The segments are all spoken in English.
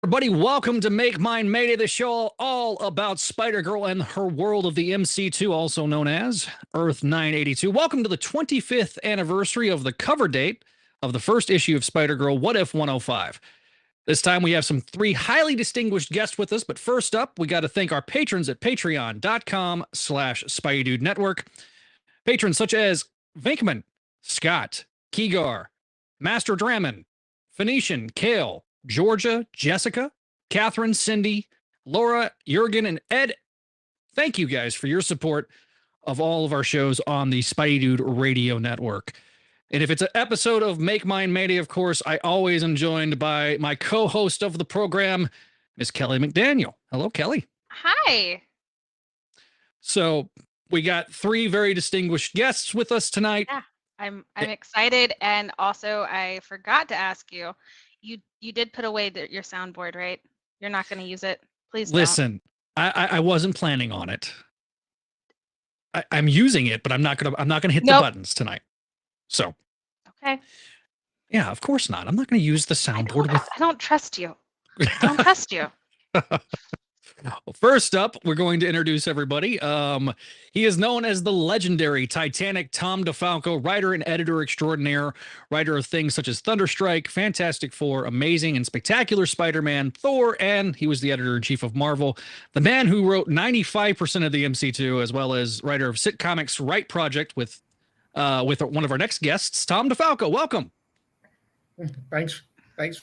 Everybody, welcome to Make Mine Mayday, the show all about Spider-Girl and her world of the MC2, also known as Earth 982. Welcome to the 25th anniversary of the cover date of the first issue of Spider-Girl, What If 105. This time we have some three highly distinguished guests with us, but first up, we got to thank our patrons at patreon.com/SpideyDude Network. Patrons such as Vinkman, Scott, Keegar, Master Drammon, Phoenician, Kale, Georgia, Jessica, Catherine, Cindy, Laura, Jurgen, and Ed. Thank you guys for your support of all of our shows on the Spidey Dude Radio Network. And if it's an episode of Make Mine Mayday, of course, I always am joined by my co-host of the program, Miss Kelly McDaniel. Hello, Kelly. Hi. So we got three very distinguished guests with us tonight. Yeah, I'm excited, and also I forgot to ask you. You did put away your soundboard, right? You're not going to use it. Please listen. I wasn't planning on it. I'm using it, but I'm not gonna hit the buttons tonight. So. Okay. Yeah, of course not. I'm not going to use the soundboard. I don't trust you. I don't trust you. Well, first up, we're going to introduce everybody. He is known as the legendary Titanic Tom DeFalco, writer and editor extraordinaire, writer of things such as Thunderstrike, Fantastic Four, Amazing and Spectacular Spider-Man, Thor, and he was the editor-in-chief of Marvel. The man who wrote 95% of the MC2, as well as writer of Sitcomics Right Project with one of our next guests, Tom DeFalco. Welcome. Thanks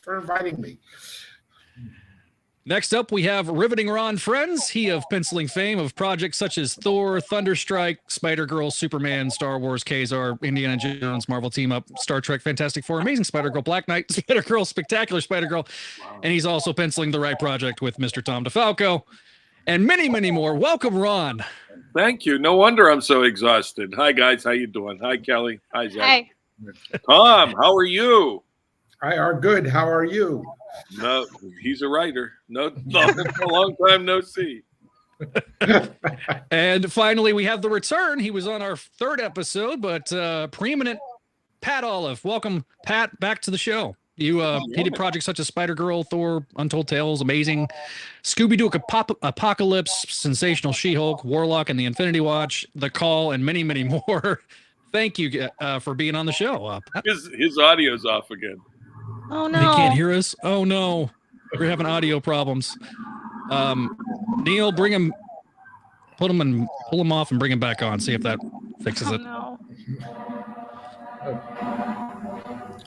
for inviting me. Next up, we have riveting Ron Frenz, he of penciling fame of projects such as Thor, Thunderstrike, Spider-Girl, Superman, Star Wars, Kazar, Indiana Jones, Marvel Team Up, Star Trek, Fantastic Four, Amazing Spider-Girl, Black Knight, Spider-Girl, Spectacular Spider-Girl, and he's also penciling The Right Project with Mr. Tom DeFalco, and many, many more. Welcome, Ron. Thank you. No wonder I'm so exhausted. Hi, guys. How you doing? Hi, Kelly. Hi, Zach. Hi. Tom, how are you? I are good. How are you? No, he's a writer. No, a long time no see. And finally, we have the return. He was on our third episode, but preeminent Pat Olliffe. Welcome, Pat, back to the show. You he did projects such as Spider-Girl, Thor, Untold Tales, Amazing, Scooby-Doo Apocalypse, Sensational She-Hulk, Warlock and the Infinity Watch, The Call, and many, many more. Thank you for being on the show. His audio's off again. Oh, no. He can't hear us? Oh, no. We're having audio problems. Neil, bring him, pull him off and bring him back on. See if that fixes it. No.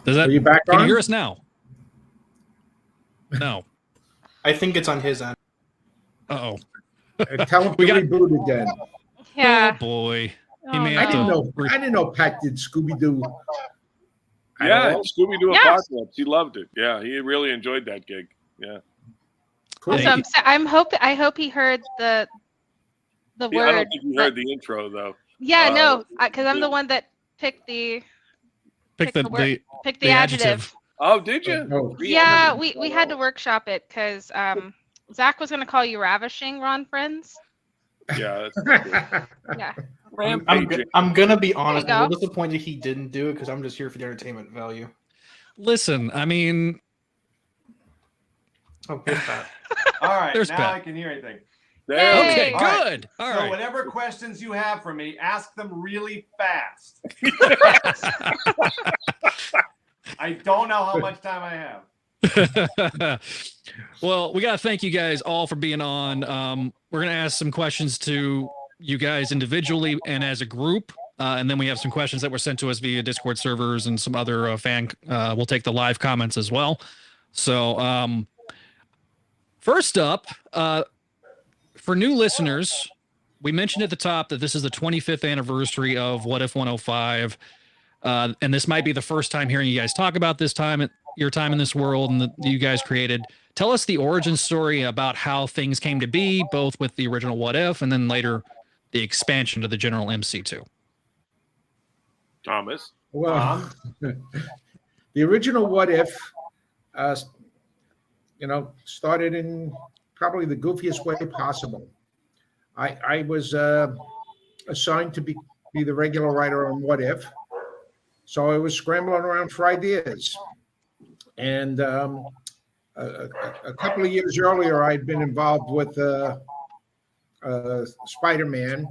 Does that? Are you back on? Can you hear us now? No. I think it's on his end. Uh-oh. Tell him to reboot again. Yeah. Oh, boy. Oh, I didn't know Pat did Scooby-Doo. Yeah, Scooby-Doo Apocalypse. He loved it. Yeah, he really enjoyed that gig. Yeah. Cool. Also, I hope he heard the word. I don't think he heard the intro though. Yeah, no, because I'm the one that picked the adjective. Oh, did you? Oh. Yeah, we had to workshop it because Zach was going to call you ravishing, Ron Frenz. Yeah. That's Yeah. I'm gonna be honest. I'm a little disappointed he didn't do it because I'm just here for the entertainment value. Listen, I mean, oh, there's Pat. All right, there's now Pat. I can hear anything. Okay, All good. All So right. whatever questions you have for me, ask them really fast. I don't know how much time I have. Well, we got to thank you guys all for being on. We're going to ask some questions to you guys individually and as a group. And then we have some questions that were sent to us via Discord servers and some other we'll take the live comments as well. So first up, for new listeners, we mentioned at the top that this is the 25th anniversary of What If 105. And this might be the first time hearing you guys talk about your time in this world and that you guys created. Tell us the origin story about how things came to be, both with the original What If and then later the expansion to the general MC2. Thomas. Well, the original What If, started in probably the goofiest way possible. I was assigned to be the regular writer on What If, so I was scrambling around for ideas. And a couple of years earlier, I'd been involved with Spider-Man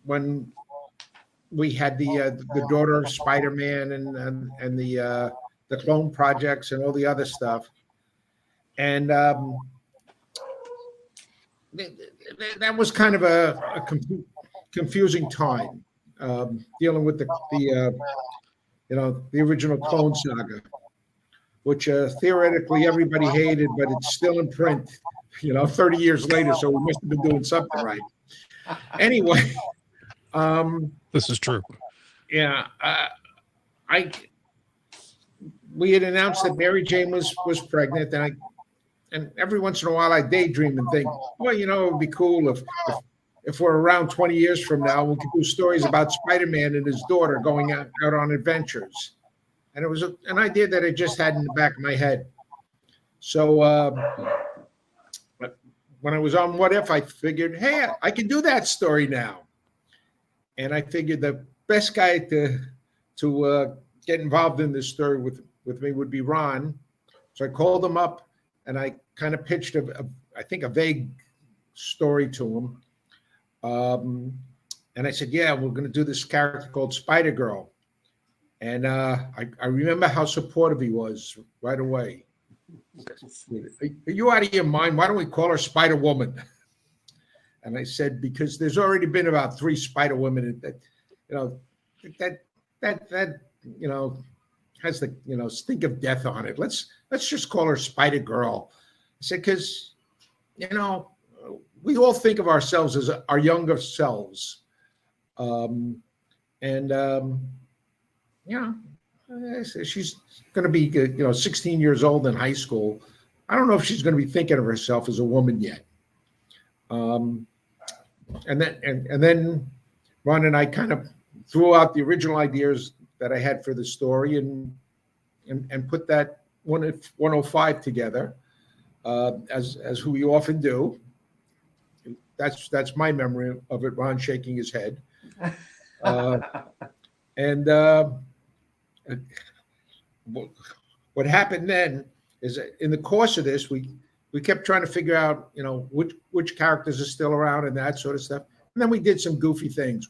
when we had the daughter of Spider-Man and the clone projects and all the other stuff, and that was kind of a confusing time, dealing with the original Clone Saga, which theoretically everybody hated, but it's still in print, 30 years later. So we must have been doing something right. Anyway, this is true. Yeah, we had announced that Mary Jane was pregnant, and every once in a while I daydream and think, well, it would be cool if we're around 20 years from now, we could do stories about Spider-Man and his daughter going out on adventures. And it was an idea that I just had in the back of my head. So when I was on What If, I figured, hey, I can do that story now. And I figured the best guy to get involved in this story with me would be Ron. So I called him up and I kind of pitched I think a vague story to him. And I said, yeah, we're going to do this character called Spider-Girl. And I remember how supportive he was right away. Are you out of your mind? Why don't we call her Spider-Woman? And I said, because there's already been about 3 Spider-Women that has the stink of death on it. Let's just call her Spider-Girl. I said, because we all think of ourselves as our younger selves, she's going to be 16 years old in high school. I don't know if she's going to be thinking of herself as a woman yet. And then Ron and I kind of threw out the original ideas that I had for the story and put that 105 together, as who we often do. That's my memory of it. Ron shaking his head, what happened then is that in the course of this, we kept trying to figure out which characters are still around and that sort of stuff. And then we did some goofy things.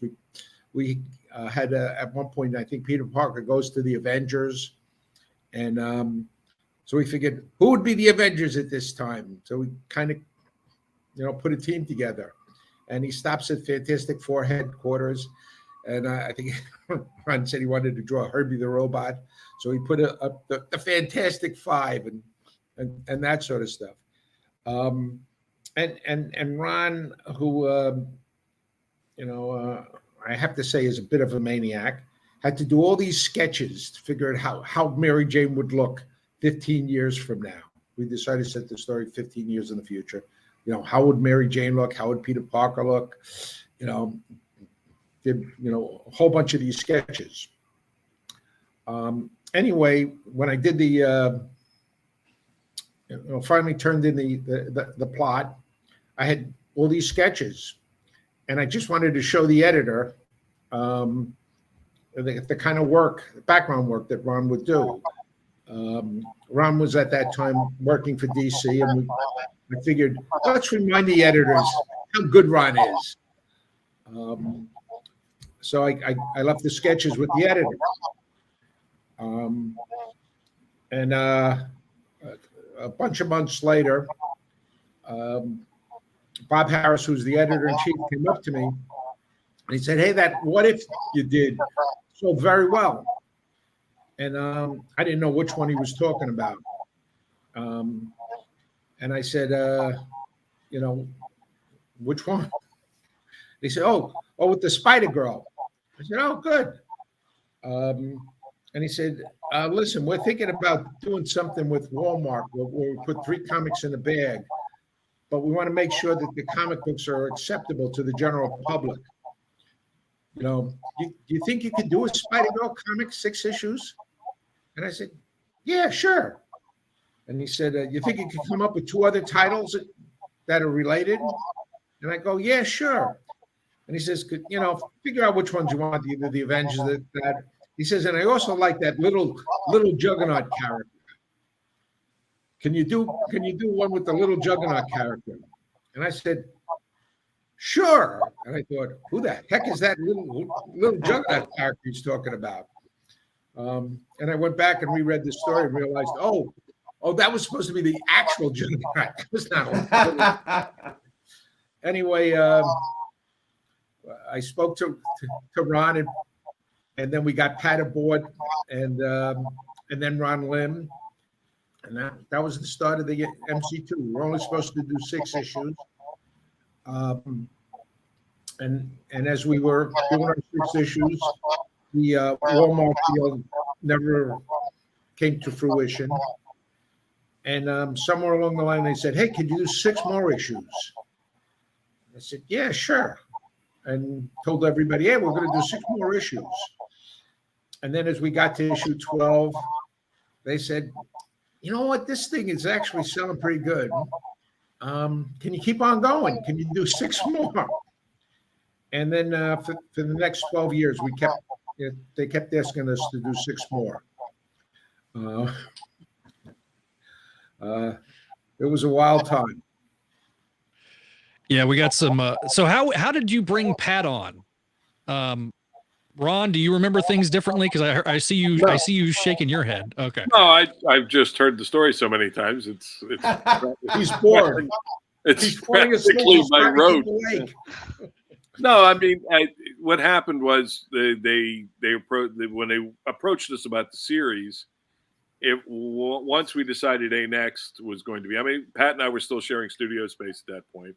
We had at one point, I think Peter Parker goes to the Avengers, and so we figured who would be the Avengers at this time. So we kind of put a team together, and he stops at Fantastic Four headquarters, and I think Ron said he wanted to draw Herbie the Robot, so he put up the Fantastic Five and that sort of stuff. And Ron, who I have to say is a bit of a maniac, had to do all these sketches to figure out how Mary Jane would look 15 years from now. We decided to set the story 15 years in the future. How would Mary Jane look? How would Peter Parker look? Did a whole bunch of these sketches. Anyway, when I did finally turned in the plot, I had all these sketches, and I just wanted to show the editor the kind of background work that Ron would do. Ron was at that time working for DC, and I figured, let's remind the editors how good Ron is. So I left the sketches with the editor. And a bunch of months later, Bob Harris, who's the editor-in-chief, came up to me, and he said, hey, that What If you did so very well. And I didn't know which one he was talking about. And I said, which one? He said, oh, with the Spider-Girl. I said, oh, good. And he said, listen, we're thinking about doing something with Walmart where we put 3 comics in a bag, but we want to make sure that the comic books are acceptable to the general public. Do you think you could do a Spider-Girl comic, 6 issues? And I said, yeah, sure. And he said, you think you could come up with 2 other titles that are related? And I go, yeah, sure. And he says, figure out which ones you want, either the Avengers, that. He says, and I also like that little Juggernaut character. can you do one with the little Juggernaut character? And I said, sure. And I thought, who the heck is that little Juggernaut character he's talking about? And I went back and reread the story and realized, oh, that was supposed to be the actual Juggernaut. That was not. Anyway, I spoke to Ron, and then we got Pat aboard, and then Ron Lim, and that was the start of the MC2. We're only supposed to do 6 issues, and as we were doing our 6 issues, the Walmart deal never came to fruition, and somewhere along the line they said, "Hey, could you do 6 more issues?" I said, "Yeah, sure," and told everybody, "Hey, we're going to do 6 more issues." And then as we got to issue 12, they said, "You know what? This thing is actually selling pretty good. Can you keep on going? Can you do 6 more?" And then for the next 12 years, they kept asking us to do 6 more. It was a wild time. Yeah, we got some. So how did you bring Pat on? Ron, do you remember things differently? Because I see you. No. I see you shaking your head. Okay. No, I've just heard the story so many times. It's he's bored. He's practically by rote. No, I mean, what happened was when they approached us about the series, once we decided A-Next was going to be. I mean, Pat and I were still sharing studio space at that point.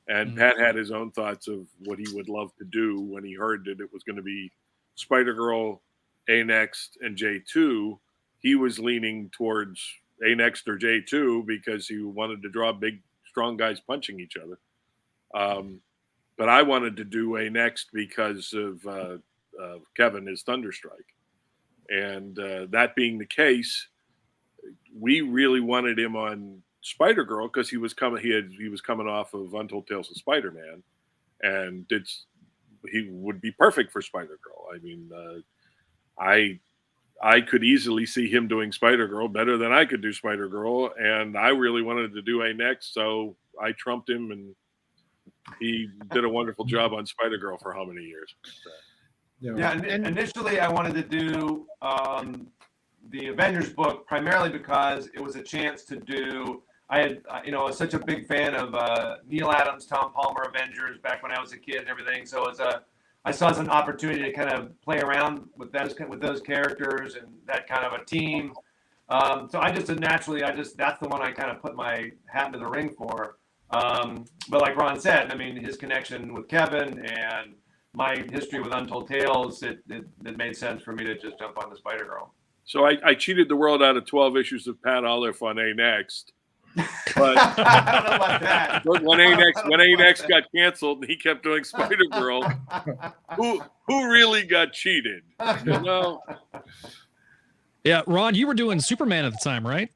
And Pat had his own thoughts of what he would love to do when he heard that it was going to be Spider-Girl, A-Next, and J2. He was leaning towards A-Next or J2 because he wanted to draw big, strong guys punching each other. But I wanted to do A-Next because of Kevin, his Thunderstrike. And that being the case, we really wanted him on Spider-Girl because he was coming off of Untold Tales of Spider-Man, and he would be perfect for Spider-Girl. I mean, I could easily see him doing Spider-Girl better than I could do Spider-Girl, and I really wanted to do A-Next, so I trumped him, and he did a wonderful job on Spider-Girl for how many years? Initially I wanted to do the Avengers book primarily because it was a chance to do. I was such a big fan of Neil Adams, Tom Palmer Avengers back when I was a kid and everything. So I saw it as an opportunity to kind of play around with those characters and that kind of a team. So I just naturally, that's the one I kind of put my hat into the ring for. But like Ron said, I mean, his connection with Kevin and my history with Untold Tales, it made sense for me to just jump on the Spider-Girl. So I cheated the world out of 12 issues of Pat Olliffe on A-Next. But I don't know about that. When A-Next got canceled and he kept doing Spider-Girl, who really got cheated? You know? Yeah, Ron, you were doing Superman at the time, right?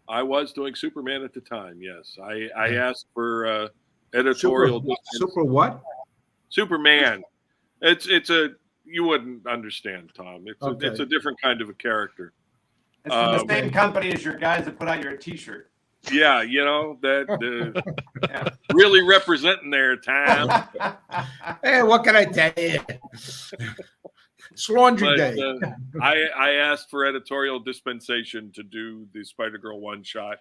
I was doing Superman at the time. Yes, I asked for editorial. Super what? Superman. It's you wouldn't understand, Tom. It's a different kind of a character. It's from the same company as your guys that put out your T-shirt. Yeah, you know that really representing their time. Hey, what can I tell you? It's laundry day. I asked for editorial dispensation to do the Spider-Girl one-shot,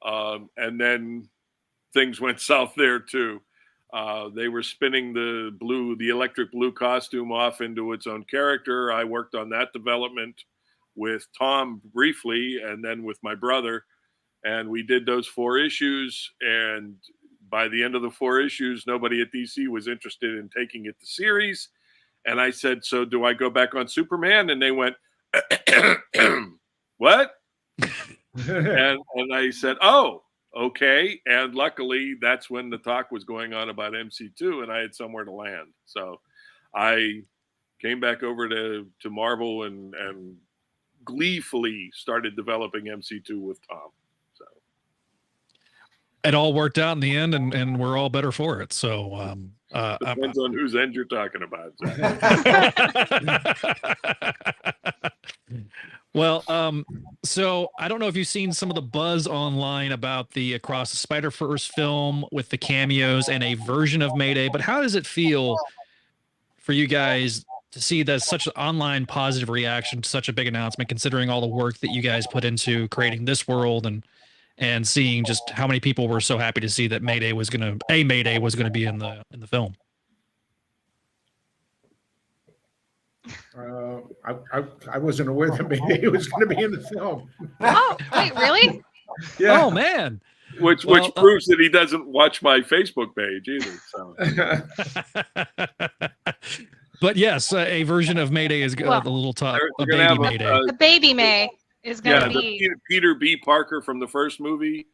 and then things went south there too. They were spinning the electric blue costume off into its own character. I worked on that development with Tom briefly, and then with my brother. And we did those 4 issues. And by the end of the 4 issues, nobody at DC was interested in taking it to series. And I said, so do I go back on Superman? And they went, what? and I said, oh, okay. And luckily, that's when the talk was going on about MC2, and I had somewhere to land. So I came back over to Marvel and gleefully started developing MC2 with Tom. It all worked out in the end, and we're all better for it. So Depends on whose end you're talking about. Well, so I don't know if you've seen some of the buzz online about the Across the Spider-Verse film with the cameos and a version of Mayday, but how does it feel for you guys to see that such an online positive reaction to such a big announcement, considering all the work that you guys put into creating this world and seeing just how many people were so happy to see that Mayday was going to be in the film? I wasn't aware that maybe it was going to be in the film. Oh, wait, really? Yeah. Oh man. Which proves that he doesn't watch my Facebook page either. So. But yes, a version of Mayday is the little top. A baby Mayday. The baby May is going to be Peter B. Parker from the first movie.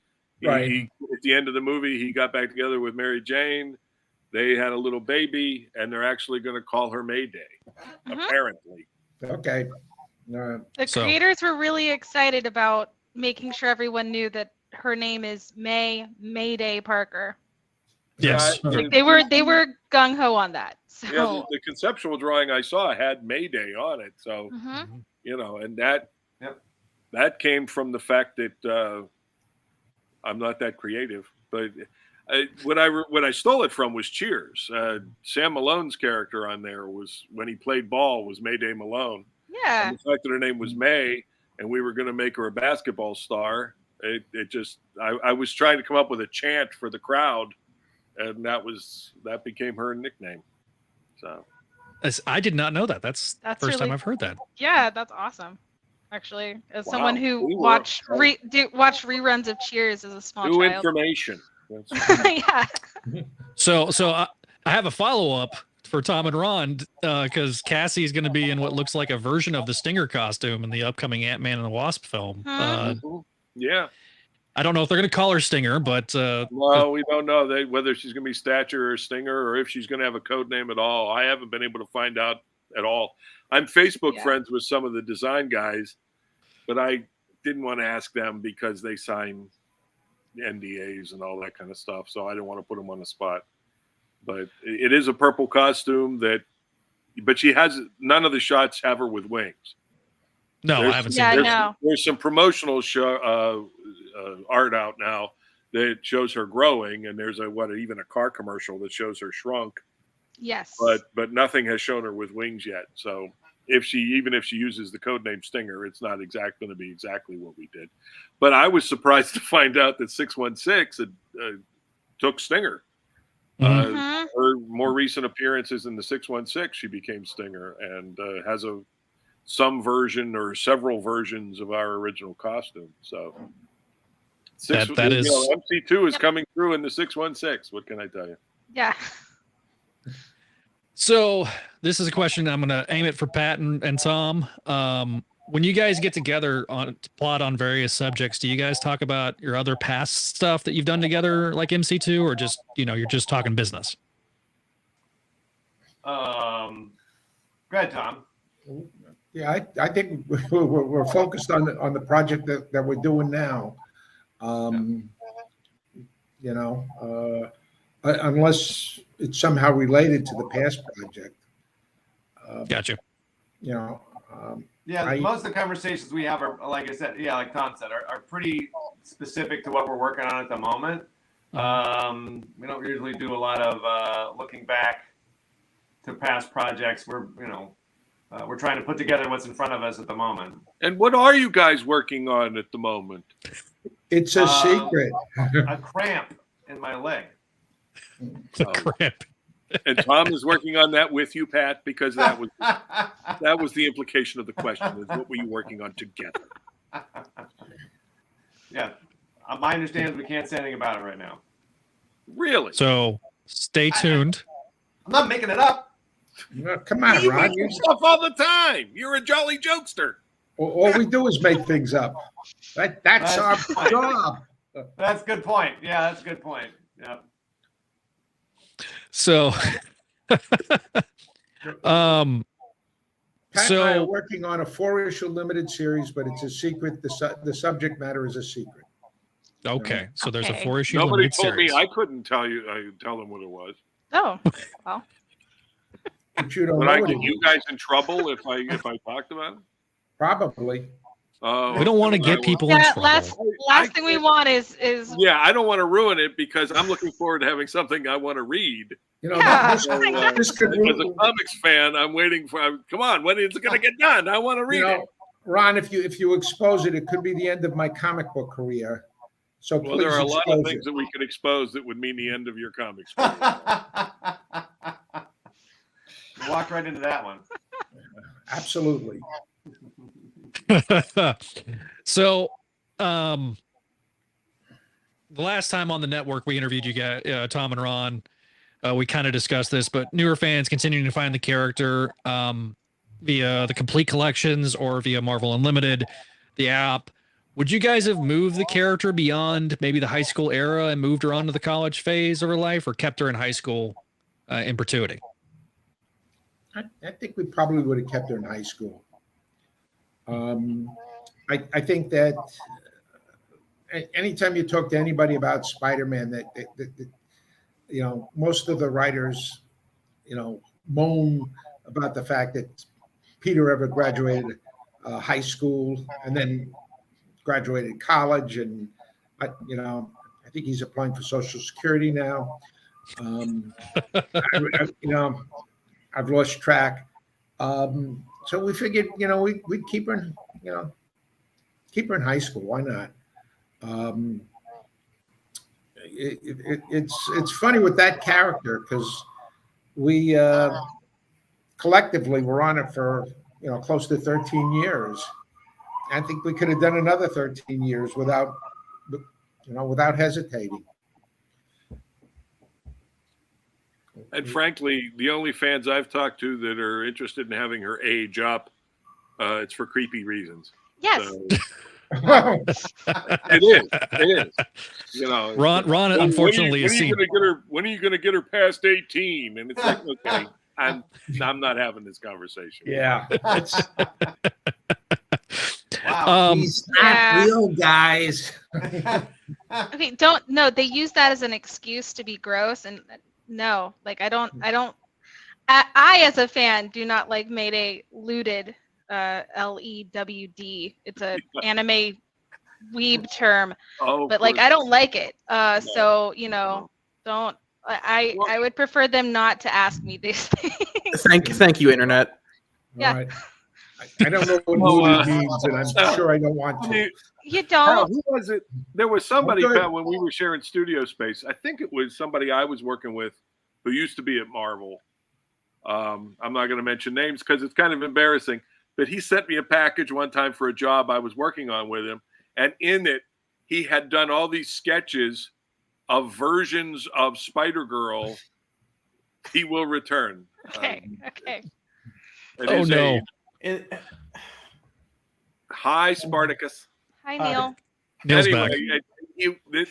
Right. He, at the end of the movie, he got back together with Mary Jane. They had a little baby, and they're actually going to call her Mayday, apparently. Okay. The creators were really excited about making sure everyone knew that her name is Mayday Parker. Yes. Like they were gung ho on that. So yeah, the conceptual drawing I saw had Mayday on it. So and that came from the fact that I'm not that creative, but what I stole it from was Cheers. Sam Malone's character on there was, when he played ball, was Mayday Malone. Yeah. And the fact that her name was May, and we were going to make her a basketball star, I was trying to come up with a chant for the crowd, and that became her nickname. So I did not know that. That's the first time I've heard that. Yeah, that's awesome. Actually, as someone who watched reruns of Cheers as a small child. New information. Yeah. So I have a follow-up for Tom and Ron, because Cassie is going to be in what looks like a version of the Stinger costume in the upcoming Ant-Man and the Wasp film. Yeah. I don't know if they're going to call her Stinger, but well, we don't know whether she's going to be Stature or Stinger, or if she's going to have a code name at all. I haven't been able to find out at all. I'm Facebook friends with some of the design guys, but I didn't want to ask them because they sign NDAs and all that kind of stuff, so I didn't want to put them on the spot. But it is a purple costume but she has, none of the shots have her with wings. No, I haven't seen that. There's some promotional art out now that shows her growing, and there's even a car commercial that shows her shrunk. Yes. But nothing has shown her with wings yet. So if she uses the codename Stinger, it's not going to be exactly what we did. But I was surprised to find out that 616 took Stinger. Her more recent appearances in the 616, she became Stinger, and has some version or several versions of our original costume. So that is MC2 is coming through in the 616. What can I tell you? Yeah. So this is a question I'm going to aim it for Pat and Tom. When you guys get together to plot on various subjects, do you guys talk about your other past stuff that you've done together, like MC2, or just, you're just talking business? Go ahead, Tom. Yeah, I think we're focused on the project that we're doing now. Unless it's somehow related to the past project. Gotcha. Most of the conversations we have are, like I said, like Tom said, are pretty specific to what we're working on at the moment. We don't usually do a lot of looking back to past projects. We're trying to put together what's in front of us at the moment. And what are you guys working on at the moment? It's a secret. A cramp in my leg. Cramp. And Tom is working on that with you, Pat, because that was the implication of the question: is what were you working on together? Yeah, my understanding is we can't say anything about it right now. Really? So stay tuned. I'm not making it up. Come on, you Rod. make stuff all the time. You're a jolly jokester. All we do is make things up. That's our job. That's a good point. Yeah, that's a good point. Yeah. So, Pat and I are working on a 4-issue limited series, but it's a secret. The subject matter is a secret. Okay, so there's a 4-issue Nobody limited told series. me. I couldn't tell them what it was. Oh, well. But you don't Would know I what get it you is. guys in trouble if I talked about it? Probably. We don't want to get people in Yeah, trouble. last thing we want is Yeah, I don't want to ruin it because I'm looking forward to having something I want to read. You know, Yeah. this could As a comics fan, I'm waiting for. Come on, when is it going to get done? I want to read it. Ron, if you expose it, it could be the end of my comic book career. So Well, please there are a lot of expose things it. that we could expose that would mean the end of your comics career. Walk right into that one. Absolutely. So, the last time on the network we interviewed you guys, Tom and Ron, we kind of discussed this, but newer fans continuing to find the character via the complete collections or via Marvel Unlimited, the app. Would you guys have moved the character beyond maybe the high school era and moved her on to the college phase of her life, or kept her in high school in perpetuity? I think we probably would have kept her in high school. I think that anytime you talk to anybody about Spider-Man, that you know, most of the writers, you know, moan about the fact that Peter ever graduated high school and then graduated college, and you know, I think he's applying for Social Security now. You know, I've lost track. So we figured, you know, we'd keep her in, you know, keep her in high school. Why not? It's funny with that character because we collectively were on it for, you know, close to 13 years. I think we could have done another 13 years without, you know, without hesitating. And frankly, the only fans I've talked to that are interested in having her age up, it's for creepy reasons. yes. So, it is. You know, Ron unfortunately is seen. When are you going to get her past 18? And it's like, okay, I'm not having this conversation. Yeah. Wow. He's not real, guys. Okay, they use that as an excuse to be gross, and no, like I as a fan do not like Mayday lewd, LEWD. It's a anime weeb term, but like I don't like it. So you know, don't. I would prefer them not to ask me these things. Thank you, internet. Yeah. Right. I don't know what movie means, and I'm sure I don't want to. You don't. Who was it? There was somebody, Pat, when we were sharing studio space. I think it was somebody I was working with who used to be at Marvel. I'm not going to mention names because it's kind of embarrassing. But he sent me a package one time for a job I was working on with him. And in it, he had done all these sketches of versions of Spider-Girl. He will return. Okay. Oh, no. Hi, Spartacus. Hi, Neil. Neil's anyway,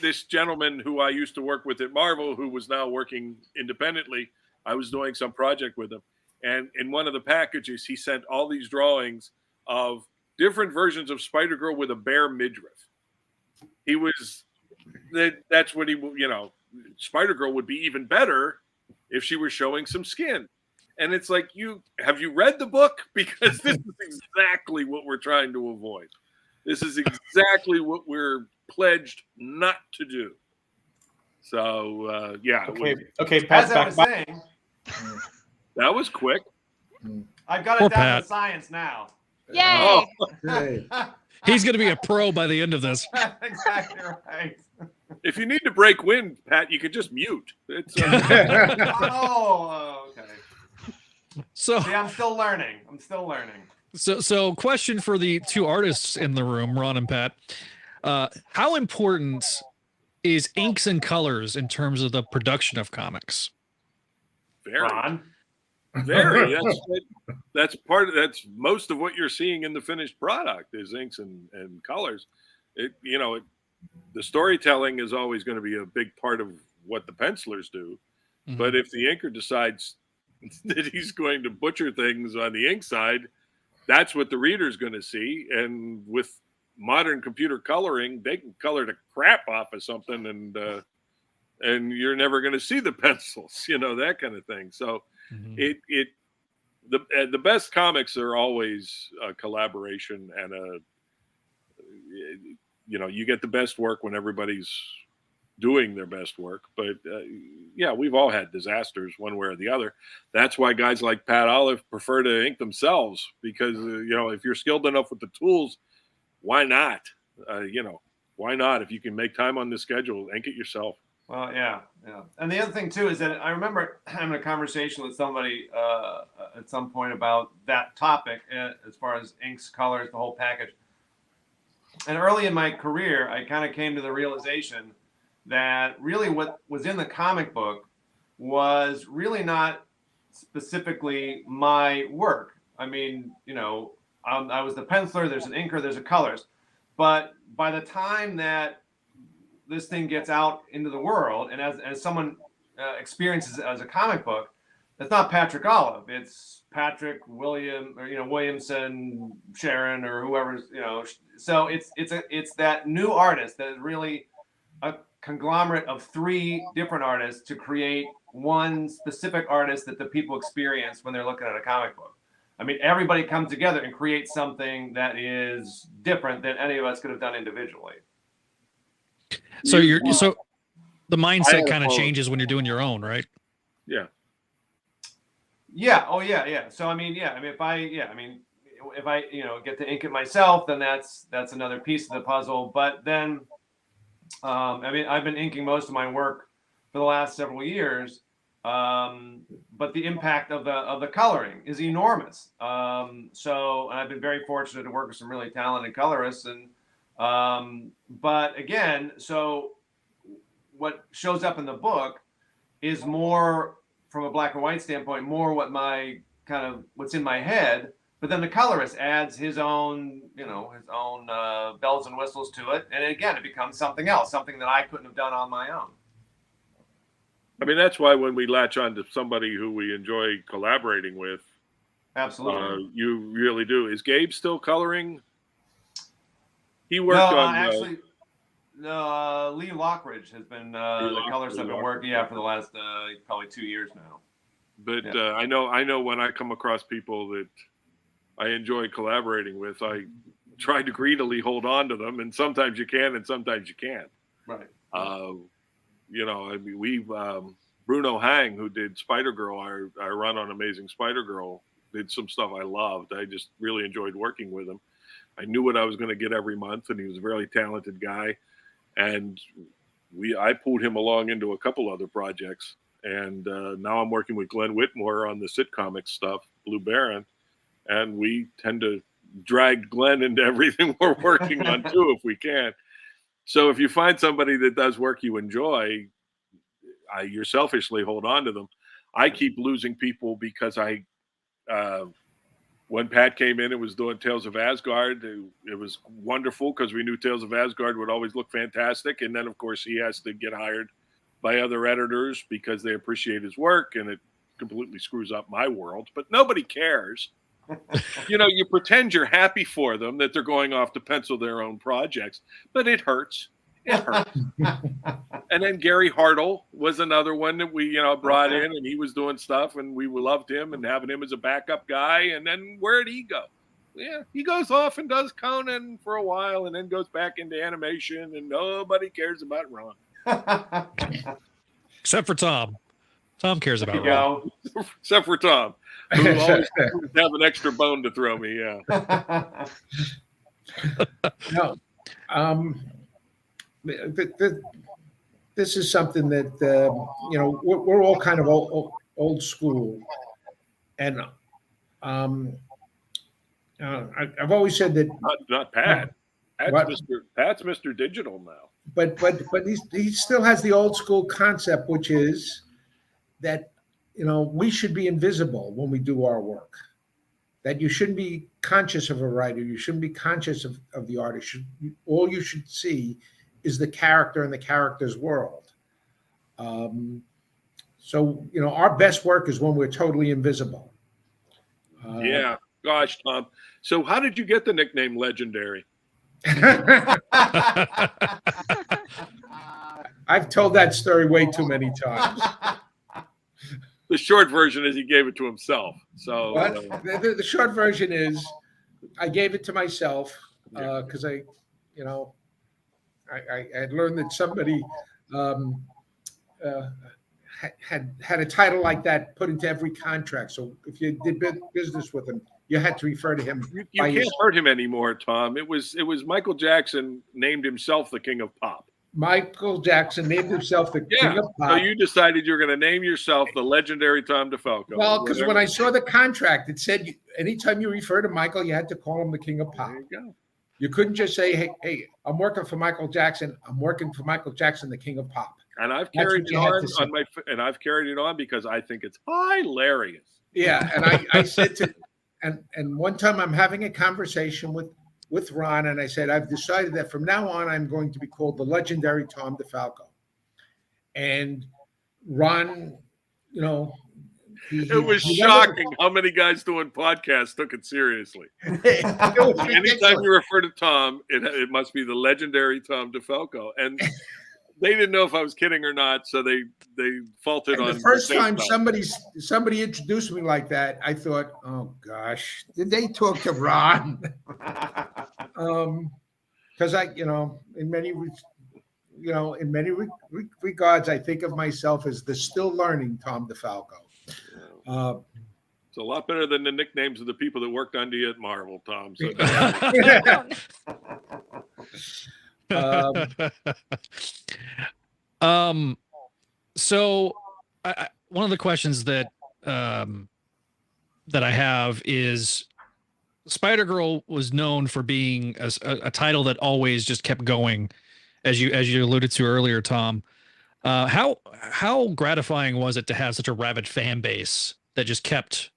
this gentleman who I used to work with at Marvel, who was now working independently, I was doing some project with him. And in one of the packages, he sent all these drawings of different versions of Spider-Girl with a bare midriff. That's what he, you know, Spider-Girl would be even better if she were showing some skin. And it's like, have you read the book? Because this is exactly what we're trying to avoid. This is exactly what we're pledged not to do. So, yeah. Okay, Pat's As I was saying, that was quick. I've got Poor it down Pat. to science now. Yay! Oh, Hey. He's going to be a pro by the end of this. Exactly right. if you need to break wind, Pat, you could just mute. It's Oh, okay. So, See, I'm still learning. so question for the two artists in the room, Ron and Pat. How important is inks and colors in terms of the production of comics? very, Ron. very. That's most of what you're seeing in the finished product is inks and colors. The storytelling is always going to be a big part of what the pencilers do. Mm-hmm. But if the inker decides that he's going to butcher things on the ink side, that's what the reader's going to see. And with modern computer coloring, they can color the crap off of something and and you're never going to see the pencils, that kind of thing. So the best comics are always a collaboration and you get the best work when everybody's doing their best work. But we've all had disasters one way or the other. That's why guys like Pat Olliffe prefer to ink themselves, because if you're skilled enough with the tools, why not? Why not? If you can make time on the schedule, ink it yourself. Well, yeah. And the other thing too is that I remember having a conversation with somebody at some point about that topic, as far as inks, colors, the whole package. And early in my career, I kind of came to the realization that really what was in the comic book was really not specifically my work. I mean, I was the penciler, there's an inker, there's a colorist. But by the time that this thing gets out into the world, and as someone experiences it as a comic book, it's not Patrick Olliffe. It's Patrick Williamson, Sharon, or whoever's, So it's that new artist that is really a conglomerate of 3 different artists to create one specific artist that the people experience when they're looking at a comic book. I mean, everybody comes together and creates something that is different than any of us could have done individually. So the mindset kind of changes when you're doing your own, right? Yeah. Yeah. Oh, yeah. So, if I get to ink it myself, then that's another piece of the puzzle. But then, I've been inking most of my work for the last several years. But the impact of the coloring is enormous. So I've been very fortunate to work with some really talented colorists. But again, so what shows up in the book is more, from a black and white standpoint, more what's in my head. But then the colorist adds his own bells and whistles to it. And again, it becomes something else, something that I couldn't have done on my own. That's why when we latch on to somebody who we enjoy collaborating with, absolutely, you really do. Is Gabe still coloring? He worked on. Lee Lockridge has been the colorist I've been working for the last probably 2 years now. But I know when I come across people that I enjoy collaborating with, I try to greedily hold on to them, and sometimes you can, and sometimes you can't. Right. We've Bruno Hang, who did Spider-Girl, our run on Amazing Spider-Girl, did some stuff I loved. I just really enjoyed working with him. I knew what I was going to get every month, and he was a very talented guy. And I pulled him along into a couple other projects. And now I'm working with Glenn Whitmore on the sitcomic stuff, Blue Baron. And we tend to drag Glenn into everything we're working on too, if we can. So if you find somebody that does work you enjoy, you selfishly hold on to them. I keep losing people because when Pat came in and was doing Tales of Asgard, it was wonderful because we knew Tales of Asgard would always look fantastic. And then, of course, he has to get hired by other editors because they appreciate his work, and it completely screws up my world. But nobody cares. You pretend you're happy for them that they're going off to pencil their own projects, but it hurts. It hurts. And then Gary Hartle was another one that we, brought in, and he was doing stuff, and we loved him and having him as a backup guy. And then where'd he go? Yeah, he goes off and does Conan for a while, and then goes back into animation, and nobody cares about Ron. Except for Tom. Tom cares about Ron. Except for Tom, who always have an extra bone to throw me. Yeah. No. This is something that we're all kind of old school, and I've always said that. Not Pat. Pat's Mr. Digital now. But he still has the old school concept, which is that we should be invisible when we do our work. That you shouldn't be conscious of a writer. You shouldn't be conscious of the artist. All you should see is the character and the character's world. So our best work is when we're totally invisible. Yeah, gosh, Tom. So how did you get the nickname Legendary? I've told that story way too many times. The short version is he gave it to himself. So the short version is I gave it to myself because I had learned that somebody had a title like that put into every contract. So if you did business with him, you had to refer to him. You can't hurt him anymore, Tom. It was Michael Jackson named himself the King of Pop. Michael Jackson named himself the King of Pop. So you decided you're going to name yourself the legendary Tom DeFalco. Well, because when I saw the contract, it said anytime you refer to Michael, you had to call him the King of Pop. There you go. You couldn't just say, hey, I'm working for Michael Jackson. I'm working for Michael Jackson, the King of Pop. And I've carried it on because I think it's hilarious. Yeah, and I said to, and one time I'm having a conversation with Ron, and I said, I've decided that from now on I'm going to be called the legendary Tom DeFalco. And Ron, it was shocking how many guys doing podcasts took it seriously. Anytime you refer to Tom, it must be the legendary Tom DeFalco. And they didn't know if I was kidding or not, so they faulted on the first time somebody introduced me like that. I thought, oh gosh, did they talk to Ron? Because in many regards, I think of myself as the still learning Tom DeFalco. It's a lot better than the nicknames of the people that worked under you at Marvel, Tom. So. So one of the questions that I have is Spider-Girl was known for being a title that always just kept going, as you alluded to earlier, Tom. How gratifying was it to have such a rabid fan base that just kept,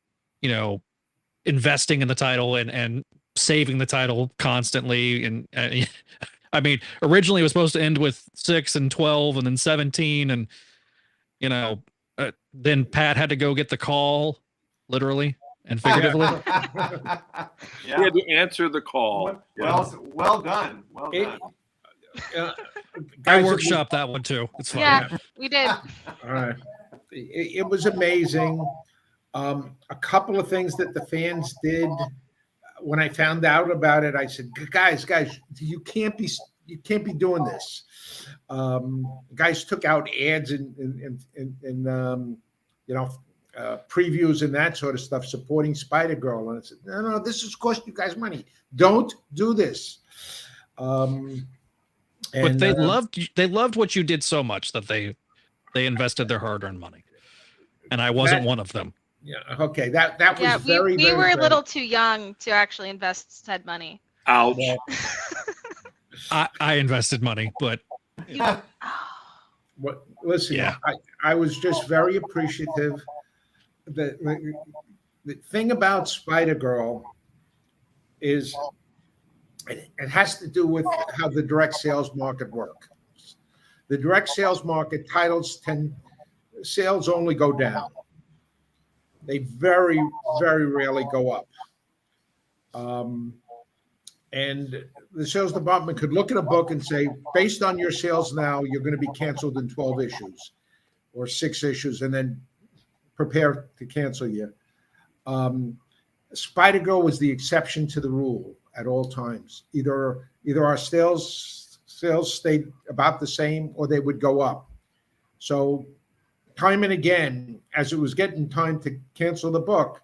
investing in the title and saving the title constantly? And I mean, originally it was supposed to end with 6 and 12 and then 17. And, then Pat had to go get the call, literally and figuratively. He had to answer the call. Well done. Well done. I workshopped that one too. It's fine. Yeah, we did. All right. It was amazing. A couple of things that the fans did. When I found out about it, I said, guys, you can't be doing this. Guys took out ads and previews and that sort of stuff supporting Spider-Girl. And I said, no, this is costing you guys money. Don't do this. But they loved what you did so much that they invested their hard-earned money. And I wasn't one of them. Yeah. Okay. That was very. We were a little too young to actually invest said money. Ouch. I invested money, but. Listen. Yeah. I was just very appreciative. The thing about Spider-Girl is it has to do with how the direct sales market works. The direct sales market sales only go down. They very, very rarely go up. And the sales department could look at a book and say, based on your sales now, you're going to be canceled in 12 issues or 6 issues, and then prepare to cancel you. Spider-Girl was the exception to the rule at all times. Either our sales stayed about the same or they would go up. So time and again, as it was getting time to cancel the book,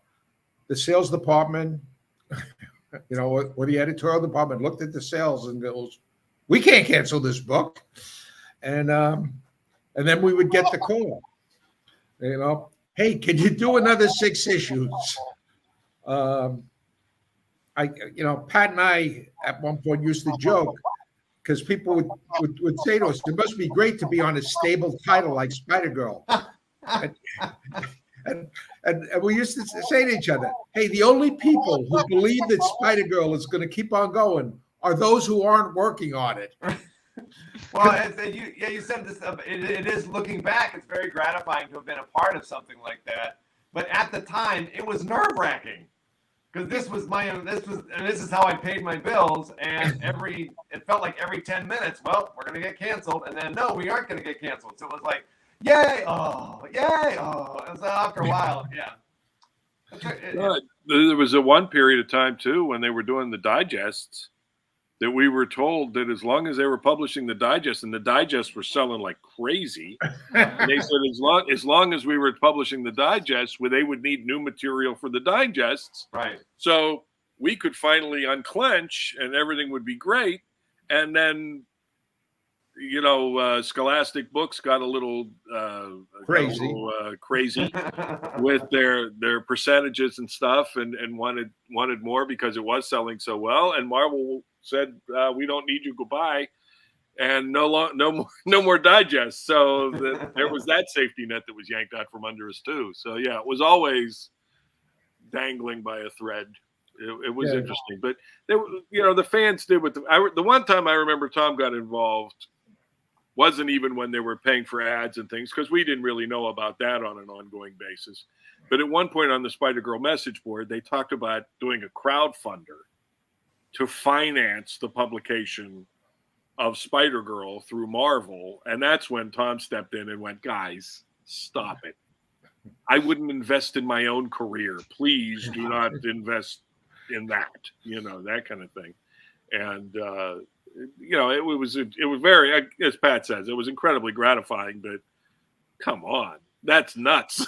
the sales department, or the editorial department looked at the sales and goes, "We can't cancel this book," and then we would get the call, "Hey, can you do another 6 issues?" Pat and I at one point used to joke because people would say to us, "It must be great to be on a stable title like Spider-Girl." And we used to say to each other, "Hey, the only people who believe that Spider-Girl is going to keep on going are those who aren't working on it." Well, you said this. It is, looking back, it's very gratifying to have been a part of something like that. But at the time, it was nerve-wracking because this is how I paid my bills, and it felt like every 10 minutes, well, we're gonna get canceled, and then no, we aren't gonna get canceled. So it was like, yay, oh, yay, oh. And so after a while, yeah. There was a one period of time too when they were doing the digests that we were told that as long as they were publishing the digest, and the digests were selling like crazy, and they said as long as we were publishing the digests, they would need new material for the digests. Right. So we could finally unclench and everything would be great. And then, Scholastic Books got a little crazy with their percentages and stuff, and wanted more because it was selling so well. And Marvel said, we don't need you, goodbye, and no more digests. So there was that safety net that was yanked out from under us too. So yeah, it was always dangling by a thread. It was interesting, but the fans did the one time I remember Tom got involved wasn't even when they were paying for ads and things, because we didn't really know about that on an ongoing basis. But at one point on the Spider-Girl message board, they talked about doing a crowdfunder to finance the publication of Spider-Girl through Marvel. And that's when Tom stepped in and went, guys, stop it. I wouldn't invest in my own career. Please do not invest in that, that kind of thing. And, it was very, as Pat says, it was incredibly gratifying, but come on, that's nuts.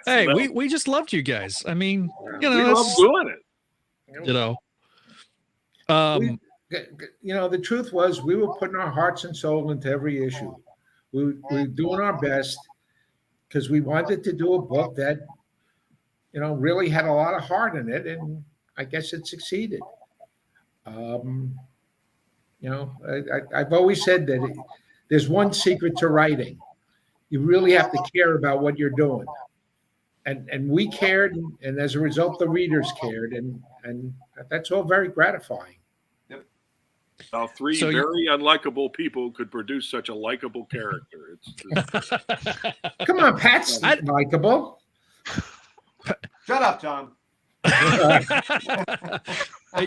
Hey, nuts. We just loved you guys. I mean, we love doing it. The truth was we were putting our hearts and soul into every issue. We were doing our best because we wanted to do a book that, really had a lot of heart in it, and I guess it succeeded. I've always said that there's one secret to writing. You really have to care about what you're doing. And we cared, and as a result, the readers cared, and that's all very gratifying. Yep. Now, three very unlikable people could produce such a likable character. Come on, Pat's likable. Shut up, John.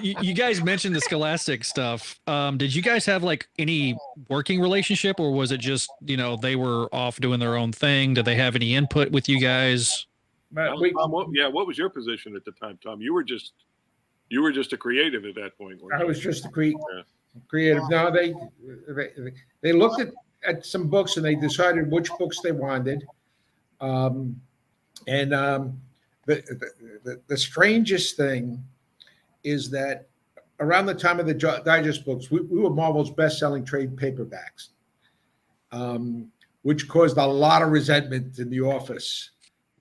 You guys mentioned the Scholastic stuff. Did you guys have like any working relationship, or was it just, they were off doing their own thing? Did they have any input with you guys? What was your position at the time, Tom? You were just a creative at that point. I was just a creative. No, they looked at some books and they decided which books they wanted. The strangest thing is that around the time of the digest books, we were Marvel's best-selling trade paperbacks, which caused a lot of resentment in the office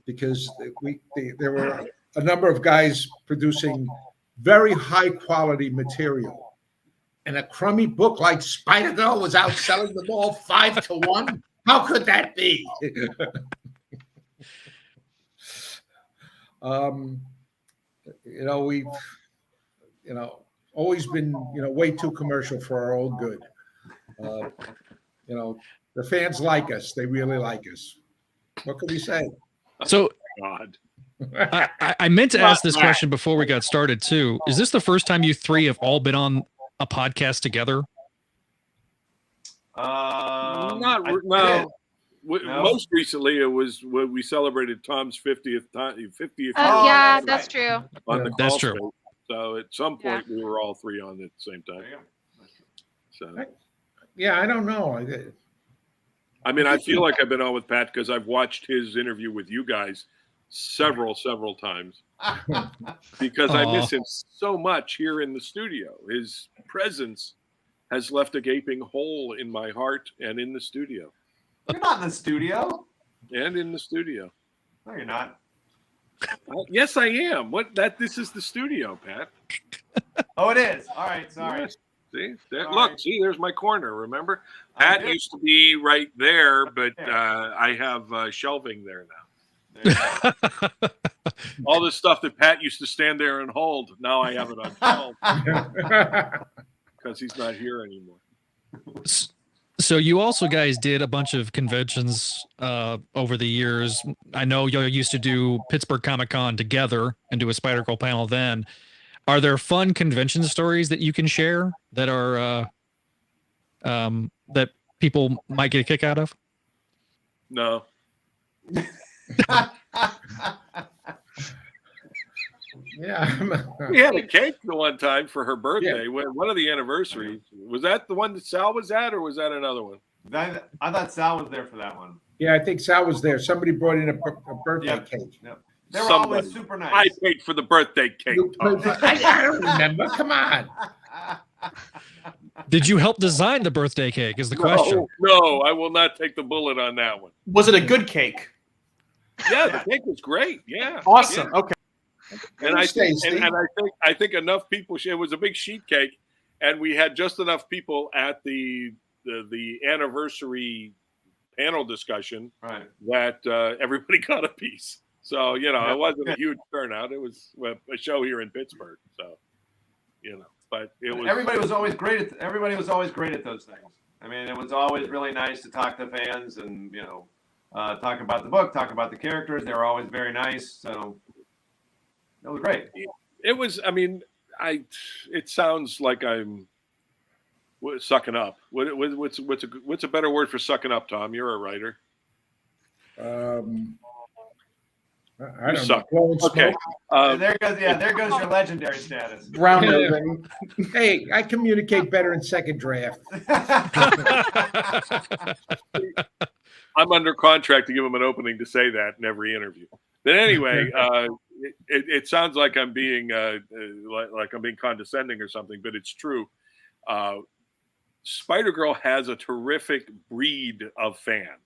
because there were a number of guys producing very high-quality material, and a crummy book like Spider-Girl was outselling them all 5-1. How could that be? We've always been way too commercial for our own good. The fans like us; they really like us. What can we say? So, God. I meant to ask this question before we got started too. Is this the first time you three have all been on a podcast together? No. Most recently, it was when we celebrated Tom's 50th. Yeah, that's true. That's true. So at some point, we were all three on at the same time. So, I don't know. I mean, I feel like I've been on with Pat because I've watched his interview with you guys several times because I miss him so much here in the studio. His presence has left a gaping hole in my heart and in the studio. You're not in the studio. And in the studio. No, you're not. Yes, I am. This is the studio, Pat. Oh, it is. All right, sorry. Yes. See, there's my corner. Remember, Pat used to be right there, but I have shelving there now. All this stuff that Pat used to stand there and hold, now I have it on shelf because he's not here anymore. So you also guys did a bunch of conventions over the years. I know you used to do Pittsburgh Comic Con together and do a Spider-Girl panel then. Are there fun convention stories that you can share that are that people might get a kick out of? No. Yeah. We had a cake the one time for her birthday. Yeah. One of the anniversaries. Was that the one that Sal was at, or was that another one? I thought Sal was there for that one. Yeah, I think Sal was there. Somebody brought in a birthday cake. Yep. They were always super nice. I paid for the birthday cake. I don't remember. Come on. Did you help design the birthday cake is the question. No, I will not take the bullet on that one. Was it a good cake? Yeah, the cake was great. Yeah. Awesome. Yeah. Okay. And I think enough people. It was a big sheet cake, and we had just enough people at the anniversary panel discussion that everybody got a piece. So it wasn't a huge turnout. It was a show here in Pittsburgh. So but it was everybody was always great at those things. I mean, it was always really nice to talk to fans and talk about the book, talk about the characters. They were always very nice. So. It was great. It was. I mean, it sounds like I'm sucking up. What's a better word for sucking up, Tom? You're a writer. I don't know. Okay. There goes your legendary status. Round moving. Hey, I communicate better in second draft. I'm under contract to give him an opening to say that in every interview. But anyway, it sounds like I'm being like I'm being condescending or something, but it's true. Spider-Girl has a terrific breed of fan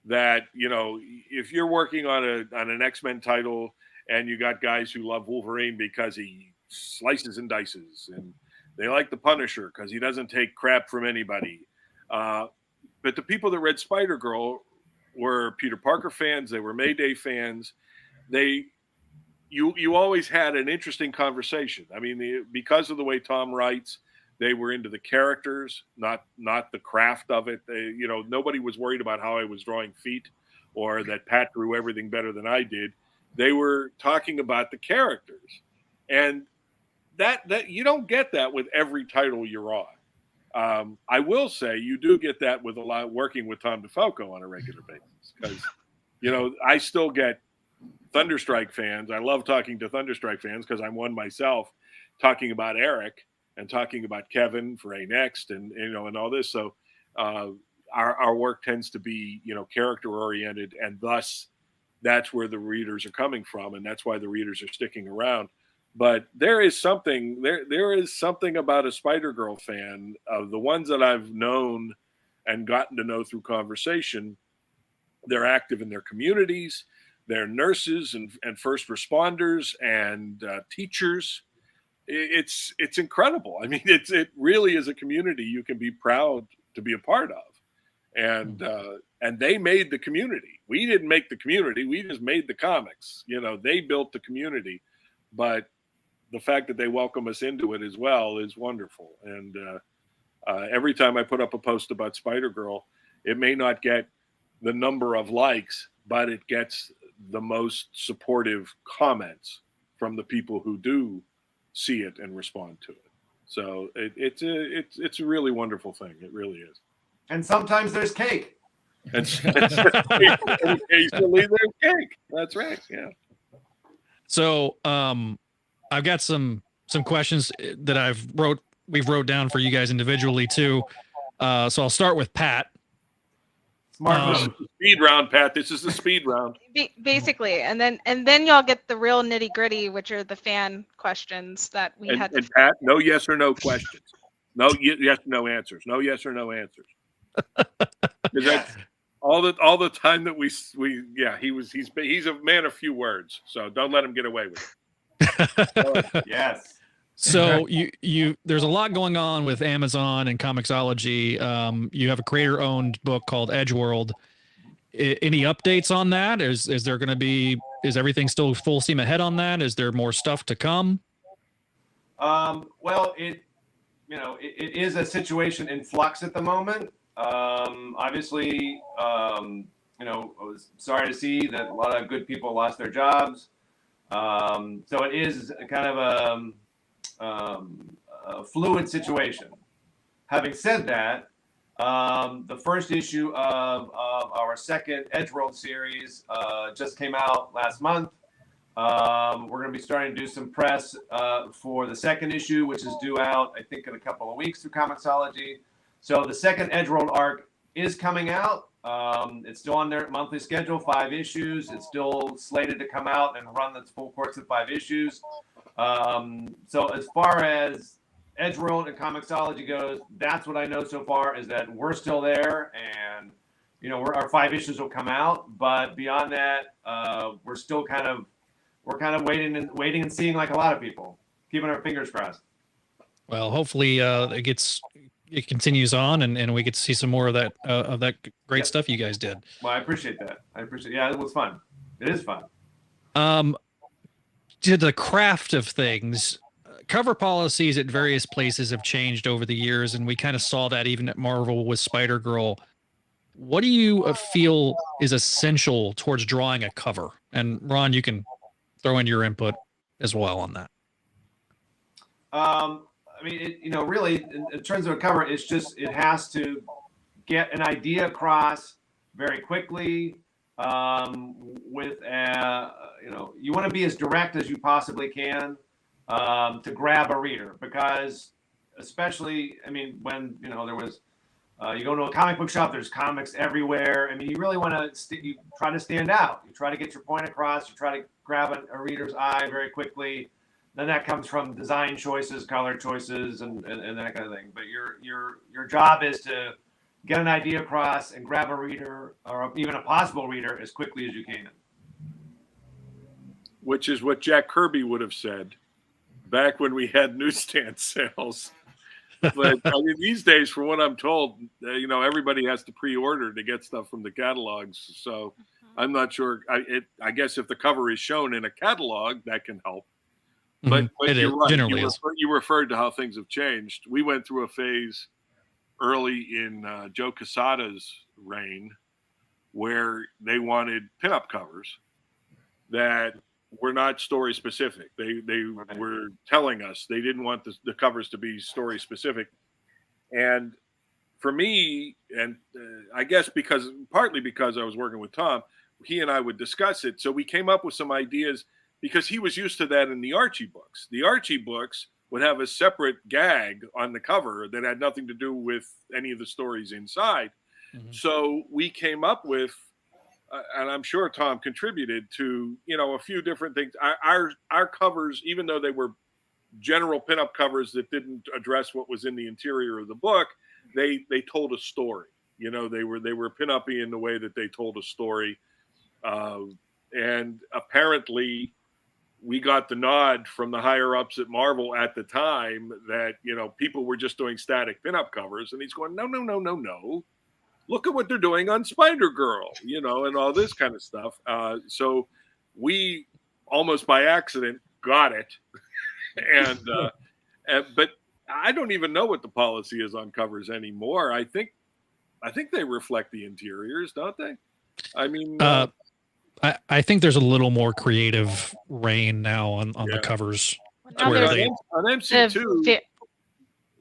that, if you're working on an X-Men title and you got guys who love Wolverine because he slices and dices, and they like the Punisher because he doesn't take crap from anybody. But the people that read Spider-Girl were Peter Parker fans. They were Mayday fans. You always had an interesting conversation. I mean, because of the way Tom writes, they were into the characters, not the craft of it. Nobody was worried about how I was drawing feet or that Pat drew everything better than I did. They were talking about the characters, and that you don't get that with every title you're on. I will say you do get that with working with Tom DeFalco on a regular basis, because I still get Thunderstrike fans. I love talking to Thunderstrike fans because I'm one myself, talking about Eric and talking about Kevin for A Next and all this. So our work tends to be character oriented, and thus that's where the readers are coming from, and that's why the readers are sticking around. But there is something about a Spider-Girl fan, of the ones that I've known and gotten to know through conversation. They're active in their communities. They're nurses and first responders and teachers. It's incredible. I mean, it really is a community you can be proud to be a part of. And they made the community. We didn't make the community. We just made the comics. They built the community. But the fact that they welcome us into it as well is wonderful. And every time I put up a post about Spider-Girl, it may not get the number of likes, but it gets the most supportive comments from the people who do see it and respond to it. So it's a really wonderful thing. It really is. And sometimes there's cake. And occasionally there's cake. That's right. Yeah. So I've got some questions that we've wrote down for you guys individually too. So I'll start with Pat. Speed round, Pat. This is the speed round. Basically, and then y'all get the real nitty gritty, which are the fan questions that we had. And Pat, no yes or no questions. No yes or no answers. No yes or no answers. That's all the time that he's a man of few words. So don't let him get away with it. Yes. So you there's a lot going on with Amazon and Comixology. You have a creator-owned book called Edgeworld. Any updates on that? Is everything still full steam ahead on that? Is there more stuff to come? Well, it is a situation in flux at the moment. Obviously, I was sorry to see that a lot of good people lost their jobs. So it is kind of a fluid situation. Having said that, the first issue of our second Edgeworld series just came out last month. We're going to be starting to do some press for the second issue, which is due out, I think, in a couple of weeks through Comixology. So the second Edgeworld arc is coming out. It's still on their monthly schedule, 5 issues. It's still slated to come out and run its full course of 5 issues. So as far as Edgeworld and Comixology goes, that's what I know so far, is that we're still there, and our 5 issues will come out. But beyond that, we're still kind of waiting and seeing, like a lot of people, keeping our fingers crossed. Well, hopefully it continues on, and we get to see some more of that great stuff you guys did. Well, I appreciate that. Yeah, it was fun. It is fun. To the craft of things, cover policies at various places have changed over the years, and we kind of saw that even at Marvel with Spider-Girl. What do you feel is essential towards drawing a cover? And Ron, you can throw in your input as well on that. Really, in terms of a cover, it's just, it has to get an idea across very quickly. You want to be as direct as you possibly can to grab a reader, because especially, when there was, you go to a comic book shop, there's comics everywhere. You really want to you try to stand out. You try to get your point across. You try to grab a reader's eye very quickly. Then that comes from design choices, color choices, and that kind of thing. But your job is to get an idea across and grab a reader, or even a possible reader, as quickly as you can. Which is what Jack Kirby would have said back when we had newsstand sales. But these days, from what I'm told, everybody has to pre-order to get stuff from the catalogs. So I'm not sure. I guess if the cover is shown in a catalog, that can help. But you're right. Generally you referred to how things have changed. We went through a phase early in Joe Quesada's reign where they wanted pinup covers that were not story specific. They were telling us they didn't want the covers to be story specific. And for me, and I guess partly because I was working with Tom, he and I would discuss it. So we came up with some ideas, because he was used to that in the Archie books. The Archie books would have a separate gag on the cover that had nothing to do with any of the stories inside. Mm-hmm. So we came up with, and I'm sure Tom contributed to, a few different things. Our covers, even though they were general pinup covers that didn't address what was in the interior of the book, they told a story. They were pinup-y in the way that they told a story. And apparently we got the nod from the higher ups at Marvel at the time that, people were just doing static pinup covers. And he's going, no. Look at what they're doing on Spider-Girl, and all this kind of stuff. So we almost by accident got it. But I don't even know what the policy is on covers anymore. I think they reflect the interiors, don't they? I think there's a little more creative reign now on the covers. On MC2.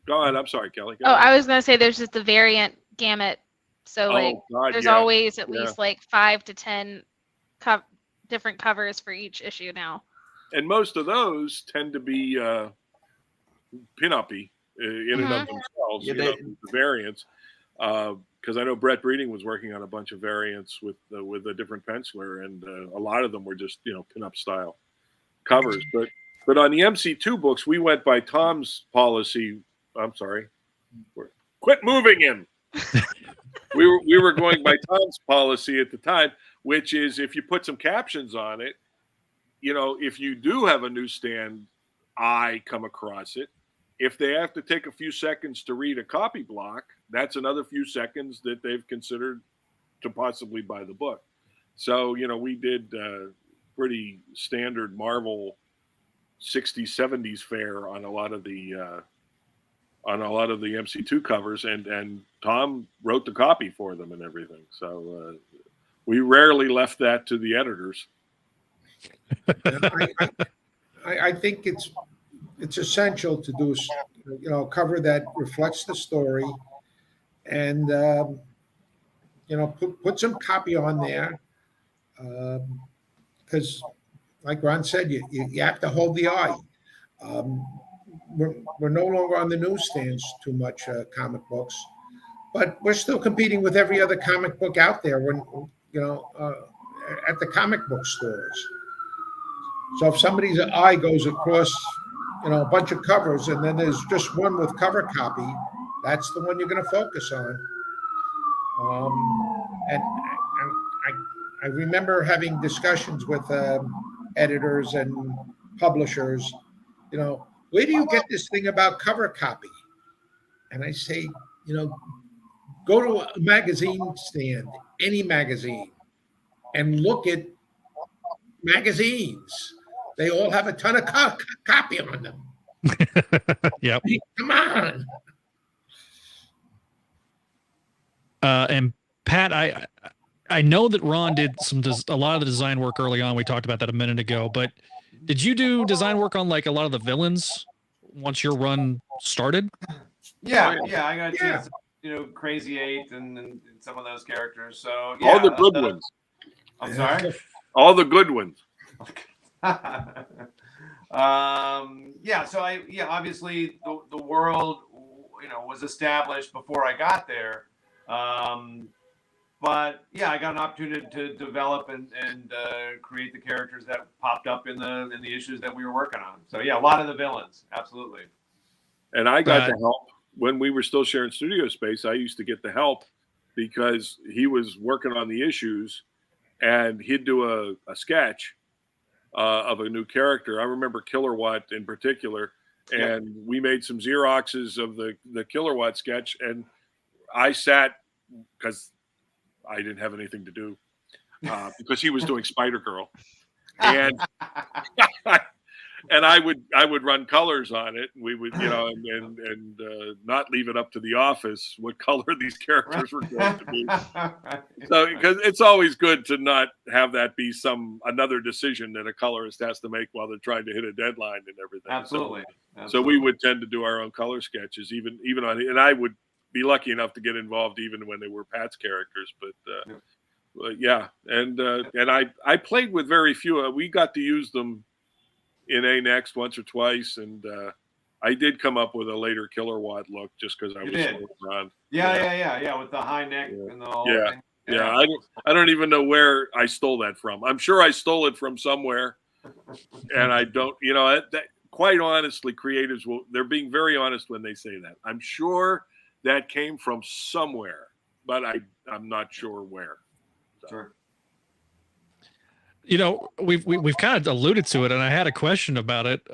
Go ahead. I'm sorry, Kelly. I was going to say there's just the variant gamut. So there's always at least 5 to 10 different covers for each issue now. And most of those tend to be pin-up-y in and of themselves, the variants. Because I know Brett Breeding was working on a bunch of variants with a different penciler, and a lot of them were just pin-up style covers. But on the MC2 books, we went by Tom's policy. I'm sorry, quit moving him. we were going by Tom's policy at the time, which is if you put some captions on it, if you do have a newsstand eye come across it, if they have to take a few seconds to read a copy block, that's another few seconds that they've considered to possibly buy the book. So, we did pretty standard Marvel 60s, 70s fare on a lot of the on a lot of the MC2 covers, and Tom wrote the copy for them and everything. So we rarely left that to the editors. I think it's essential to do, a cover that reflects the story, and put some copy on there, because like Ron said, you have to hold the eye. We're no longer on the newsstands too much, comic books, but we're still competing with every other comic book out there when at the comic book stores. So if somebody's eye goes across a bunch of covers and then there's just one with cover copy, that's the one you're going to focus on. And I remember having discussions with editors and publishers, where do you get this thing about cover copy? And I say, go to a magazine stand, any magazine, and look at magazines. They all have a ton of copy on them. Yep. Come on. And Pat, I know that Ron did a lot of the design work early on. We talked about that a minute ago, but did you do design work on like a lot of the villains once your run started? Yeah, I got a chance to, Crazy Eight and some of those characters. So yeah, all the good ones. I'm sorry. All the good ones. So obviously the world, was established before I got there. But yeah, I got an opportunity to develop and create the characters that popped up in the issues that we were working on. So yeah, a lot of the villains, absolutely. And I got the help when we were still sharing studio space. I used to get the help because he was working on the issues, and he'd do a sketch of a new character. I remember Killer Watt in particular, and we made some Xeroxes of the Killer Watt sketch, and I sat because I didn't have anything to do because he was doing Spider-Girl, and and I would run colors on it, and we would and not leave it up to the office what color these characters were going to be. So because it's always good to not have that be another decision that a colorist has to make while they're trying to hit a deadline and everything. Absolutely. So we would tend to do our own color sketches, even on, and I would be lucky enough to get involved even when they were Pat's characters, but I played with very few. We got to use them in A-Next once or twice, and I did come up with a later Killer Watt look just because I was around. Yeah, with the high neck and the whole thing. Yeah. I don't even know where I stole that from. I'm sure I stole it from somewhere, and I don't. Quite honestly, creatives they're being very honest when they say that. I'm sure that came from somewhere, but I'm not sure where. So. Sure. We've kind of alluded to it, and I had a question about it.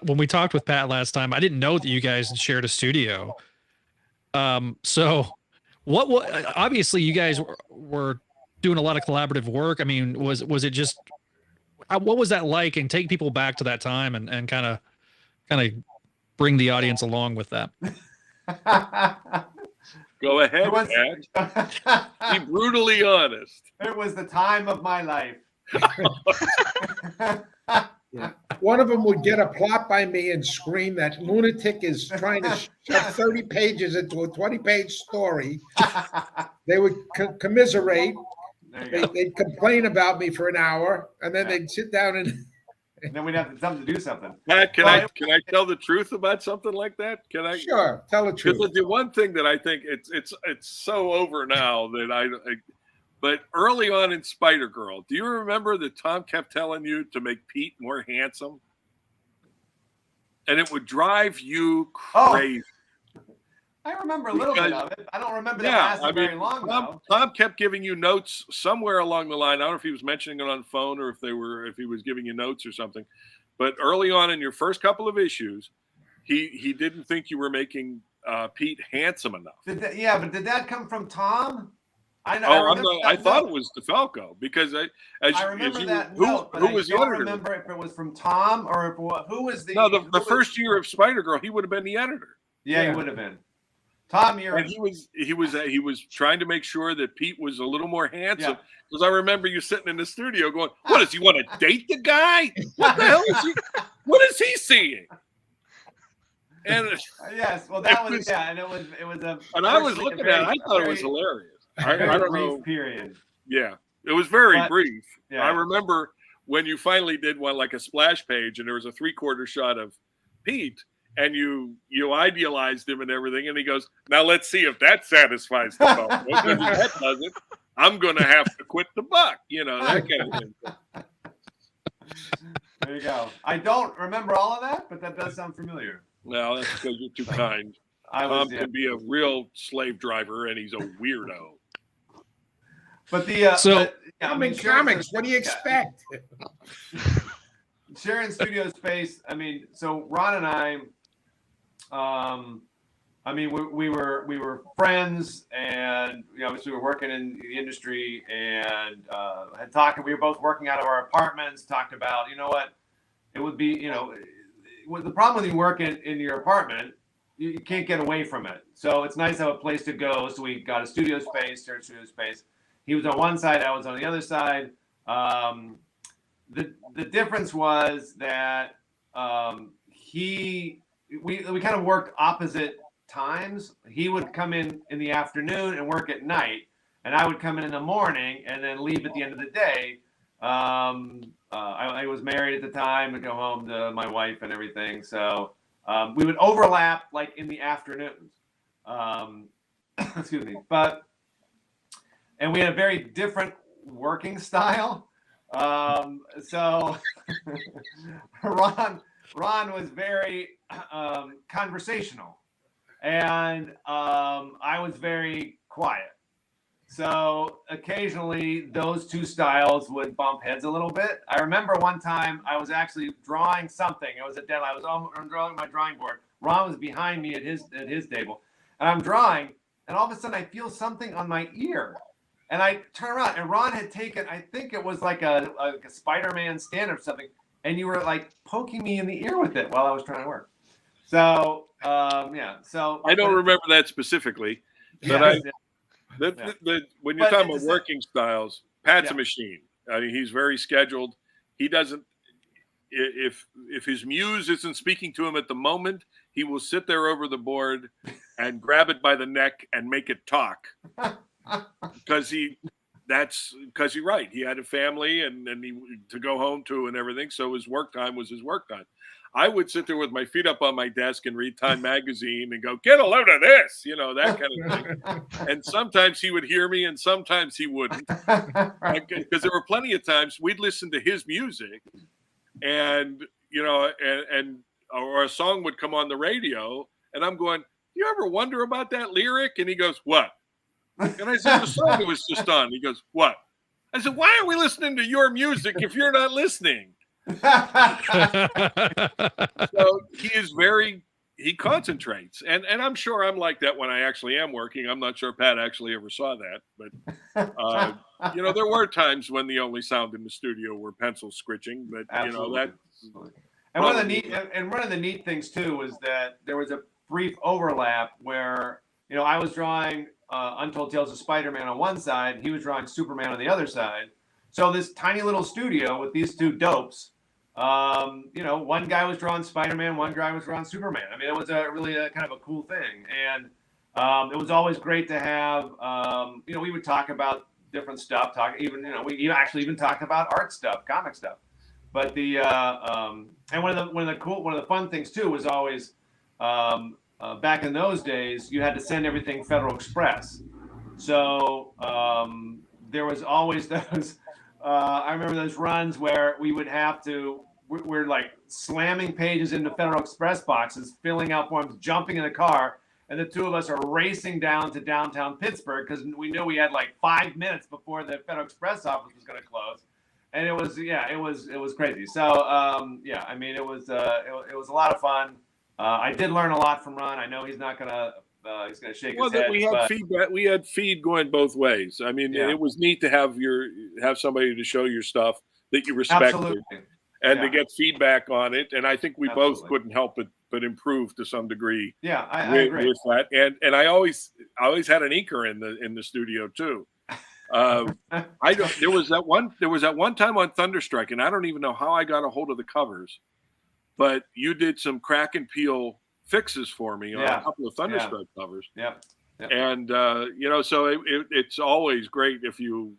When we talked with Pat last time, I didn't know that you guys shared a studio. So what obviously you guys were doing a lot of collaborative work. I mean, was it just, what was that like? And take people back to that time and kind of bring the audience along with that. Go ahead, Pat. Be brutally honest. It was the time of my life. Yeah. One of them would get a plot by me and scream that lunatic is trying to shove 30 pages into a 20-page story. They would commiserate. They'd complain about me for an hour, and then they'd sit down and then we'd have to do something. Matt, can I tell the truth about something like that? Can I? Sure, tell the truth. Because the one thing that I think it's so over now that but early on in Spider-Girl, do you remember that Tom kept telling you to make Pete more handsome? And it would drive you crazy. I remember a little bit of it. I don't remember that lasting very long, though. Tom kept giving you notes somewhere along the line. I don't know if he was mentioning it on phone or if he was giving you notes or something. But early on in your first couple of issues, he didn't think you were making Pete handsome enough. But did that come from Tom? I thought it was DeFalco because I remember that. Who was the editor? I don't remember if it was from Tom or who was the. No, the first year of Spider-Girl, he would have been the editor. Yeah, he would have been. Tom, you're. And he was trying to make sure that Pete was a little more handsome. Because I remember you sitting in the studio going, "What does he want to date the guy? What the hell is he? What is he seeing?" And yes, well, that was and it was a. And I was looking at it. I thought it was hilarious. I don't know. Period. Yeah, it was very brief. Yeah. I remember when you finally did one like a splash page, and there was a 3/4 shot of Pete. And you idealized him and everything, and he goes, "Now let's see if that satisfies the phone. If that doesn't, I'm going to have to quit the buck." You know, that kind of thing. There you go. I don't remember all of that, but that does sound familiar. Well, that's because you're too kind. Tom can be a real slave driver, and he's a weirdo. But the comics. What do you expect? Sharing studio space. I mean, so Ron and I. I mean, we were friends, and obviously we were working in the industry, and had talked. We were both working out of our apartments. Talked about, what it would be. With the problem when you work in your apartment, you can't get away from it. So it's nice to have a place to go. So we got a studio space, shared studio space. He was on one side, I was on the other side. The difference was that we kind of worked opposite times. He would come in the afternoon and work at night, and I would come in the morning and then leave at the end of the day. I was married at the time and go home to my wife and everything. So we would overlap like in the afternoons. Excuse me. And we had a very different working style. So Ron was very conversational, and I was very quiet. So occasionally those two styles would bump heads a little bit. I remember one time I was actually drawing something. It was a deadline. I'm drawing my drawing board. Ron was behind me at his table, and I'm drawing, and all of a sudden I feel something on my ear. And I turn around, and Ron had taken, I think it was like a Spider-Man stand or something, and you were like poking me in the ear with it while I was trying to work. So, So I don't remember that specifically, but when you're talking about working styles, Pat's a machine. I mean, he's very scheduled. He doesn't. If his muse isn't speaking to him at the moment, he will sit there over the board and grab it by the neck and make it talk. Because you're right. He had a family and he to go home to and everything. So his work time was his work time. I would sit there with my feet up on my desk and read Time magazine and go, "Get a load of this," that kind of thing. And sometimes he would hear me and sometimes he wouldn't. Because there were plenty of times we'd listen to his music and, or a song would come on the radio and I'm going, "You ever wonder about that lyric?" And he goes, "What?" And I said, "The song was just on." He goes, "What?" I said, "Why are we listening to your music if you're not listening?" So he concentrates. And I'm sure I'm like that when I actually am working. I'm not sure Pat actually ever saw that. But, there were times when the only sound in the studio were pencil scritching. But, that. And one of the neat things, too, was that there was a brief overlap where, I was drawing Untold Tales of Spider-Man on one side, he was drawing Superman on the other side. So this tiny little studio with these two dopes, one guy was drawing Spider-Man, one guy was drawing Superman. I mean, it was really kind of a cool thing. And it was always great to have, we would talk about different stuff, we actually even talked about art stuff, comic stuff. But and one of the fun things too was always, back in those days, you had to send everything Federal Express. So there was always those, I remember those runs where we would have to, we're like slamming pages into Federal Express boxes, filling out forms, jumping in the car, and the two of us are racing down to downtown Pittsburgh because we knew we had like 5 minutes before the Federal Express office was going to close. And it was crazy. So, I mean, it was a lot of fun. I did learn a lot from Ron. I know he's not gonna shake his head. We had feedback. We had feed going both ways. I mean, it was neat to have somebody to show your stuff that you respected, and to get feedback on it. And I think we both couldn't help but but improved to some degree. Yeah, I agree with that. And I always had an inker in the studio too. There was that one time on Thunderstrike, and I don't even know how I got a hold of the covers, but you did some crack and peel fixes for me on a couple of Thunderstrike covers. Yeah. And so it's always great if you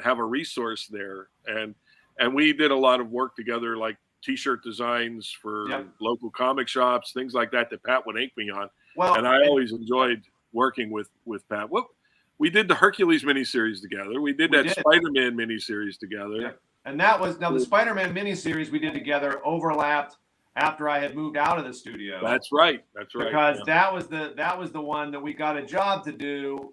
have a resource there. And we did a lot of work together, like T-shirt designs for local comic shops, things like that Pat would ink me on. Well, and I always enjoyed working with Pat. We did the Hercules miniseries together. We did Spider-Man miniseries together. Yeah. And that was the Spider-Man miniseries we did together overlapped after I had moved out of the studio. That's right. Because that was the one that we got a job to do.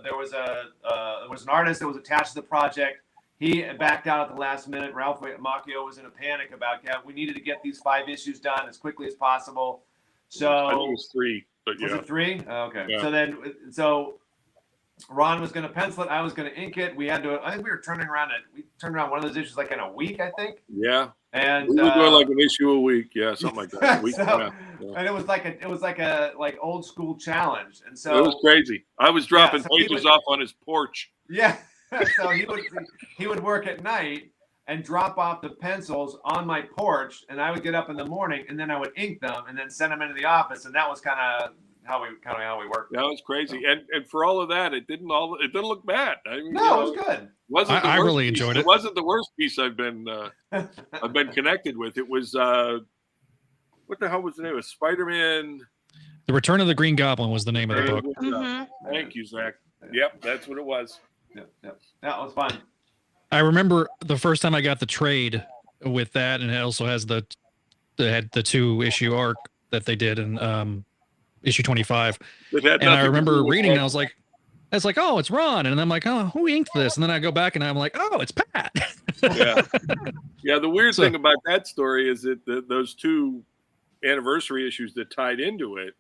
There was an artist that was attached to the project. He backed out at the last minute. Ralph Macchio was in a panic about we needed to get these 5 issues done as quickly as possible. So I think it was 3, but was it 3? Oh, okay. Yeah. So Ron was going to pencil it. I was going to ink it. I think we turned around one of those issues like in a week, I think. Yeah. And we were doing like an issue a week, something like that. And it was like a old school challenge, and so it was crazy. I was dropping pages off on his porch. Yeah, so he would work at night and drop off the pencils on my porch, and I would get up in the morning, and then I would ink them, and then send them into the office, and that was kind of how we worked. That was crazy, and for all of that, it didn't look bad. I mean, no, it was good. I really enjoyed it. It wasn't the worst piece I've been connected with. It was what the hell was the name of Spider-Man? The Return of the Green Goblin was the name of the book. Thank you, Zach. Yep, that's what it was. Yep. That was fun. I remember the first time I got the trade with that, and it also has the 2-issue arc that they did in issue 25. And I remember reading, and I was like, oh, it's Ron. And I'm like, oh, who inked this? And then I go back and I'm like, oh, it's Pat. Yeah. The weird thing about that story is that those 2 anniversary issues that tied into it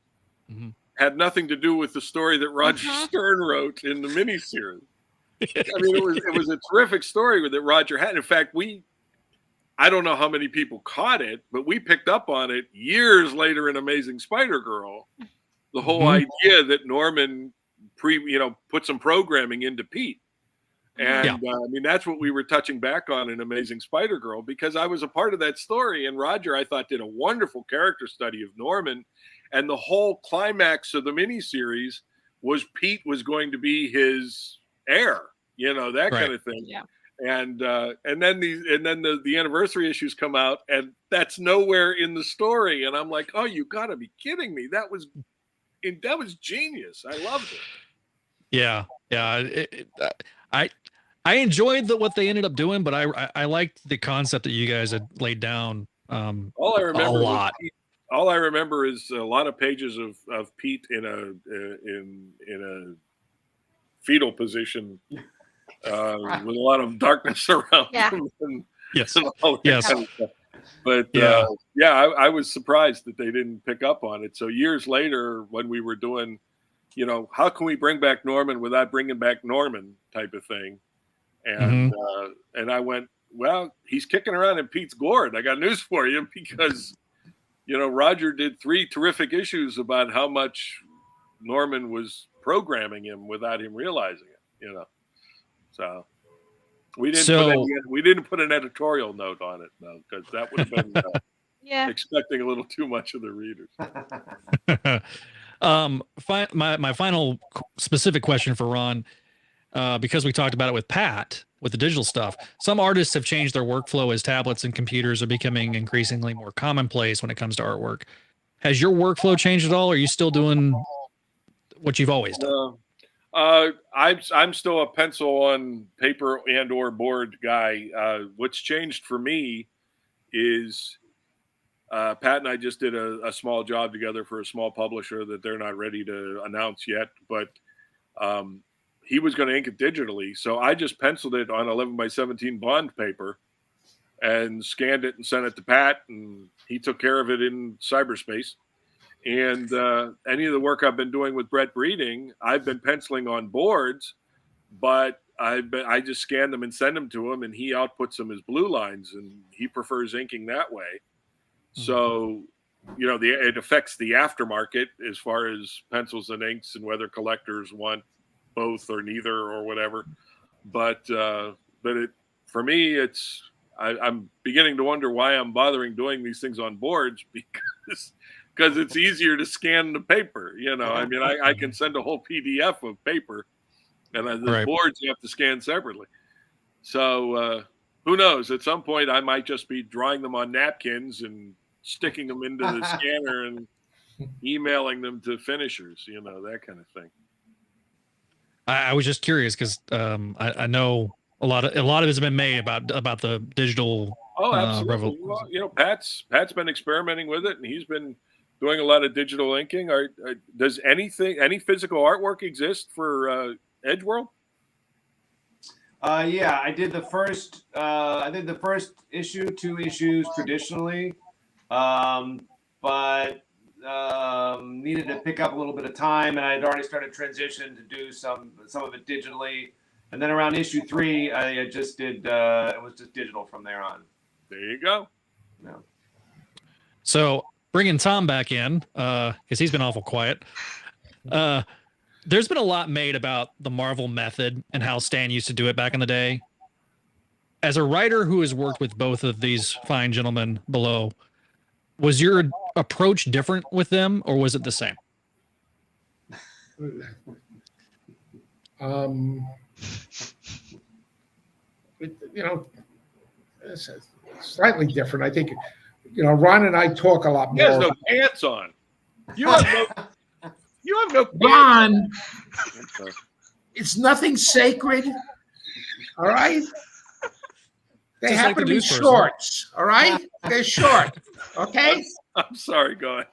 had nothing to do with the story that Roger Stern wrote in the miniseries. I mean, it was a terrific story that Roger had. In fact, I don't know how many people caught it, but we picked up on it years later in Amazing Spider-Girl. The whole idea that Norman put some programming into Pete. And I mean, that's what we were touching back on in Amazing Spider-Girl, because I was a part of that story. And Roger, I thought, did a wonderful character study of Norman. And the whole climax of the miniseries was Pete was going to be his heir, that kind of thing. Yeah. And then the anniversary issues come out, and that's nowhere in the story. And I'm like, oh, you got to be kidding me! That was genius. I loved it. Yeah. I enjoyed what they ended up doing, but I liked the concept that you guys had laid down. All I remember a lot. All I remember is a lot of pages of Pete in a fetal position. With a lot of darkness around him. Yes. But I was surprised that they didn't pick up on it. So years later, when we were doing, how can we bring back Norman without bringing back Norman type of thing, and I went, well, he's kicking around in Pete's gourd. I got news for you, because Roger did 3 terrific issues about how much Norman was programming him without him realizing it. So we didn't put an editorial note on it, though, because that would have been expecting a little too much of the readers. My final specific question for Ron, because we talked about it with Pat with the digital stuff. Some artists have changed their workflow as tablets and computers are becoming increasingly more commonplace when it comes to artwork. Has your workflow changed at all? Or are you still doing what you've always done? I'm still a pencil on paper and or board guy. What's changed for me is Pat and I just did a small job together for a small publisher that they're not ready to announce yet, but he was going to ink it digitally. So I just penciled it on 11x17 bond paper and scanned it and sent it to Pat, and he took care of it in cyberspace. And any of the work I've been doing with Brett Breeding, I've been penciling on boards, but I just scan them and send them to him, and he outputs them as blue lines, and he prefers inking that way. So it affects the aftermarket as far as pencils and inks and whether collectors want both or neither or whatever. But for me, I'm beginning to wonder why I'm bothering doing these things on boards because it's easier to scan the paper. I mean, I can send a whole PDF of paper, and the boards you have to scan separately. So who knows? At some point, I might just be drawing them on napkins and sticking them into the scanner and emailing them to finishers. That kind of thing. I was just curious because I know a lot of it has been made about the digital. Oh, absolutely. Well, Pat's been experimenting with it, and he's been doing a lot of digital inking. Does any physical artwork exist for Edgeworld? Yeah, I did the first. I did the first issue, 2 issues traditionally, but needed to pick up a little bit of time, and I had already started transition to do some of it digitally. And then around issue 3, I just did. It was just digital from there on. There you go. Yeah. So bringing Tom back in, because he's been awful quiet. There's been a lot made about the Marvel method and how Stan used to do it back in the day. As a writer who has worked with both of these fine gentlemen below, was your approach different with them, or was it the same? It's slightly different. I think, Ron and I talk a lot more. He has no pants on. You have no Ron, it's nothing sacred. All right? They Just happen like to be shorts. All right? They're short. Okay? I'm sorry, go ahead.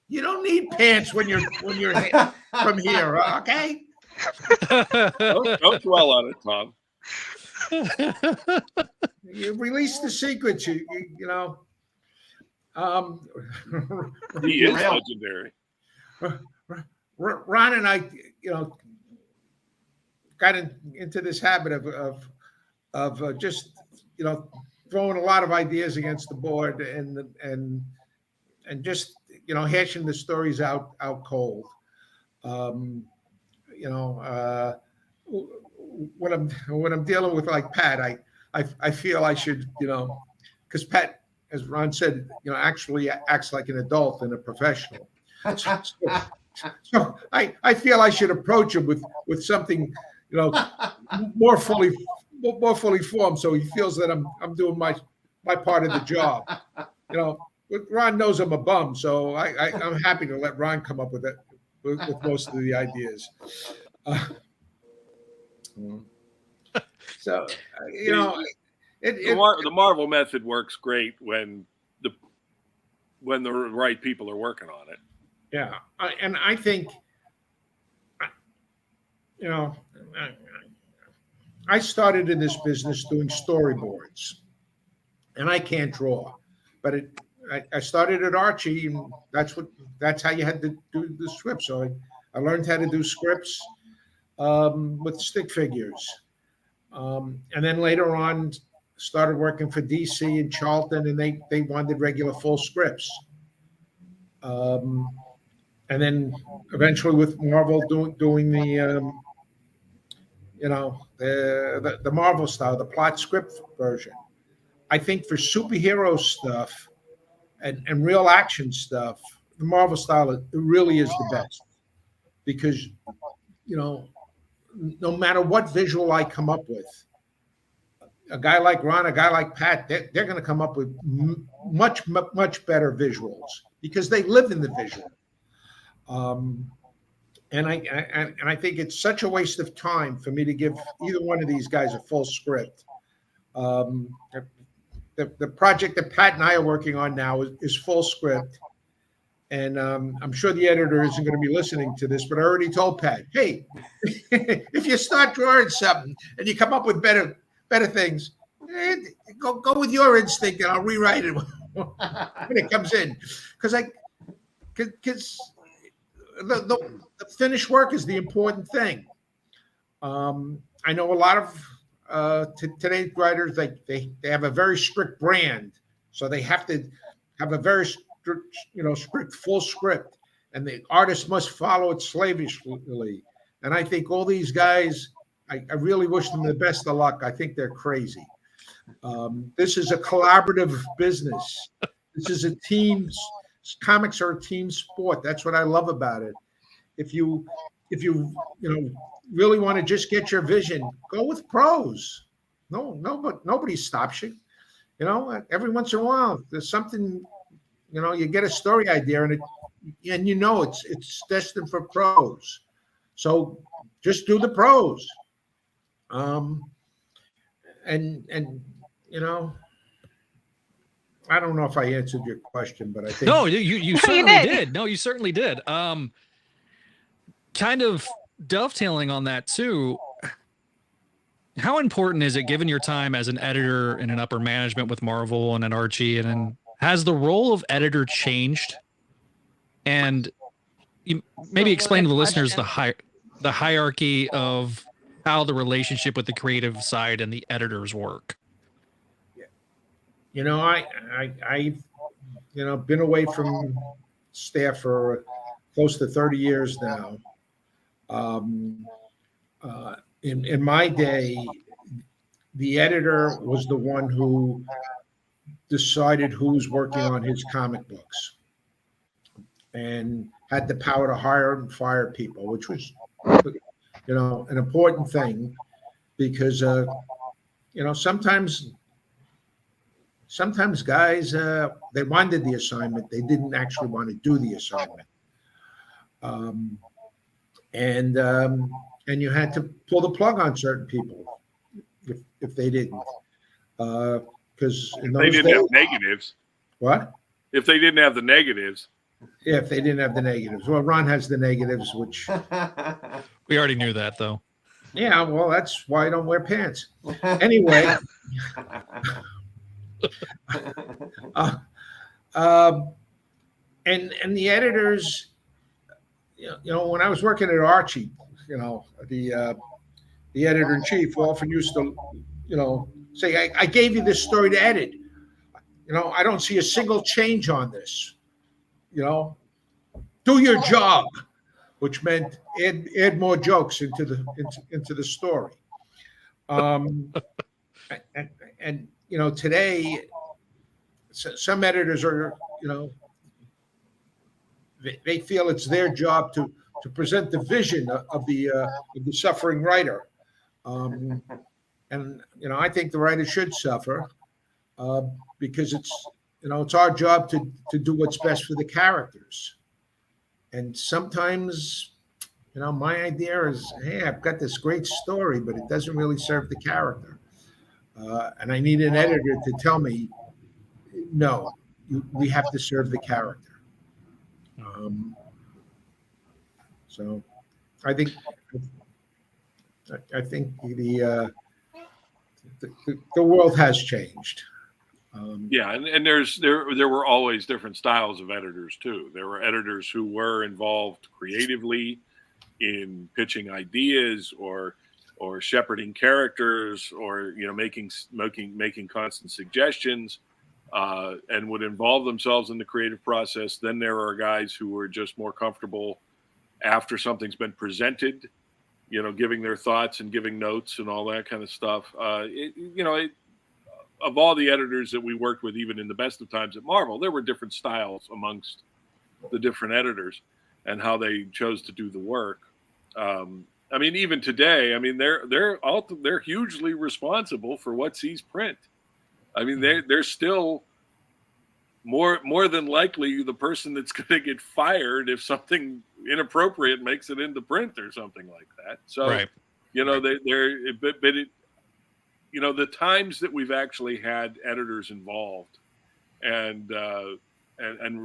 You don't need pants when you're from here, okay? Don't dwell on it, Tom. You release the secrets, you know. He is legendary. Ron and I, got into this habit of just, throwing a lot of ideas against the board and just, hashing the stories out cold. When I'm dealing with like Pat, I feel I should, because Pat, as Ron said, actually acts like an adult and a professional. So I feel I should approach him with something, more fully formed, so he feels that I'm doing my part of the job. Ron knows I'm a bum, so I'm happy to let Ron come up with it with most of the ideas. So the Marvel method works great when the right people are working on it. Yeah, and I think, I started in this business doing storyboards, and I can't draw, but I started at Archie, and that's how you had to do the scripts. So I learned how to do scripts with stick figures, and then later on started working for DC and Charlton, and they wanted regular full scripts. And then eventually with Marvel doing the the Marvel style, the plot script version. I think for superhero stuff and real action stuff, the Marvel style, it really is the best, because no matter what visual I come up with, a guy like Ron, a guy like Pat, they're going to come up with much better visuals because they live in the visual. And I think it's such a waste of time for me to give either one of these guys a full script. The project that Pat and I are working on now is full script. And I'm sure the editor isn't going to be listening to this, but I already told Pat, hey, if you start drawing something and you come up with better things, go with your instinct and I'll rewrite it when it comes in. Because the finished work is the important thing. I know a lot of today's writers, they have a very strict brand, so they have to have a very strict full script, and the artist must follow it slavishly. And I think all these guys, I really wish them the best of luck. I think they're crazy. This is a collaborative business. This is a team. Comics are a team sport. That's what I love about it. If you really want to just get your vision, go with prose. But nobody stops you. Every once in a while, there's something. You get a story idea, and it's destined for prose. So just do the prose. I don't know if I answered your question, but I think no, you certainly did. No, you certainly did. Kind of dovetailing on that too. How important is it, given your time as an editor in an upper management with Marvel and an Archie, and has the role of editor changed? And you maybe explain to the listeners the hierarchy of how the relationship with the creative side and the editors work. I've been away from staff for close to 30 years now. In my day, the editor was the one who decided who's working on his comic books and had the power to hire and fire people, which was, an important thing, because, sometimes guys, they wanted the assignment. They didn't actually want to do the assignment. And you had to pull the plug on certain people if they didn't. Because they didn't have negatives. What? If they didn't have the negatives. Yeah, if they didn't have the negatives. Well, Ron has the negatives, which we already knew that, though. Yeah, well, that's why I don't wear pants. Anyway. And the editors, when I was working at Archie, the editor-in-chief often used to, say, I gave you this story to edit. I don't see a single change on this. Do your job, which meant add more jokes into the story. And today, some editors are, they feel it's their job to present the vision of the suffering writer. And I think the writer should suffer because it's our job to do what's best for the characters. And sometimes, my idea is, hey, I've got this great story, but it doesn't really serve the character. And I need an editor to tell me, no, we have to serve the character. So I think the world has changed. And there were always different styles of editors too. There were editors who were involved creatively in pitching ideas or shepherding characters or making constant suggestions and would involve themselves in the creative process. Then there are guys who were just more comfortable after something's been presented, giving their thoughts and giving notes and all that kind of stuff. Of all the editors that we worked with, even in the best of times at Marvel, there were different styles amongst the different editors and how they chose to do the work. Even today, they're hugely responsible for what sees print. They're still more than likely the person that's going to get fired if something inappropriate makes it into print or something like that. So, right. The times that we've actually had editors involved and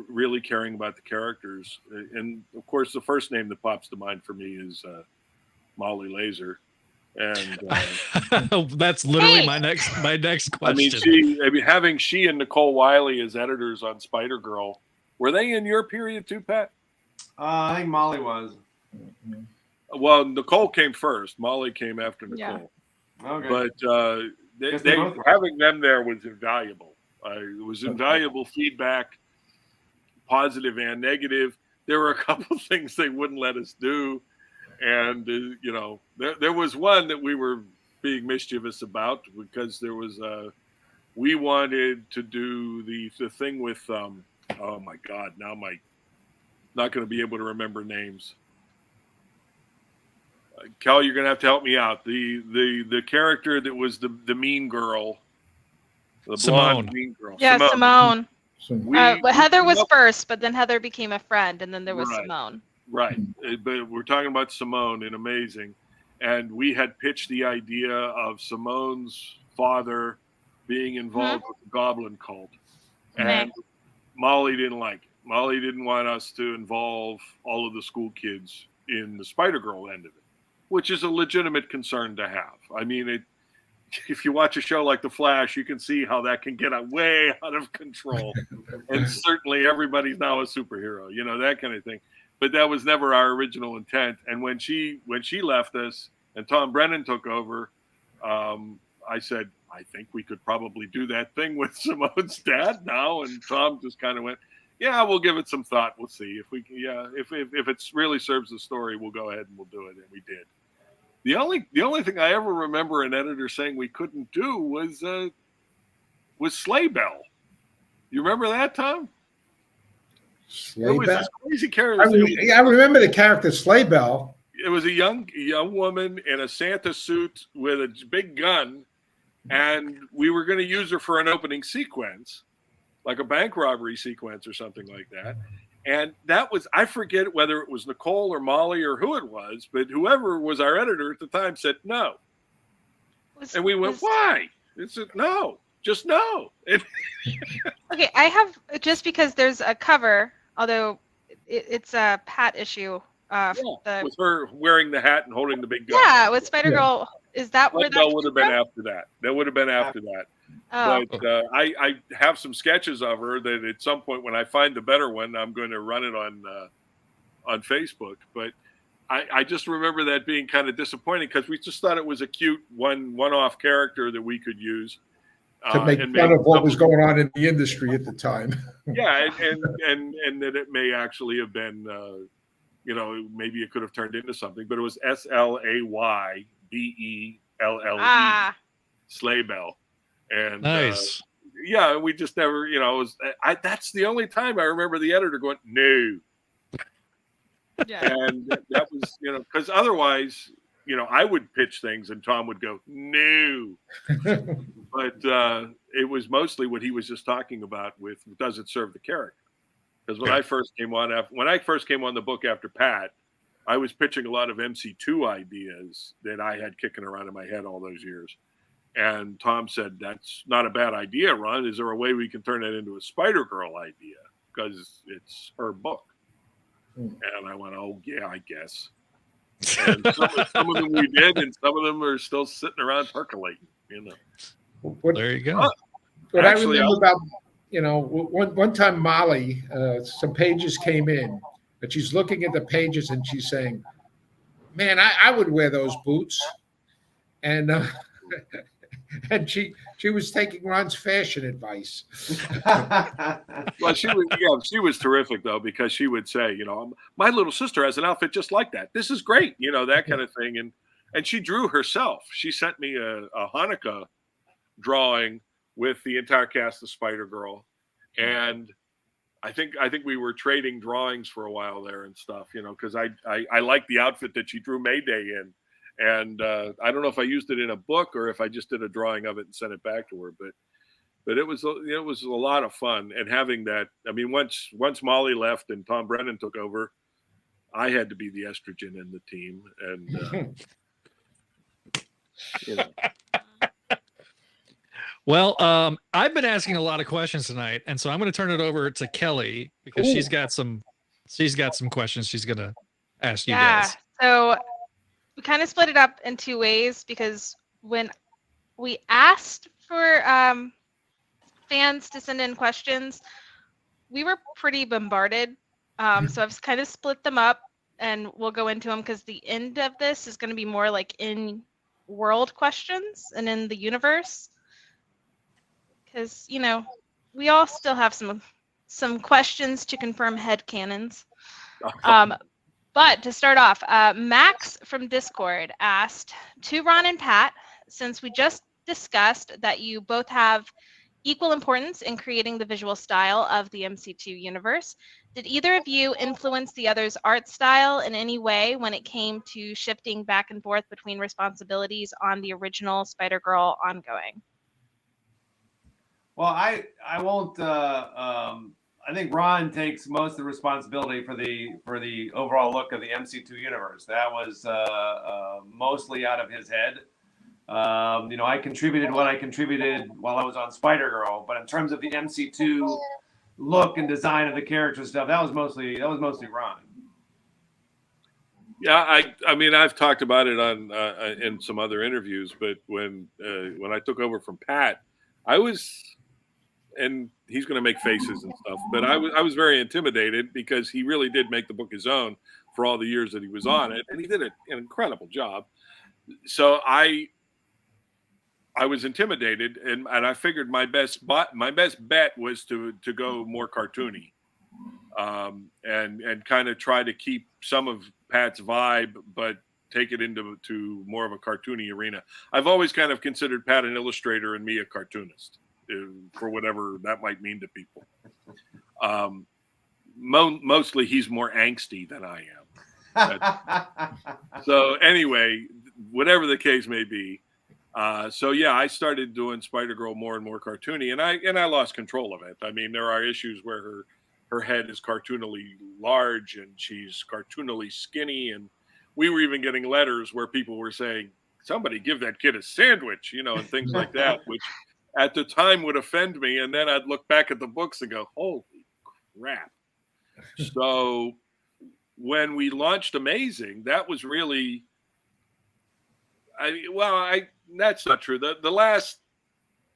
really caring about the characters, and of course, the first name that pops to mind for me is Molly Laser, and that's literally my next question. Having she and Nicole Wiley as editors on Spider-Girl, were they in your period too, Pat? I think Molly was. Well, Nicole came first. Molly came after Nicole. Okay. But having them there was invaluable. It was invaluable feedback, positive and negative. There were a couple of things they wouldn't let us do. And, there was one that we were being mischievous about because there was we wanted to do the thing with, oh my God, now I'm not going to be able to remember names. Kel, you're going to have to help me out. The character that was the mean girl, the blonde mean girl. Yeah, Simone. But Heather was up, first, but then Heather became a friend, and then there was Simone. Right, but we're talking about Simone in Amazing, and we had pitched the idea of Simone's father being involved with the Goblin cult, and Molly didn't like it. Molly didn't want us to involve all of the school kids in the Spider-Girl end of it, which is a legitimate concern to have. I mean, if you watch a show like The Flash, you can see how that can get way out of control, and certainly everybody's now a superhero, that kind of thing. But that was never our original intent. And when she left us and Tom Brennan took over, I said, I think we could probably do that thing with Simone's dad now. And Tom just kind of went, yeah, we'll give it some thought. We'll see if it really serves the story, we'll go ahead and we'll do it. And we did. The only thing I ever remember an editor saying we couldn't do was Sleigh Bell. You remember that, Tom? Sleigh Bell? This crazy character. I remember the character Sleigh Bell. It was a young woman in a Santa suit with a big gun, and we were going to use her for an opening sequence, like a bank robbery sequence or something like that. And that was, I forget whether it was Nicole or Molly or who it was, but whoever was our editor at the time said no. And we went, why? It said, no, just no. Okay, I have, just because there's a cover, although it's a Pat issue. With her wearing the hat and holding the big gun. Yeah, with Spider-Girl. Is that where that would have been after that? That would have been after that. Oh. But I have some sketches of her that at some point when I find the better one, I'm going to run it on Facebook. But I just remember that being kind of disappointing because we just thought it was a cute one-off character that we could use. To make fun of what was going on in the industry at the time. Yeah, and that it may actually have been, maybe it could have turned into something, but it was SlayBelle, Sleigh Bell. And nice. We just never, that's the only time I remember the editor going, no. Yeah. And that was, because otherwise, I would pitch things and Tom would go, no. But it was mostly what he was just talking about with, does it serve the character? Because when I first came on the book after Pat, I was pitching a lot of MC2 ideas that I had kicking around in my head all those years. And Tom said, that's not a bad idea, Ron. Is there a way we can turn that into a Spider-Girl idea? Because it's her book. And I went, oh, yeah, I guess. And some of them we did, and some of them are still sitting around percolating, There you go. But actually, I remember about, one time Molly, some pages came in, but she's looking at the pages and she's saying, man, I would wear those boots. And and she was taking Ron's fashion advice. Well, she was terrific though, because she would say, my little sister has an outfit just like that. This is great, that kind of thing. And she drew herself. She sent me a Hanukkah drawing with the entire cast of Spider-Girl. And I think we were trading drawings for a while there and stuff, because I liked the outfit that she drew Mayday in. And I don't know if I used it in a book or if I just did a drawing of it and sent it back to her. But it was a lot of fun. And having that, I mean, once Molly left and Tom Brennan took over, I had to be the estrogen in the team. And Well, I've been asking a lot of questions tonight, and so I'm going to turn it over to Kelly because she's got some questions she's going to ask you guys. So we kind of split it up in two ways because when we asked for fans to send in questions, we were pretty bombarded. So I've kind of split them up, and we'll go into them because the end of this is going to be more like in world questions and in the universe, because we all still have some questions to confirm headcanons. But to start off, Max from Discord asked, to Ron and Pat, since we just discussed that you both have equal importance in creating the visual style of the MC2 universe, did either of you influence the other's art style in any way when it came to shifting back and forth between responsibilities on the original Spider-Girl ongoing? Well, I won't. I think Ron takes most of the responsibility for the overall look of the MC2 universe. That was mostly out of his head. I contributed what I contributed while I was on Spider-Girl, but in terms of the MC2 look and design of the character stuff, that was mostly Ron. Yeah, I mean, I've talked about it on in some other interviews, but when I took over from Pat, I was, and he's going to make faces and stuff, but I was very intimidated because he really did make the book his own for all the years that he was on it, and he did an incredible job. So I was intimidated, and I figured my best bet was to go more cartoony, and kind of try to keep some of Pat's vibe, but take it into more of a cartoony arena. I've always kind of considered Pat an illustrator and me a cartoonist, for whatever that might mean to people. Mostly he's more angsty than I am. So anyway, whatever the case may be. So yeah, I started doing Spider-Girl more and more cartoony, and I lost control of it. I mean, there are issues where her head is cartoonily large and she's cartoonily skinny, and we were even getting letters where people were saying, somebody give that kid a sandwich, and things like that, which at the time would offend me. And then I'd look back at the books and go, holy crap. So when we launched Amazing, that was really, that's not true. The last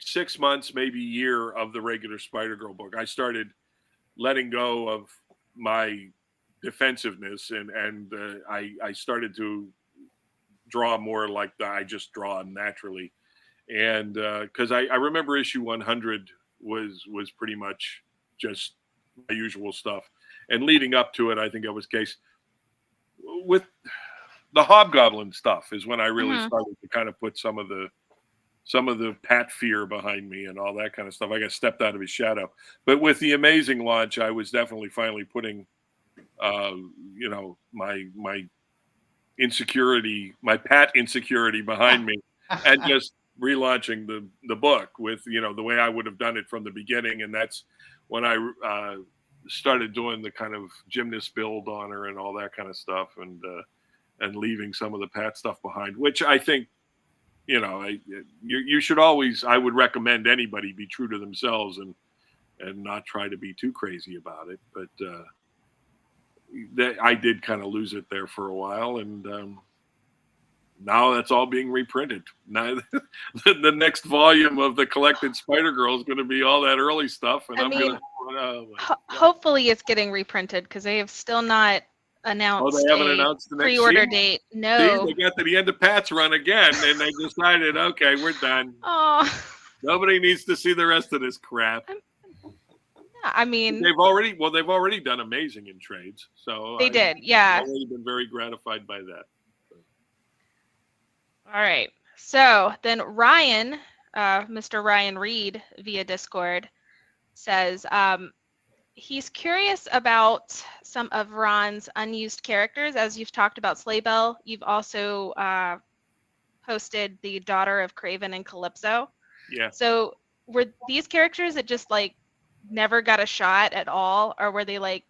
6 months, maybe year of the regular Spider-Girl book, I started letting go of my defensiveness, and I started to draw more like I just draw naturally. And because I remember issue 100 was pretty much just my usual stuff, and leading up to it, I think I was case with the Hobgoblin stuff is when I really started to kind of put some of the Pat fear behind me and all that kind of stuff. I got stepped out of his shadow. But with the Amazing launch, I was definitely finally putting, my insecurity, my Pat insecurity behind me, and just relaunching the book with, the way I would have done it from the beginning. And that's when I started doing the kind of gymnast build on her and all that kind of stuff, and leaving some of the Pat stuff behind, which I think, you should always, I would recommend anybody be true to themselves and not try to be too crazy about it. But I did kind of lose it there for a while, and now that's all being reprinted. Now the next volume of the collected Spider-Girl is going to be all that early stuff, and hopefully it's getting reprinted, because they have still not announced. Oh, they haven't announced the next pre-order date. No. See, they got to the end of Pat's run again, and they decided, okay, we're done. Oh. Nobody needs to see the rest of this crap. I mean, they've already done Amazing in trades, so they did. Yeah, I've already been very gratified by that. All right. So then Ryan, Mr. Ryan Reed via Discord says, he's curious about some of Ron's unused characters. As you've talked about Slaybell, you've also posted the daughter of Craven and Calypso. Yeah. So were these characters that just never got a shot at all, or were they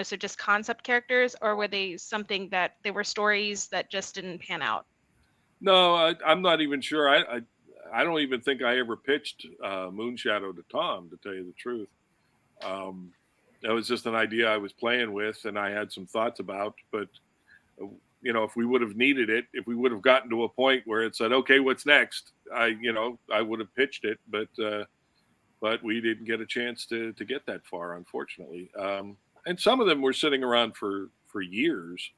so just concept characters, or were they something that they were stories that just didn't pan out? No, I'm not even sure. I don't even think I ever pitched Moonshadow to Tom, to tell you the truth. That was just an idea I was playing with, and I had some thoughts about. But if we would have needed it, if we would have gotten to a point where it said, "Okay, what's next?" I would have pitched it, but we didn't get a chance to get that far, unfortunately. And some of them were sitting around for years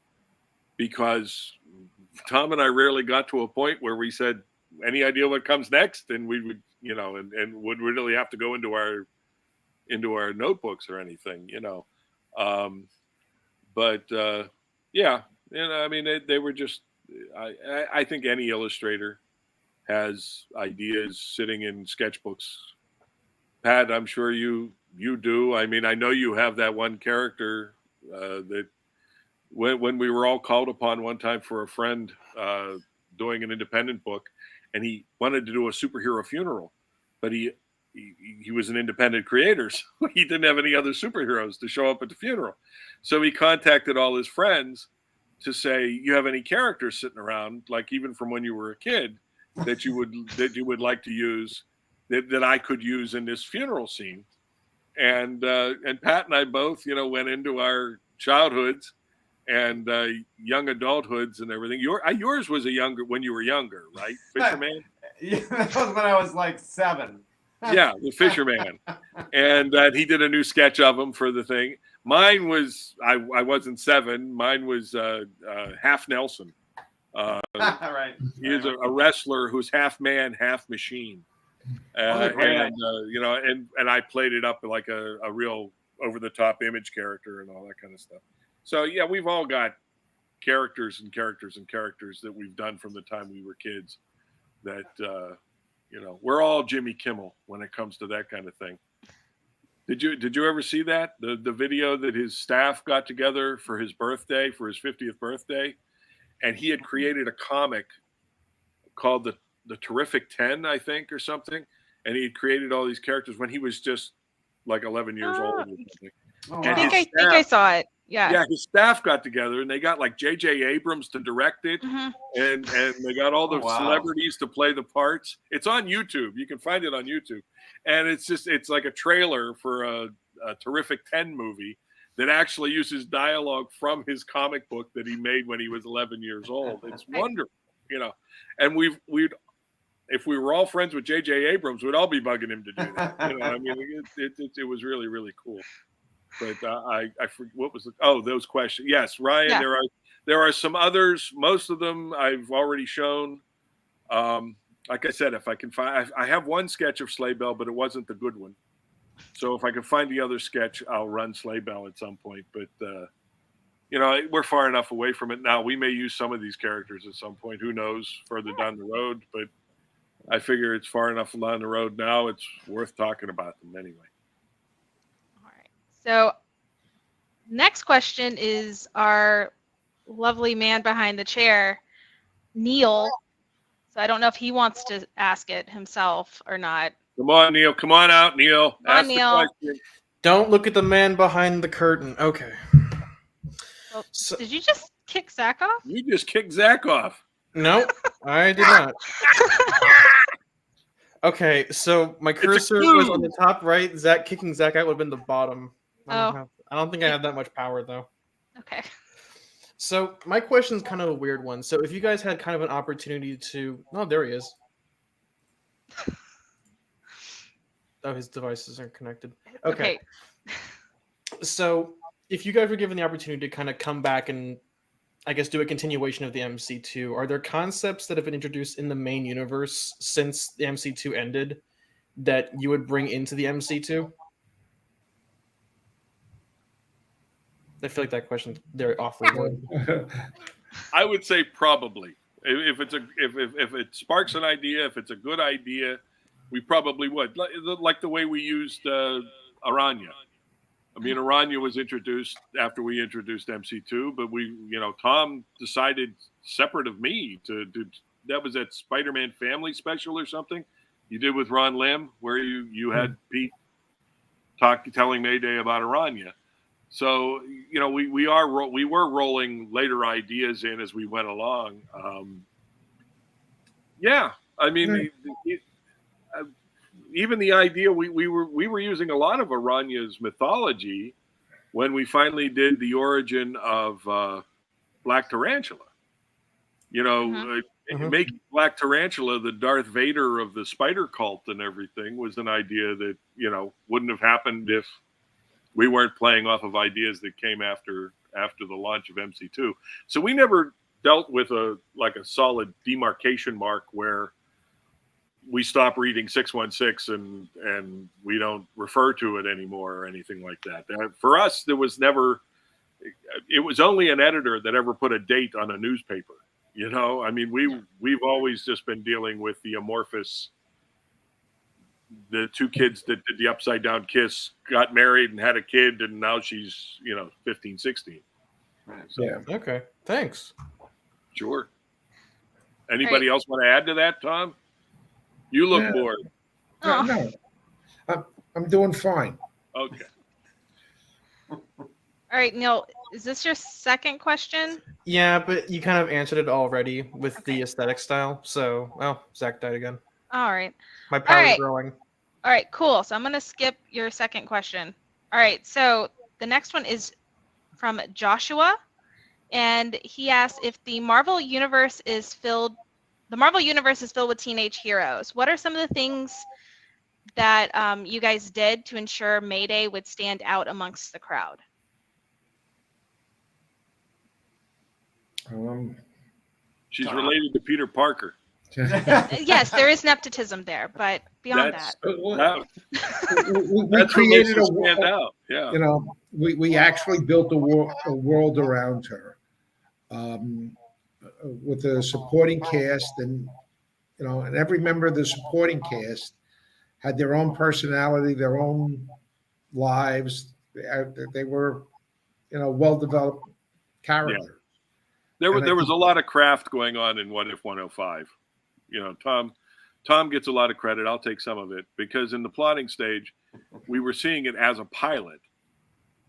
because Tom and I rarely got to a point where we said, any idea what comes next? And we would, and would really have to go into our notebooks or anything, yeah, I mean, they were just, I think any illustrator has ideas sitting in sketchbooks. Pat, I'm sure you do. I mean, I know you have that one character that when we were all called upon one time for a friend doing an independent book, and he wanted to do a superhero funeral, but he was an independent creator, so he didn't have any other superheroes to show up at the funeral. So he contacted all his friends to say, you have any characters sitting around, like even from when you were a kid, that you would like to use, that I could use in this funeral scene. And Pat and I both, went into our childhoods and young adulthoods and everything. Yours was when you were younger, right, Fisherman? Yeah, that was when I was like 7. Yeah, the Fisherman, and he did a new sketch of him for the thing. Mine was I wasn't 7. Mine was half Nelson. Right. He is a wrestler who's half man, half machine. And I played it up like a real over the top image character and all that kind of stuff. So yeah, we've all got characters that we've done from the time we were kids that we're all Jimmy Kimmel when it comes to that kind of thing. Did you ever see that? The video that his staff got together for his birthday, for his 50th birthday, and he had created a comic called the Terrific 10, I think, or something, and he had created all these characters when he was just like 11 years old or something. Oh, wow. I think I saw it. Yeah, his staff got together and they got like J.J. Abrams to direct it, and they got all the celebrities to play the parts. It's on YouTube. You can find it on YouTube, and it's like a trailer for a Terrific 10 movie that actually uses dialogue from his comic book that he made when he was 11 years old. It's wonderful, and we'd if we were all friends with J.J. Abrams, we'd all be bugging him to do that. I mean, it was really, really cool. But I forget what was those questions. Yes, Ryan. Yeah. There are some others. Most of them I've already shown. Like I said, if I can find, I have one sketch of Sleigh Bell, but it wasn't the good one. So if I can find the other sketch, I'll run Sleigh Bell at some point. But we're far enough away from it now. We may use some of these characters at some point. Who knows? Further down the road, but I figure it's far enough down the road now. It's worth talking about them anyway. So next question is our lovely man behind the chair, Neil. So I don't know if he wants to ask it himself or not. Come on, Neil. Come on out, Neil. Come on, Neil. Don't look at the man behind the curtain. Okay. Well, did you just kick Zach off? You just kicked Zach off. No, I did not. Okay, so my cursor was on the top right. Kicking Zach out would have been the bottom. I don't think I have that much power, though. Okay. So my question is kind of a weird one. So if you guys had kind of an opportunity to... Oh, there he is. Oh, his devices aren't connected. Okay. So if you guys were given the opportunity to kind of come back and, I guess, do a continuation of the MC2, are there concepts that have been introduced in the main universe since the MC2 ended that you would bring into the MC2? I feel like that question's very awfully good. I would say probably. If it sparks an idea, if it's a good idea, we probably would. Like the way we used Aranya. I mean, Aranya was introduced after we introduced MC2, but Tom decided separate of me to that was that Spider-Man Family Special or something you did with Ron Lim, where you had Pete telling Mayday about Aranya. So, we were rolling later ideas in as we went along. I mean, even the idea we were using a lot of Aranya's mythology when we finally did the origin of Black Tarantula. Making Black Tarantula the Darth Vader of the spider cult and everything was an idea that wouldn't have happened if we weren't playing off of ideas that came after after the launch of MC2. So we never dealt with a solid demarcation mark where we stop reading 616 and we don't refer to it anymore or anything like that. For us, there was never. It was only an editor that ever put a date on a newspaper. You know, I mean, we've always just been dealing with the amorphous. The two kids that did the upside down kiss got married and had a kid, and now she's 15, 16. Right. So, Yeah. Okay. Thanks. Sure. Anybody else want to add to that, Tom? You look bored. No, I'm doing fine. Okay. All right, Neil, is this your second question? Yeah, but you kind of answered it already with the aesthetic style. So, Zach died again. All right. My power's growing. All right, cool. So I'm going to skip your second question. All right, so the next one is from Joshua, and he asks if the Marvel universe is filled with teenage heroes. What are some of the things that you guys did to ensure Mayday would stand out amongst the crowd? She's related to Peter Parker. Yes, there is nepotism there, but beyond that, we created a stand out. Yeah, we actually built a world around her, with the supporting cast, and and every member of the supporting cast had their own personality, their own lives. They were, well developed characters. Yeah. There was a lot of craft going on in What If 105. Tom gets a lot of credit. I'll take some of it, because in the plotting stage, we were seeing it as a pilot.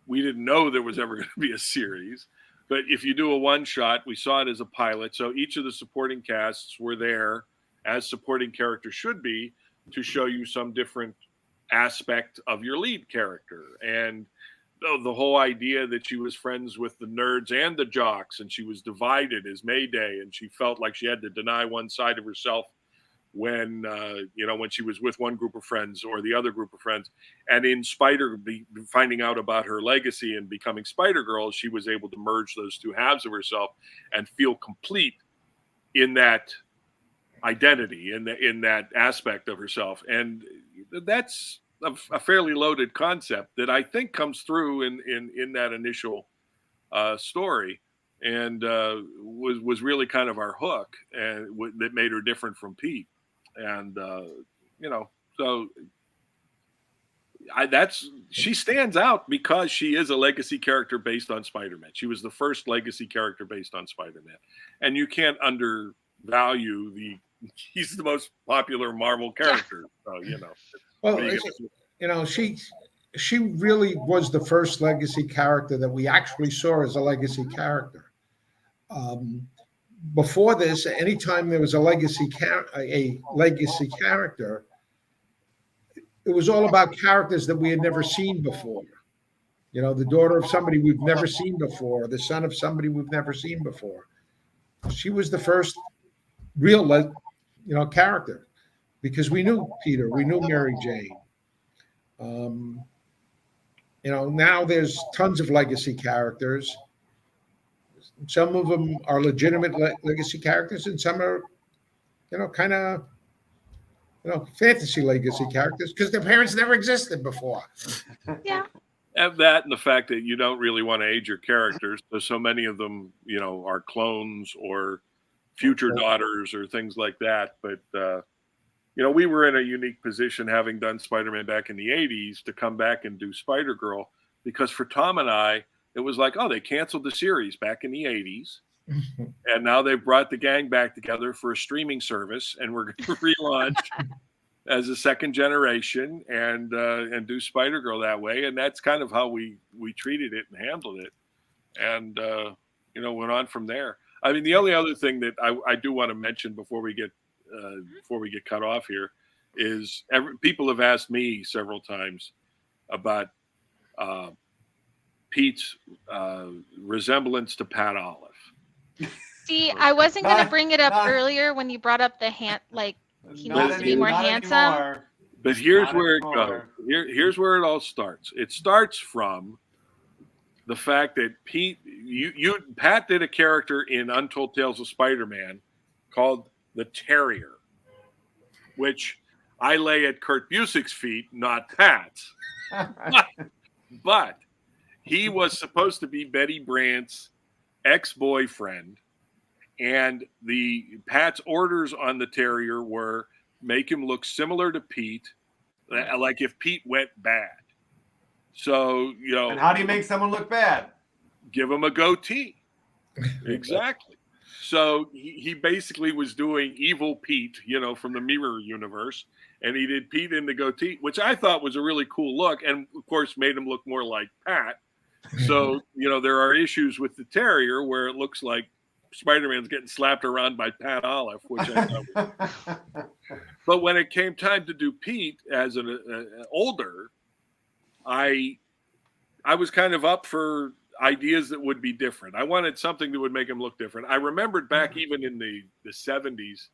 We didn't know there was ever going to be a series, but if you do a one shot, we saw it as a pilot. So each of the supporting casts were there as supporting characters should be, to show you some different aspect of your lead character. And the whole idea that she was friends with the nerds and the jocks, and she was divided as Mayday, and she felt like she had to deny one side of herself when she was with one group of friends or the other group of friends. And in finding out about her legacy and becoming Spider-Girl, she was able to merge those two halves of herself and feel complete in that identity, in that aspect of herself. And that's a fairly loaded concept that I think comes through in that initial story, and was really kind of our hook, and that made her different from Pete. And so she stands out because she is a legacy character based on Spider-Man. She was the first legacy character based on Spider-Man, and you can't undervalue he's the most popular Marvel character. Well, she really was the first legacy character that we actually saw as a legacy character. Before this, anytime there was a legacy character, it was all about characters that we had never seen before. The daughter of somebody we've never seen before, the son of somebody we've never seen before. She was the first real character, because we knew Peter, we knew Mary Jane. Now there's tons of legacy characters. Some of them are legitimate legacy characters, and some are, kind of, fantasy legacy characters because their parents never existed before. Yeah. And that, and the fact that you don't really want to age your characters, so many of them, are clones or future daughters or things like that. But we were in a unique position, having done Spider-Man back in the 80s, to come back and do Spider-Girl, because for Tom and I, it was like, they canceled the series back in the 80s, and now they've brought the gang back together for a streaming service, and we're going to relaunch as a second generation and do Spider-Girl that way. And that's kind of how we treated it and handled it, and went on from there. I mean, the only other thing that I do want to mention before we get cut off here is people have asked me several times about Pete's resemblance to Pat Olliffe. See, I wasn't going to bring it up earlier when you brought up the he needs to be more handsome. Anymore. But here's where it goes. Here's where it all starts. It starts from the fact that Pat did a character in Untold Tales of Spider-Man called the Terrier, which I lay at Kurt Busiek's feet, not Pat's. But he was supposed to be Betty Brant's ex-boyfriend, and Pat's orders on the Terrier were make him look similar to Pete, like if Pete went bad. So, And how do you make someone look bad? Give him a goatee. Exactly. So he basically was doing evil Pete, from the Mirror universe, and he did Pete in the goatee, which I thought was a really cool look, and of course made him look more like Pat. So, there are issues with the Terrier where it looks like Spider-Man's getting slapped around by Pat Olliffe, which I thought was... But when it came time to do Pete as an older, I was kind of up for ideas that would be different. I wanted something that would make him look different. I remembered back even in the 70s,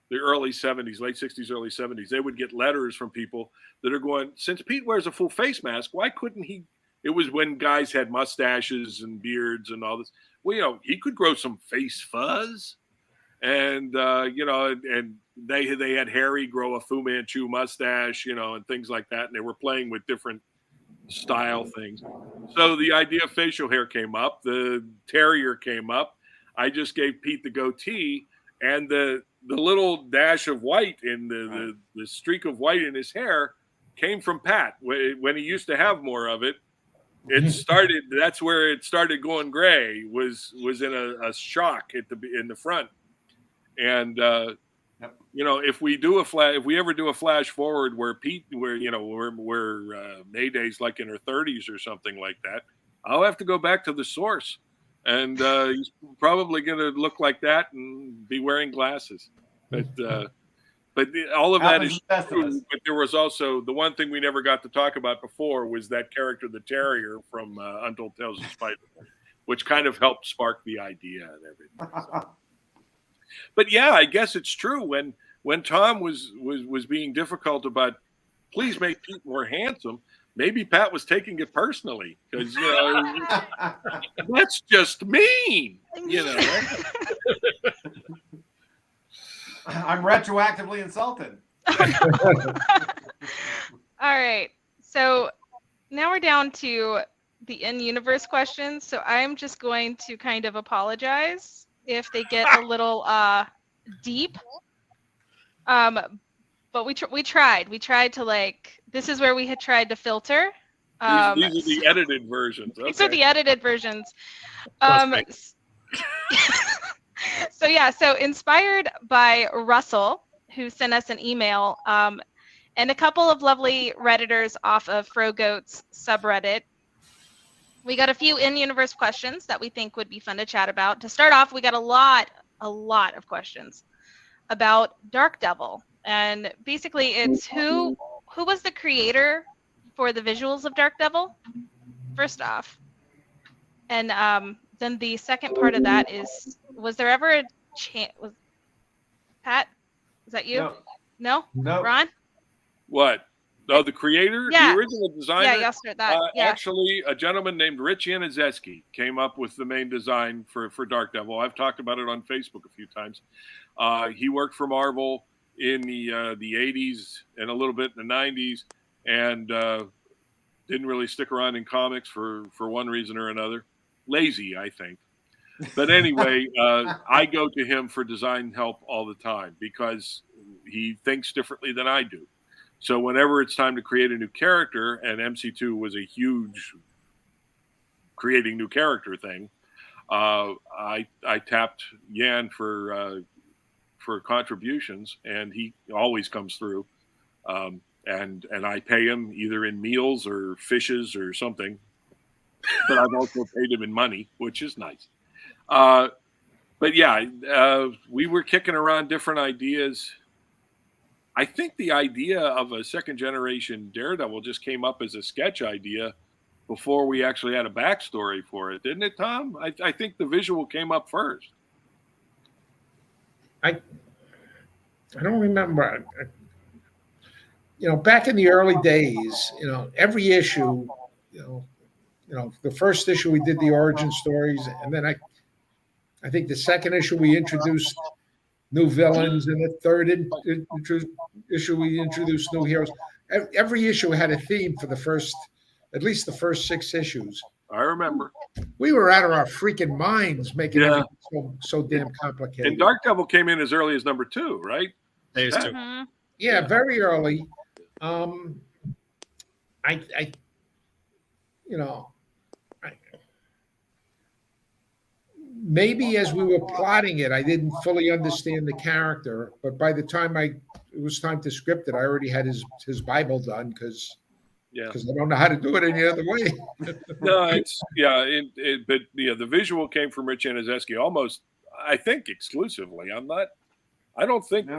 the early 70s, late 60s, early 70s, they would get letters from people that are going, since Pete wears a full face mask, why couldn't he? It was when guys had mustaches and beards and all this. Well, he could grow some face fuzz. And, and they had Harry grow a Fu Manchu mustache, and things like that. And they were playing with different style things. So the idea of facial hair came up. The Terrier came up. I just gave Pete the goatee, and the little dash of white in the streak of white in his hair came from Pat. When he used to have more of it, that's where it started going gray, was in a shock in the front. And if we ever do a flash forward where Pete, where Mayday's like in her 30s or something like that, I'll have to go back to the source, and he's probably going to look like that and be wearing glasses. But all of that is true. But there was also the one thing we never got to talk about before was that character, the Terrier from Untold Tales of Spider-Man, which kind of helped spark the idea and everything. But yeah, I guess it's true. When Tom was being difficult about, please make Pete more handsome, maybe Pat was taking it personally because that's just mean. I'm retroactively insulted. All right. So now we're down to the in-universe questions. So I'm just going to kind of apologize if they get a little deep. But we tried. We tried to this is where we had tried to filter. These are the edited versions. Okay. These are the edited versions. So inspired by Russell, who sent us an email, and a couple of lovely Redditors off of Frogoat's subreddit, we got a few in-universe questions that we think would be fun to chat about. To start off, we got a lot of questions about Dark Devil. And basically it's who was the creator for the visuals of Dark Devil, first off. And then the second part of that is, was there ever a chance, Pat, is that you? No? Ron? What? Oh, the creator, yeah. The original designer. Yeah, y'all start that. Yeah. Actually, a gentleman named Rich Yanizeski came up with the main design for Dark Devil. I've talked about it on Facebook a few times. He worked for Marvel in the 80s and a little bit in the 90s, and didn't really stick around in comics for one reason or another. Lazy, I think. But anyway, I go to him for design help all the time because he thinks differently than I do. So whenever it's time to create a new character, and MC2 was a huge creating new character thing, I tapped Yan for contributions, and he always comes through. And I pay him either in meals or fishes or something. But I've also paid him in money, which is nice. But yeah, we were kicking around different ideas. I think the idea of a second generation Daredevil just came up as a sketch idea before we actually had a backstory for it, didn't it, Tom? I think the visual came up first. I don't remember. Back in the early days, every issue, the first issue we did the origin stories, and then I think the second issue we introduced new villains, and the third issue we introduced new heroes. Every issue had a theme for at least the first 6 issues. I remember. We were out of our freaking minds making everything so damn complicated. And Dark Devil came in as early as number 2, right? Mm-hmm. Yeah, very early. Maybe as we were plotting it, I didn't fully understand the character, but by the time it was time to script it, I already had his Bible done because I don't know how to do it any other way. No, but the visual came from Rich Aniszewski almost, I think, exclusively. I don't think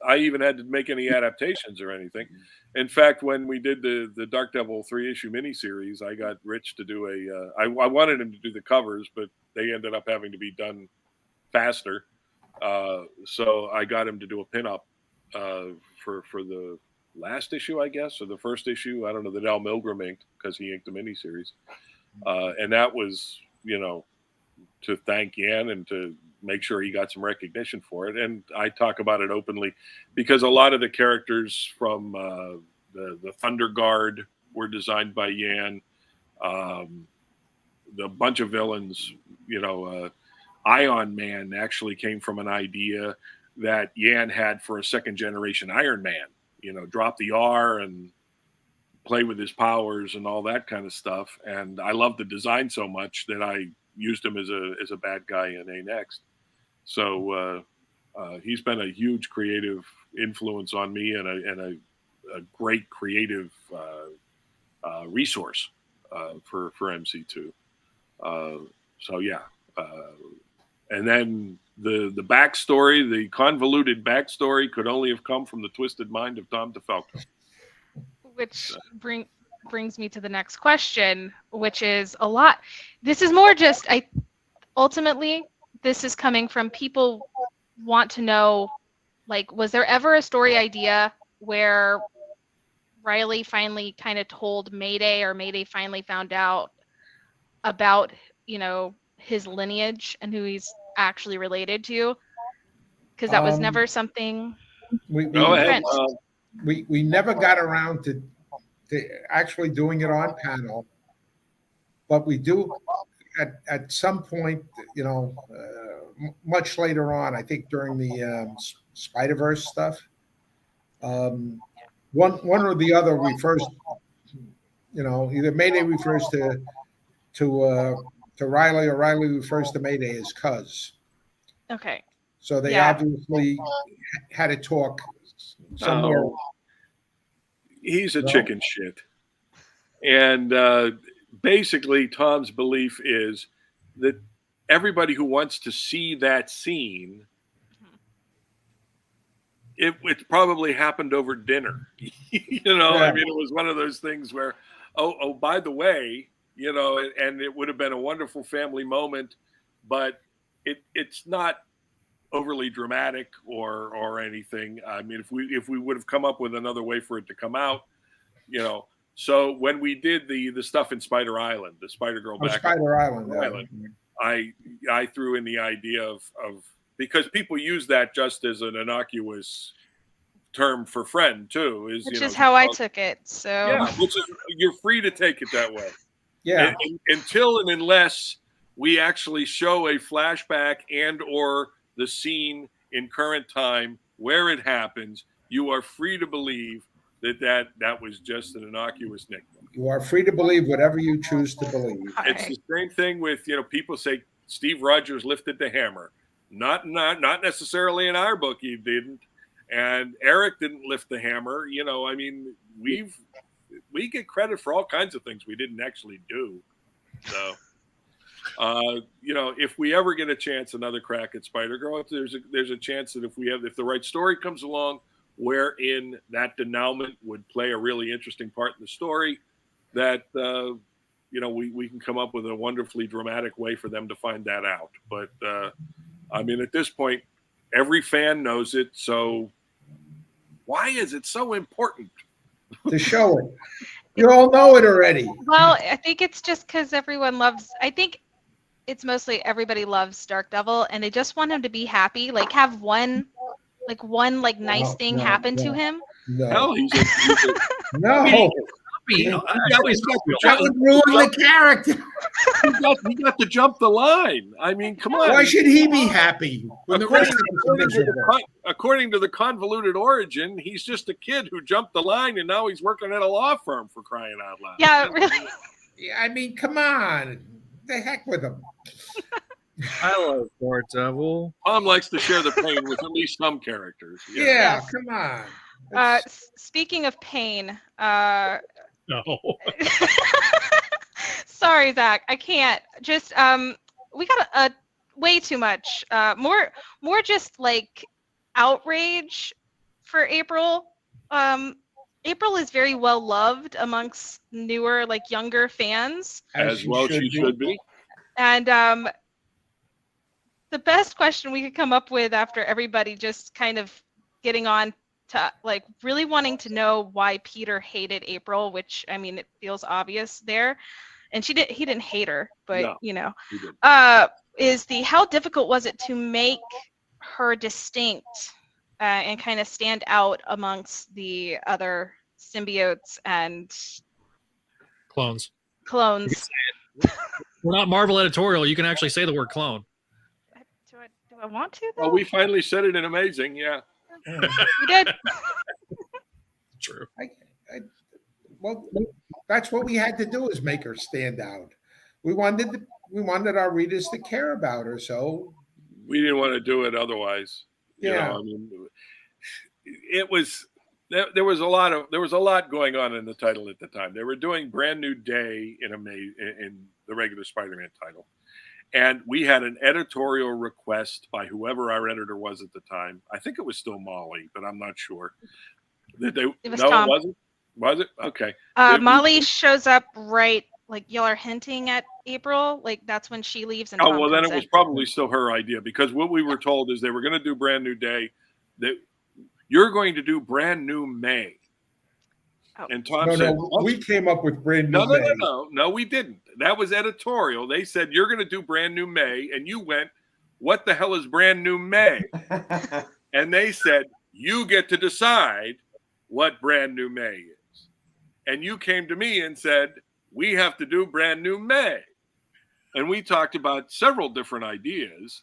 I even had to make any adaptations or anything. In fact, when we did the Dark Devil 3-issue miniseries, I got Rich to do I wanted him to do the covers, but they ended up having to be done faster. So I got him to do a pinup for the last issue, I guess, or the first issue. I don't know, that Al Milgram inked, because he inked the miniseries. And that was, to thank Yan and to make sure he got some recognition for it. And I talk about it openly because a lot of the characters from the Thunder Guard were designed by Yan. The bunch of villains, Ion Man actually came from an idea that Yan had for a second generation Iron Man, drop the R and play with his powers and all that kind of stuff. And I love the design so much that I used him as a bad guy in A Next. So he's been a huge creative influence on me and a great creative resource for MC2. And then the backstory, the convoluted backstory, could only have come from the twisted mind of Tom DeFalco. Which brings me to the next question, which is a lot. This is more just ultimately this is coming from people want to know, was there ever a story idea where Riley finally kind of told Mayday, or Mayday finally found out about, his lineage and who he's actually related to? Because that was never something. Go ahead. We never got around to actually doing it on panel, but we do at some point, much later on, I think during the Spider-Verse stuff, one or the other refers, either Mayday refers to Riley, or Riley refers to Mayday as Cuz. Okay. So they obviously had a talk somewhere. He's a chicken shit. And basically, Tom's belief is that everybody who wants to see that scene, it probably happened over dinner. I mean, it was one of those things where, oh, by the way, and it would have been a wonderful family moment, but it's not overly dramatic or anything. I mean, if we would have come up with another way for it to come out, So when we did the stuff in Spider Island, the Spider Girl back Spider Island, I threw in the idea of because people use that just as an innocuous term for friend too, which is how I took it. So which is, you're free to take it that way. Yeah. Until and unless we actually show a flashback and or the scene in current time where it happens, you are free to believe that was just an innocuous nickname. You are free to believe whatever you choose to believe. It's the same thing with, people say Steve Rogers lifted the hammer. Not necessarily in our book he didn't. And Eric didn't lift the hammer. I mean, we get credit for all kinds of things we didn't actually do. So, if we ever get a chance, another crack at Spider-Girl, there's a chance that if the right story comes along, wherein that denouement would play a really interesting part in the story, that we can come up with a wonderfully dramatic way for them to find that out. But I mean, at this point, every fan knows it. So why is it so important to show it? You all know it already. Well, I think it's just because everyone loves. I think it's mostly everybody loves Dark Devil, and they just want him to be happy. Like have one nice thing happen to him. No, Hell, he's no. That would ruin the character. he got to jump the line. I mean, come on. Why should he be happy when the rest of them are miserable? According to the convoluted origin, he's just a kid who jumped the line, and now he's working at a law firm, for crying out loud. Yeah, really. Yeah, I mean, come on. The heck with him. I love Dark Devil. Tom likes to share the pain with at least some characters. Yeah, come on. Speaking of pain, No. sorry, Zach, I can't. Just we got way too much. More just like outrage for April. April is very well loved amongst newer, like younger fans. As well, she should be. And the best question we could come up with after everybody just kind of getting on to like really wanting to know why Peter hated April, which I mean it feels obvious there, and he didn't hate her, but No, you know, he didn't. is how difficult was it to make her distinct and kind of stand out amongst the other symbiotes and Clones. We're not Marvel editorial. You can actually say the word clone. Do I want to? Though? Well, we finally said it in Amazing, yeah. We did. True. Well, that's what we had to do is make her stand out. We wanted our readers to care about her, so We didn't want to do it otherwise. Yeah. You know, I mean, it was there was a lot going on in the title at the time. They were doing Brand New Day in the regular Spider-Man title. And we had an editorial request by whoever our editor was at the time. I think it was still Molly, but I'm not sure. It was no, Tom. it wasn't? Was it? Okay. Molly shows up right, like y'all are hinting at April, like that's when she leaves. And Oh, Tom well, then comes it was in. probably still her idea, because what we were told is they were going to do Brand New Day. That you're going to do Brand New May. Oh. And Tom said, we came up with Brand New May. No, we didn't. That was editorial. They said, you're going to do Brand New May. And you went, what the hell is Brand New May? And they said, you get to decide what Brand New May is. And you came to me and said, we have to do Brand New May. And we talked about several different ideas.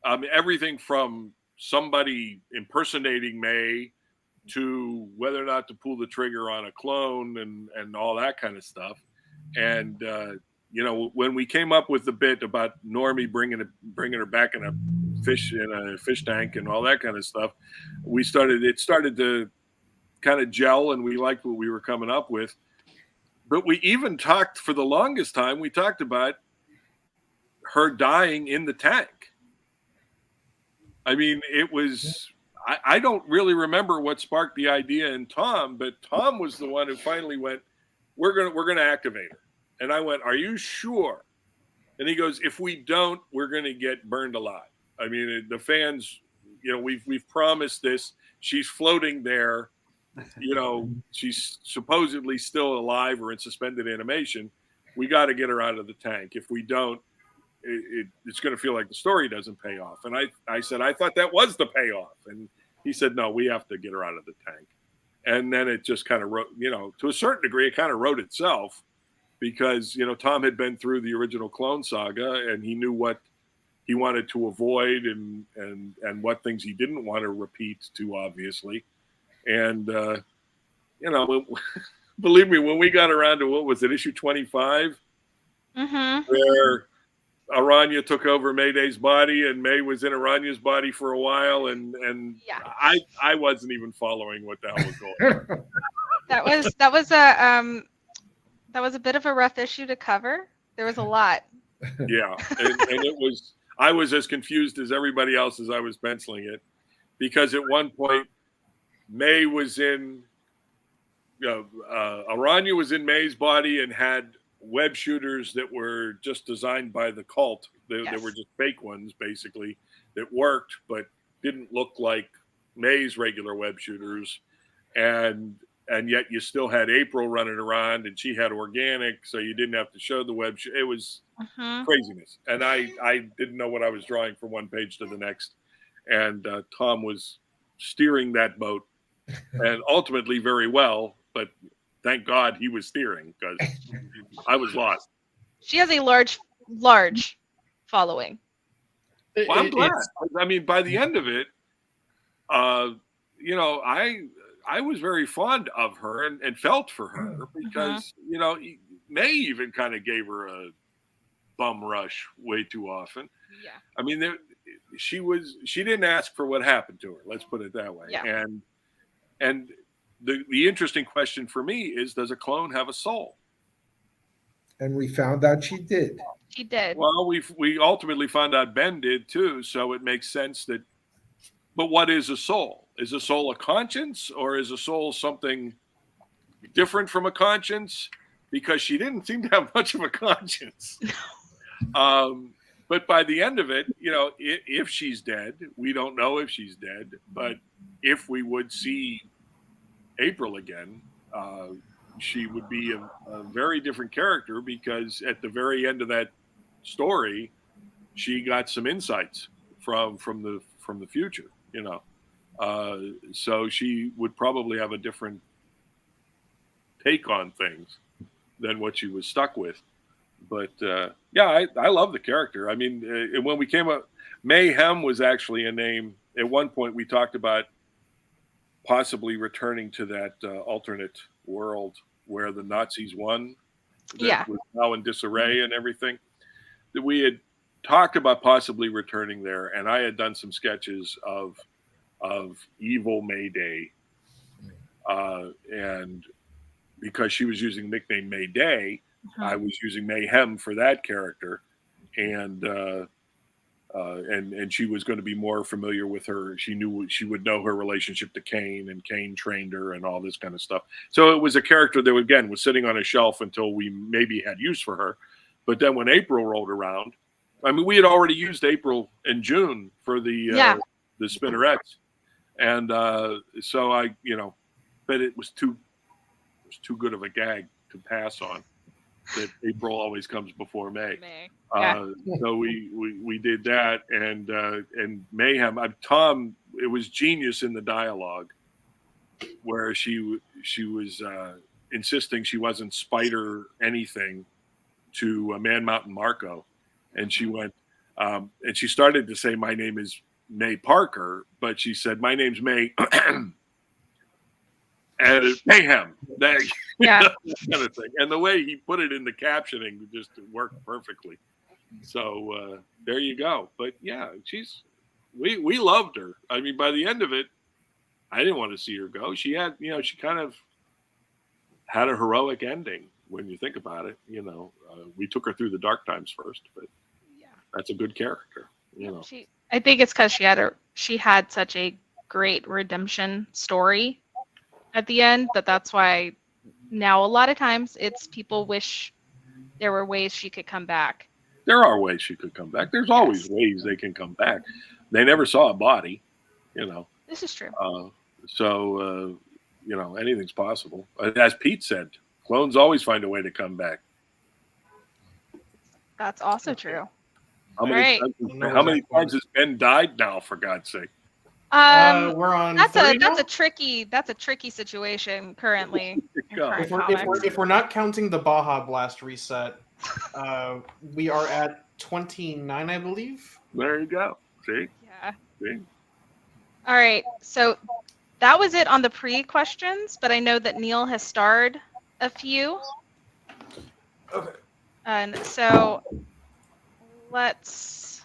Everything from somebody impersonating May to whether or not to pull the trigger on a clone and all that kind of stuff. And, you know, when we came up with the bit about Normie bringing her back in a fish tank and all that kind of stuff, it started to kind of gel, and we liked what we were coming up with. But we even talked, for the longest time, we talked about her dying in the tank. I mean, it was... I don't really remember what sparked the idea in Tom, but Tom was the one who finally went, we're gonna activate her. And I went, are you sure? And he goes, if we don't, we're gonna get burned alive. I mean, the fans, you know, we've promised this. She's floating there, you know, she's supposedly still alive or in suspended animation. We got to get her out of the tank. If we don't, it's going to feel like the story doesn't pay off. And I said, I thought that was the payoff. And he said, no, we have to get her out of the tank. And then it just kind of wrote, you know, to a certain degree, it kind of wrote itself, because, you know, Tom had been through the original Clone Saga, and he knew what he wanted to avoid and what things he didn't want to repeat too obviously. And, you know, believe me, when we got around to, what was it, issue 25, where Aranya took over Mayday's body, and May was in Aranya's body for a while, and yeah. I wasn't even following what the hell was going on. That was a bit of a rough issue to cover. There was a lot. Yeah, and it was. I was as confused as everybody else as I was penciling it, because at one point May was in, Aranya was in May's body and had web shooters that were just designed by the cult. They were just fake ones, basically, that worked but didn't look like May's regular web shooters. And and yet you still had April running around, and she had organic, so you didn't have to show the web. It was craziness, and I didn't know what I was drawing from one page to the next, and Tom was steering that boat, and ultimately very well. But thank God he was steering, because I was lost. She has a large following. Well, I'm glad. I mean, by the end of it, you know, I was very fond of her and felt for her, because you know, May even kind of gave her a bum rush way too often. Yeah. I mean, she didn't ask for what happened to her. Let's put it that way. Yeah. And the interesting question for me is, does a clone have a soul? And we found out she did. She did. Well, we ultimately found out Ben did too, so it makes sense that. But what is a soul? Is a soul a conscience, or is a soul something different from a conscience? Because she didn't seem to have much of a conscience. But by the end of it, you know, if she's dead, we don't know if she's dead. But if we would see April again, she would be a very different character, because at the very end of that story, she got some insights from the future, you know. So she would probably have a different take on things than what she was stuck with. But yeah, I love the character. I mean, when we came up, Mayhem was actually a name. At one point, we talked about possibly returning to that alternate world where the Nazis won. That was now in disarray and everything. That we had talked about possibly returning there, and I had done some sketches of evil Mayday, and because she was using the nickname Mayday, I was using Mayhem for that character, and she was going to be more familiar with her. She would know her relationship to Kane, and Kane trained her and all this kind of stuff. So it was a character that again was sitting on a shelf until we maybe had use for her. But then when April rolled around, I mean, we had already used April in June for the spinnerets, and so I, you know, but it was too good of a gag to pass on. That April always comes before May. So we did that, and Mayhem. Tom, it was genius in the dialogue, where she was insisting she wasn't Spider anything to Man Mountain Marco, and she went and she started to say, "My name is May Parker," but she said, "My name's May." And it's Mayhem, that kind of thing. And the way he put it in the captioning just worked perfectly. So there you go. But yeah, we loved her. I mean, by the end of it, I didn't want to see her go. She had, you know, she kind of had a heroic ending when you think about it. You know, we took her through the dark times first, but that's a good character. You know, I think it's because she had such a great redemption story at the end, that's why now a lot of times it's people wish there were ways she could come back. There are ways she could come back. There's always ways they can come back. They never saw a body, you know. This is true. So you know, anything's possible. As Pete said, clones always find a way to come back. That's also true. How many times has Ben died now, for God's sake? We're on. That's a tricky situation currently. If we're not counting the Baja Blast reset, we are at 29, I believe. There you go. See? Yeah. See? All right. So that was it on the pre-questions, but I know that Neil has starred a few. Okay. And so let's.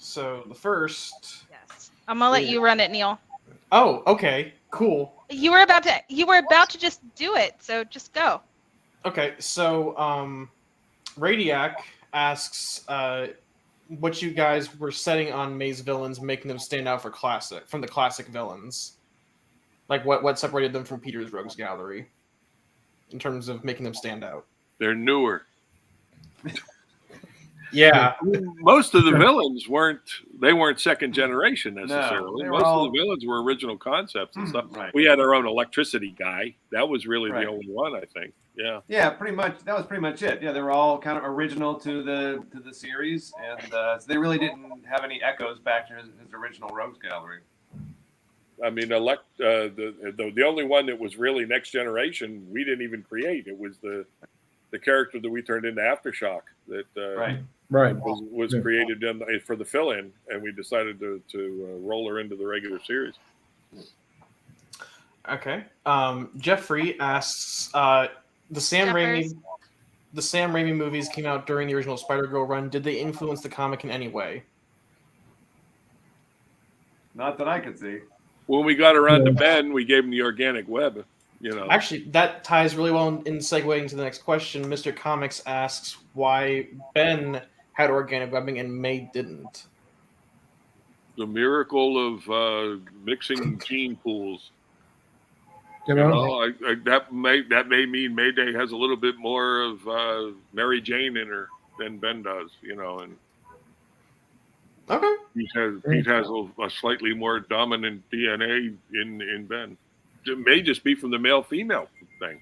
So the first. I'm gonna let you run it, Neil. Oh, okay, cool. You were about to just do it, so just go. Okay, so Radiac asks what you guys were setting on May's villains, making them stand out from the classic villains. Like what separated them from Peter's Rogues Gallery in terms of making them stand out. They're newer. Yeah. Most of the villains weren't second generation necessarily. No, Most of the villains were original concepts and stuff. Right. We had our own electricity guy. That was really Right. the only one, I think. Yeah. Yeah, pretty much. That was pretty much it. Yeah, they were all kind of original to the series, and so they really didn't have any echoes back to his original Rogues Gallery. I mean, the only one that was really next generation we didn't even create. It was the character that we turned into Aftershock that was created for the fill-in, and we decided to roll her into the regular series. Okay. Jeffrey asks, the Sam Raimi movies came out during the original Spider-Girl run. Did they influence the comic in any way? Not that I could see. When we got around to Ben, we gave him the organic web. Actually, that ties really well in segueing to the next question. Mr. Comics asks why Ben had organic webbing and May didn't. The miracle of mixing gene pools. That may mean Mayday has a little bit more of Mary Jane in her than Ben does. And okay, Pete has a slightly more dominant DNA in Ben. It may just be from the male-female thing,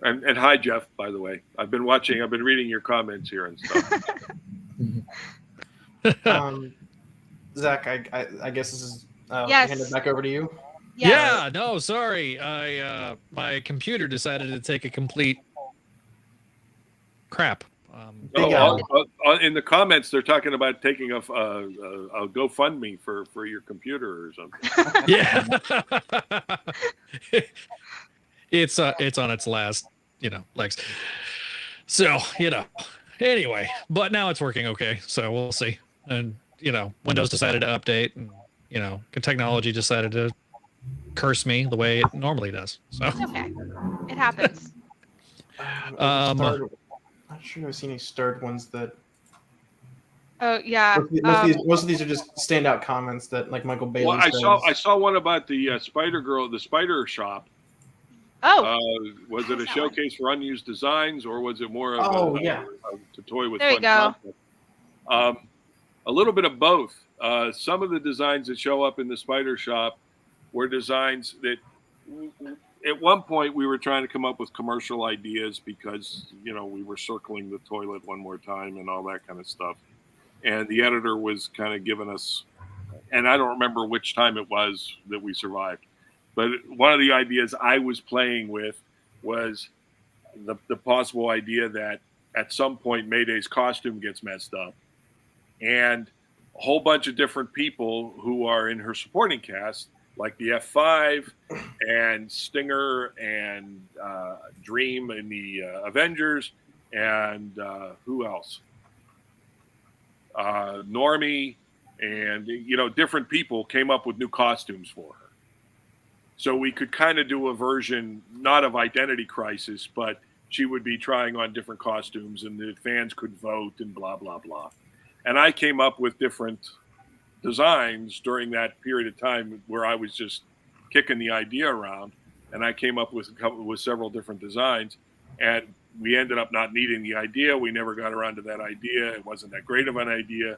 And hi, Jeff, by the way. I've been reading your comments here and stuff. Zach, I guess this is yes. hand it back over to you. Yeah, no, sorry. My computer decided to take a complete crap. In the comments, they're talking about taking a GoFundMe for your computer or something. Yeah, it's on its last legs. So anyway, but now it's working okay. So we'll see. And Windows decided to update, and technology decided to curse me the way it normally does. So it's okay, it happens. I'm not sure I've seen any starred ones that. Oh yeah. Most of these are just standout comments that like Michael Bailey. Well, I saw one about the Spider Girl, the Spider Shop. Oh. Was it a showcase for unused designs, or was it more of to toy with? There you go. Concept? A little bit of both. Some of the designs that show up in the Spider Shop were designs that at one point we were trying to come up with commercial ideas because, we were circling the toilet one more time and all that kind of stuff. And the editor was kind of giving us, and I don't remember which time it was that we survived, but one of the ideas I was playing with was the possible idea that at some point Mayday's costume gets messed up, and a whole bunch of different people who are in her supporting cast, like the F5 and Stinger and Dream in the Avengers, and who else? Normie and different people came up with new costumes for her. So we could kind of do a version, not of Identity Crisis, but she would be trying on different costumes and the fans could vote and blah, blah, blah. And I came up with different designs during that period of time where I was just kicking the idea around, and I came up with several different designs, and we ended up not needing the idea. We never got around to that idea. It wasn't that great of an idea,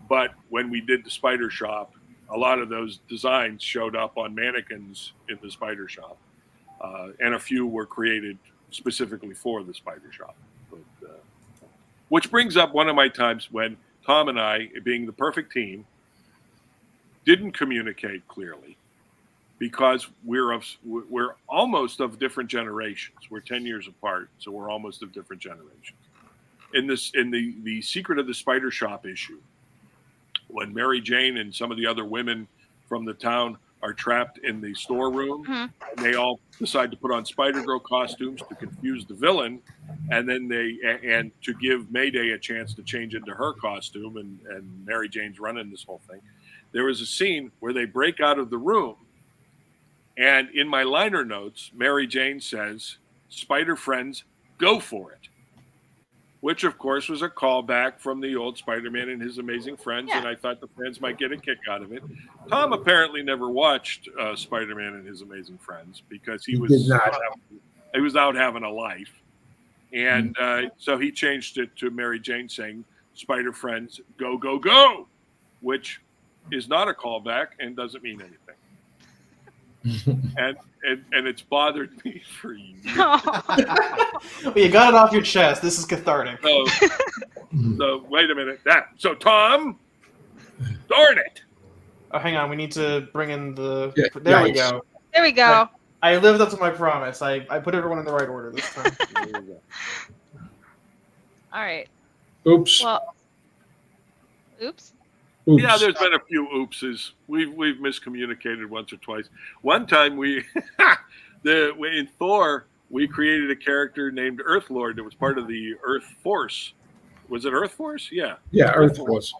but when we did the Spider Shop, a lot of those designs showed up on mannequins in the Spider Shop, and a few were created specifically for the Spider Shop. But, which brings up one of my times when Tom and I, being the perfect team, didn't communicate clearly because we're almost of different generations. We're 10 years apart, so we're almost of different generations. In the Secret of the Spider Shop issue, when Mary Jane and some of the other women from the town are trapped in the storeroom, and they all decide to put on Spider-Girl costumes to confuse the villain, and then and to give Mayday a chance to change into her costume, and Mary Jane's running this whole thing. There was a scene where they break out of the room, and in my liner notes, Mary Jane says, "Spider friends, go for it," which of course was a callback from the old Spider-Man and His Amazing Friends, and I thought the fans might get a kick out of it. Tom apparently never watched Spider-Man and His Amazing Friends because he was out having a life, And so he changed it to Mary Jane saying, "Spider friends, go, go, go," which is not a callback and doesn't mean anything. and it's bothered me for years. Well, you got it off your chest. This is cathartic. So wait a minute. So Tom, darn it. Oh, hang on. We need to bring in the. Yeah, there we nice. go. There we go. I lived up to my promise. I put everyone in the right order this time. All right. Oops. Well, oops. Oops. Yeah, there's been a few oopses. We've miscommunicated once or twice. One time in Thor, we created a character named Earth Lord that was part of the Earth Force. Was it Earth Force? Yeah. Yeah, Earth Force.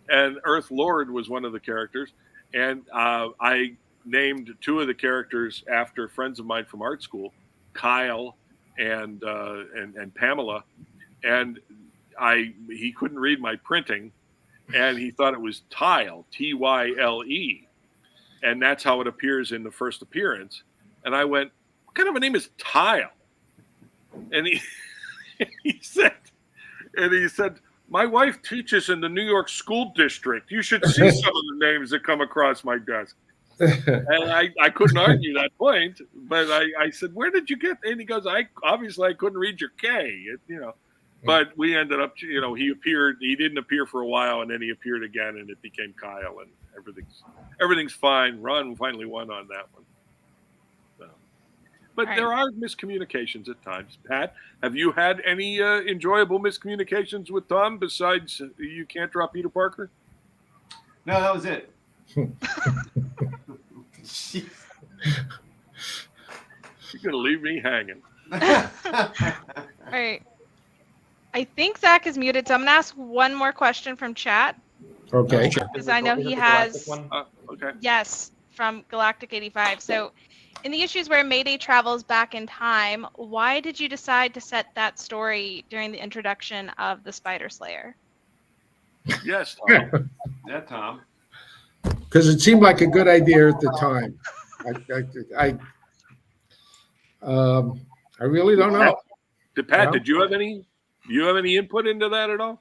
And Earth Lord was one of the characters. And I named two of the characters after friends of mine from art school, Kyle and Pamela. And he couldn't read my printing, and he thought it was Tyle, Tyle, and that's how it appears in the first appearance. And I went, "What kind of a name is Tyle?" And he said, "My wife teaches in the New York school district. You should see some of the names that come across my desk." And I couldn't argue that point, but I said, "Where did you get?" And he goes, "I couldn't read your K, But we ended up, he appeared. He didn't appear for a while, and then he appeared again, and it became Kyle, and everything's fine. Ron finally won on that one. So. But there are miscommunications at times. Pat, have you had any enjoyable miscommunications with Tom besides you can't draw Peter Parker? No, that was it. You're gonna leave me hanging. All right. I think Zach is muted, so I'm going to ask one more question from chat. Okay. Because I know he has. Okay. Yes, from Galactic 85. So, in the issues where Mayday travels back in time, why did you decide to set that story during the introduction of the Spider Slayer? Yes, Tom. Yeah, Tom. Because it seemed like a good idea at the time. I really don't know. Pat, did you have any input into that at all?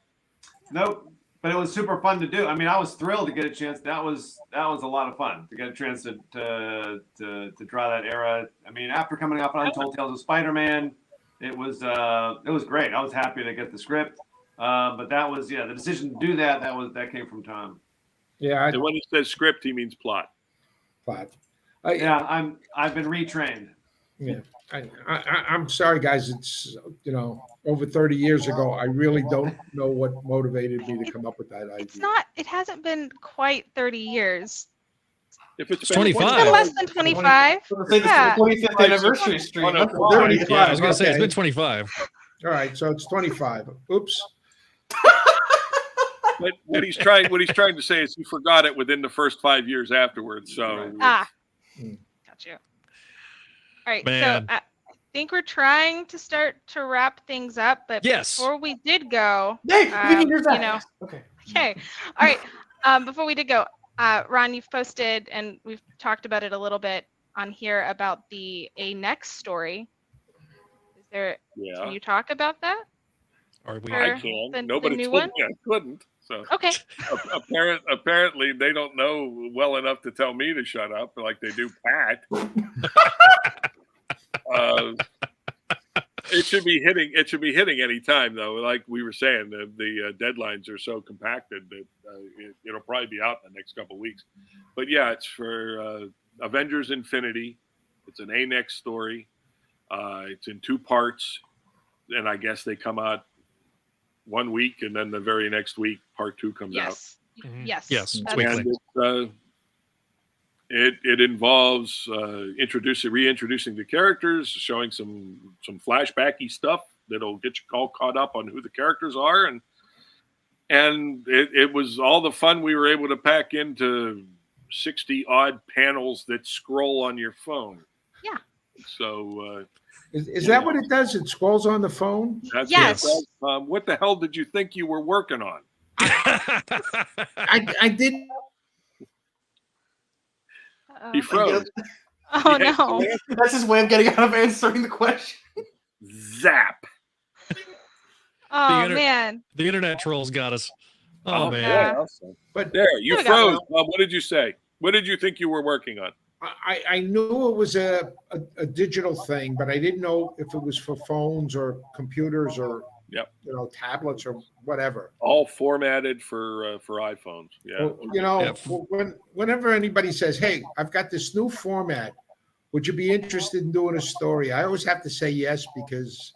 Nope. But it was super fun to do. I mean, I was thrilled to get a chance. That was a lot of fun to get a chance to draw that era. I mean, after coming off on Untold Tales of Spider-Man, it was great. I was happy to get the script. But that was the decision to do that came from Tom. Yeah. And when he says script, he means plot. Plot. I've been retrained. Yeah. I'm sorry, guys. It's over 30 years ago. I really don't know what motivated me to come up with that idea. It hasn't been quite 30 years. If it's 25. It's been less than 25. Yeah. 25th anniversary stream. Yeah, I was going to say it's been 25. All right, so it's 25. Oops. But what he's trying to say is he forgot it within the first 5 years afterwards. So got you. All right, Man. so I think we're trying to start to wrap things up, but before we did go, Okay. Okay. All right. Before we did go, Ron, you've posted and we've talked about it a little bit on here about a next story. Is there? Yeah. Can you talk about that? I can. Nobody told me I couldn't. So okay. Apparently, they don't know well enough to tell me to shut up, like they do Pat. It should be hitting. It should be hitting any time, though. Like we were saying, the deadlines are so compacted that it'll probably be out in the next couple of weeks. But yeah, it's for Avengers Infinity. It's an A-Next story. It's in 2 parts, and I guess they come out 1 week, and then the very next week, part 2 comes out. Yes. It's weekly. It involves reintroducing the characters, showing some flashbacky stuff that'll get you all caught up on who the characters are, and it was all the fun we were able to pack into 60 odd panels that scroll on your phone. Yeah. So. Is that what it does? It scrolls on the phone? That's yes. What the hell did you think you were working on? I didn't. He froze. Oh no! That's his way of getting out of answering the question. Zap. Oh man, the internet trolls got us. Oh man. yeah. But There, you There we go. froze. Bob, what did you say? What did you think you were working on? I knew it was a digital thing, but I didn't know if it was for phones or computers or Yep. tablets or whatever. All formatted for iPhones. Yeah. Well, whenever anybody says, "Hey, I've got this new format, would you be interested in doing a story?" I always have to say yes because,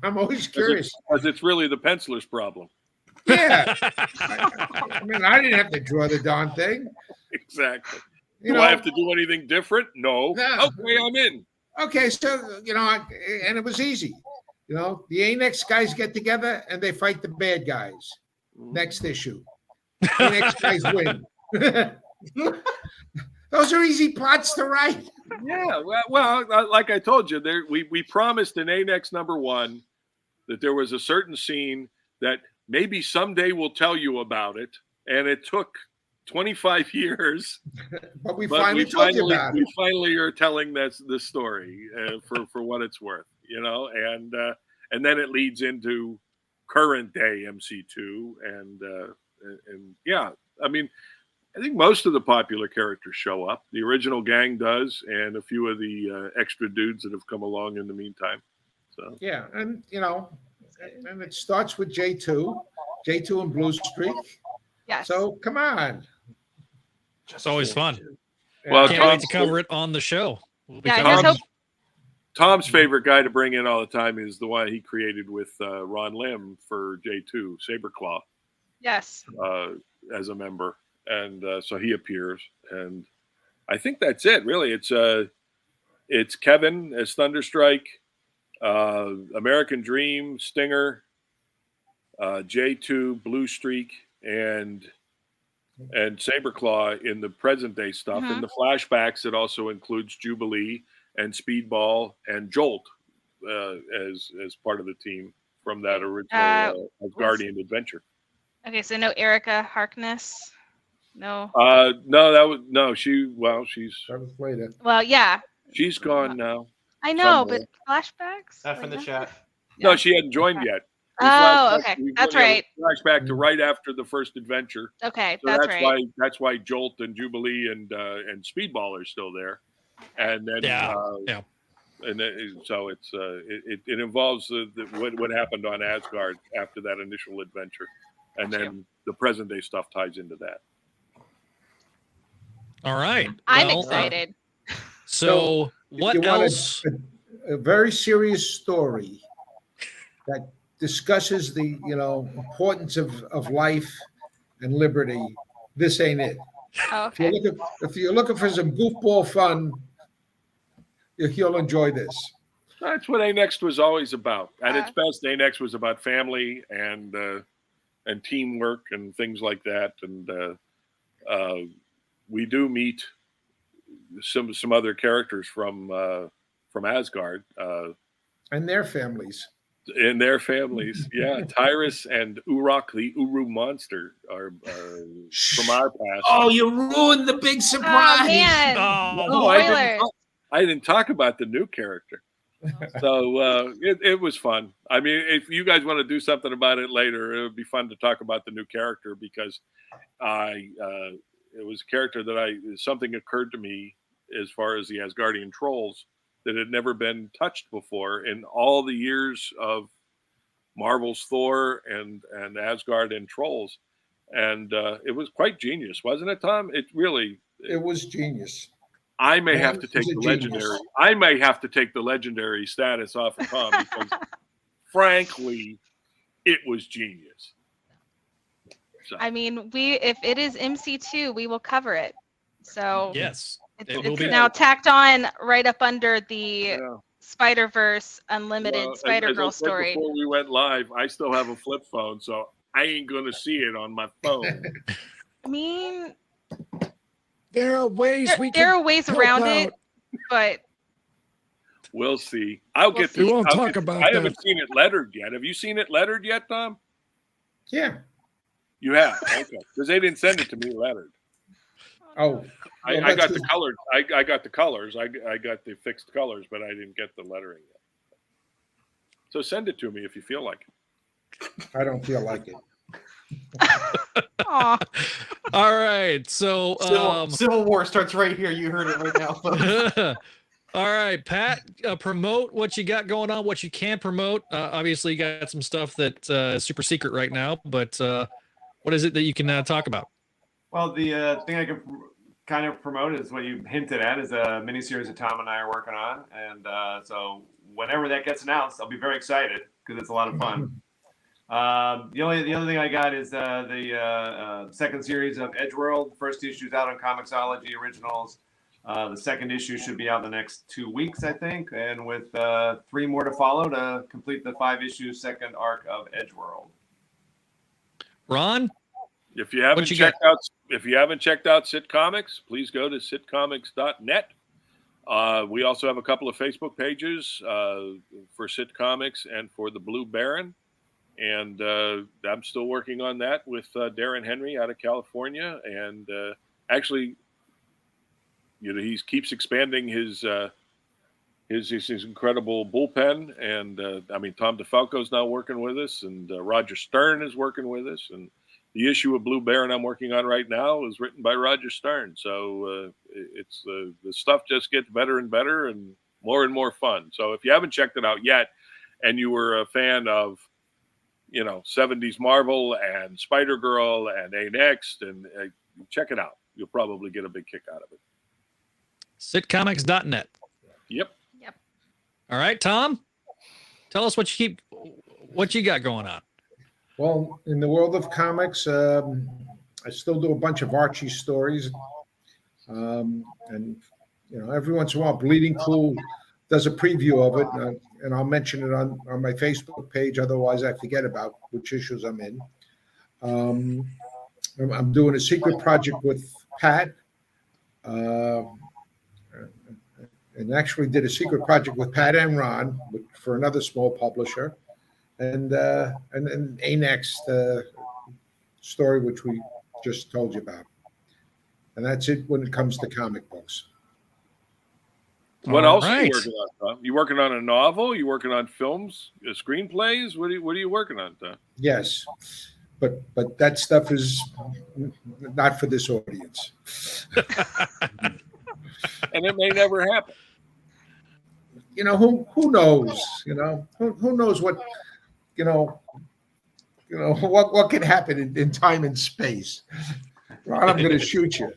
I'm always curious. Because it's really the penciler's problem. Yeah, I mean, I didn't have to draw the darn thing. Exactly. You Do know, I have to do anything different? No. No. Okay, I'm in. Okay, so and it was easy. The Annex guys get together and they fight the bad guys. Next issue, Annex guys win. Those are easy plots to write. Yeah. Well, like I told you, we promised in Annex #1 that there was a certain scene that maybe someday we'll tell you about it, and it took 25 years. But we finally told you about it. We finally are telling this story for what it's worth, and then it leads into current day MC2, and yeah, I mean, I think most of the popular characters show up. The original gang does, and a few of the extra dudes that have come along in the meantime. So yeah, and and it starts with J2 and Blue Streak. Yes. So come on. It's always fun. Well, Can't wait to cover it on the show. Yeah, I just hope. Tom's favorite guy to bring in all the time is the one he created with Ron Lim for J2, Saberclaw. Yes. As a member, and so he appears, and I think that's it. Really, it's Kevin as Thunderstrike, American Dream, Stinger, J2, Blue Streak, and Saberclaw in the present day stuff. In the flashbacks, it also includes Jubilee and Speedball and Jolt as part of the team from that original Guardian adventure. Okay, so no Erica Harkness. No. No, she's That was later. Well, yeah. she's gone now. I know, somewhere. but flashbacks. F in the chat. No, she hadn't joined yet. Oh, okay. That's right. Flashback to right after the first adventure. Okay, So that's right. That's why Jolt and Jubilee and Speedball are still there, and then and then, so it's it involves what happened on Asgard after that initial adventure, and then the present day stuff ties into that. All right. I'm excited. So what You want else? a very serious story that discusses the importance of life and liberty. This ain't it. Oh, okay. If you're looking for some goofball fun, you'll enjoy this. That's what A-Next was always about. At its best, A-Next was about family and teamwork and things like that. And we do meet some other characters from Asgard And their families. in their families. Yeah, Tyrus and Uruk, the Uru monster, are from our past. Oh, you ruined the big surprise. Oh man! No, I didn't talk about the new character. So it was fun. I mean, if you guys want to do something about it later, it would be fun to talk about the new character, because it was a character that something occurred to me as far as the Asgardian trolls that had never been touched before in all the years of Marvel's Thor and Asgard and trolls. And it was quite genius, wasn't it, Tom? It was genius. I may have to take the legendary. I may have to take the legendary status off of Tom because, frankly, it was genius. So. I mean, if it is MC2, we will cover it. So yes, it's now tacked on right up under the Spider-Verse Unlimited Spider-Girl story. Before we went live, I still have a flip phone, so I ain't gonna see it on my phone. I mean, there are ways around it, but we'll see. We won't talk about I haven't seen it lettered yet. Have you seen it lettered yet, Tom? Yeah. You have? Okay. Because they didn't send it to me lettered. Oh. I got the colors. I got the colors. I got the fixed colors, but I didn't get the lettering yet. So send it to me if you feel like it. I don't feel like it. Aw. All right. So Civil War starts right here. You heard it right now, folks. all right, Pat, promote what you got going on, what you can promote. Obviously, you got some stuff that's super secret right now, but what is it that you can talk about? Well, the thing I can kind of promote is what you hinted at, is a miniseries that Tom and I are working on. And so whenever that gets announced, I'll be very excited because it's a lot of fun. The other thing I got is the second series of Edgeworld. First issue's out on Comixology Originals. The second issue should be out in the next 2 weeks, I think, and with 3 more to follow to complete the 5-issue second arc of Edgeworld. Ron, If you haven't checked out Sit Comics, please go to sitcomics.net. We also have a couple of Facebook pages for Sit Comics and for the Blue Baron. And I'm still working on that with Darren Henry out of California. And actually, he keeps expanding his incredible bullpen. And Tom DeFalco is now working with us, and Roger Stern is working with us. And the issue of Blue Baron I'm working on right now is written by Roger Stern. So it's the stuff just gets better and better and more fun. So if you haven't checked it out yet, and you were a fan of 70s Marvel and Spider-Girl and A-Next, and check it out. You'll probably get a big kick out of it. sitcomics.net. Yep. All right, Tom, tell us what you got going on. Well, in the world of comics, I still do a bunch of Archie stories. And every once in a while, Bleeding Cool does a preview of it, and I'll mention it on my Facebook page. Otherwise, I forget about which issues I'm in. I'm doing a secret project with Pat, and actually did a secret project with Pat and Ron for another small publisher, and a next story which we just told you about. And that's it when it comes to comic books. What else are you working on, Tom? You working on a novel? You working on films, screenplays? What are you working on, Tom? Yes, but that stuff is not for this audience. And it may never happen. Who knows? Who knows what what can happen in time and space. Ron, I'm going to shoot you.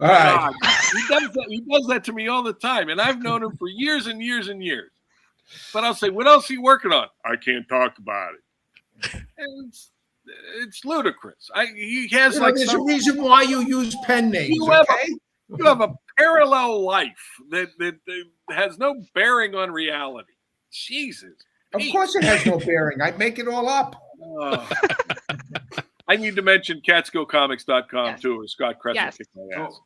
All right. He does that to me all the time, and I've known him for years and years and years. But I'll say, what else are you working on? I can't talk about it. And it's ludicrous. He has there's a reason why you use pen names. You have a parallel life that has no bearing on reality. Jesus. Of course it has no bearing. I make it all up. I need to mention CatskillComics.com too, or Scott Cressel kicked my ass.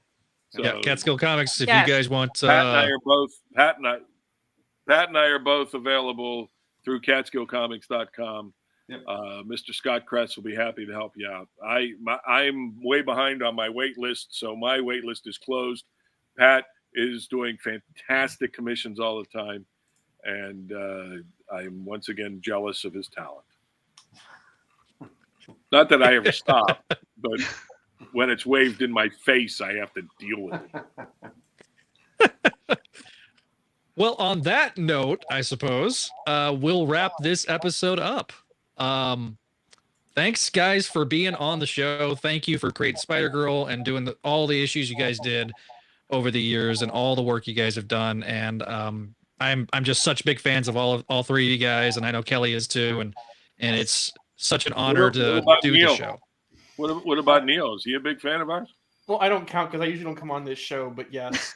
So, Catskill Comics. If you guys want, Pat and I are both available through CatskillComics.com. Yep. Mr. Scott Kress will be happy to help you out. I'm way behind on my wait list, so my wait list is closed. Pat is doing fantastic commissions all the time, and I'm once again jealous of his talent. Not that I ever stop, but when it's waved in my face, I have to deal with it. Well, on that note, I suppose we'll wrap this episode up. Thanks, guys, for being on the show. Thank you for creating Spider-Girl and doing all the issues you guys did over the years and all the work you guys have done. And I'm just such big fans of all three of you guys, and I know Kelly is too. And it's such an honor to do the show. What about Neil? Is he a big fan of ours? Well, I don't count because I usually don't come on this show, but yes.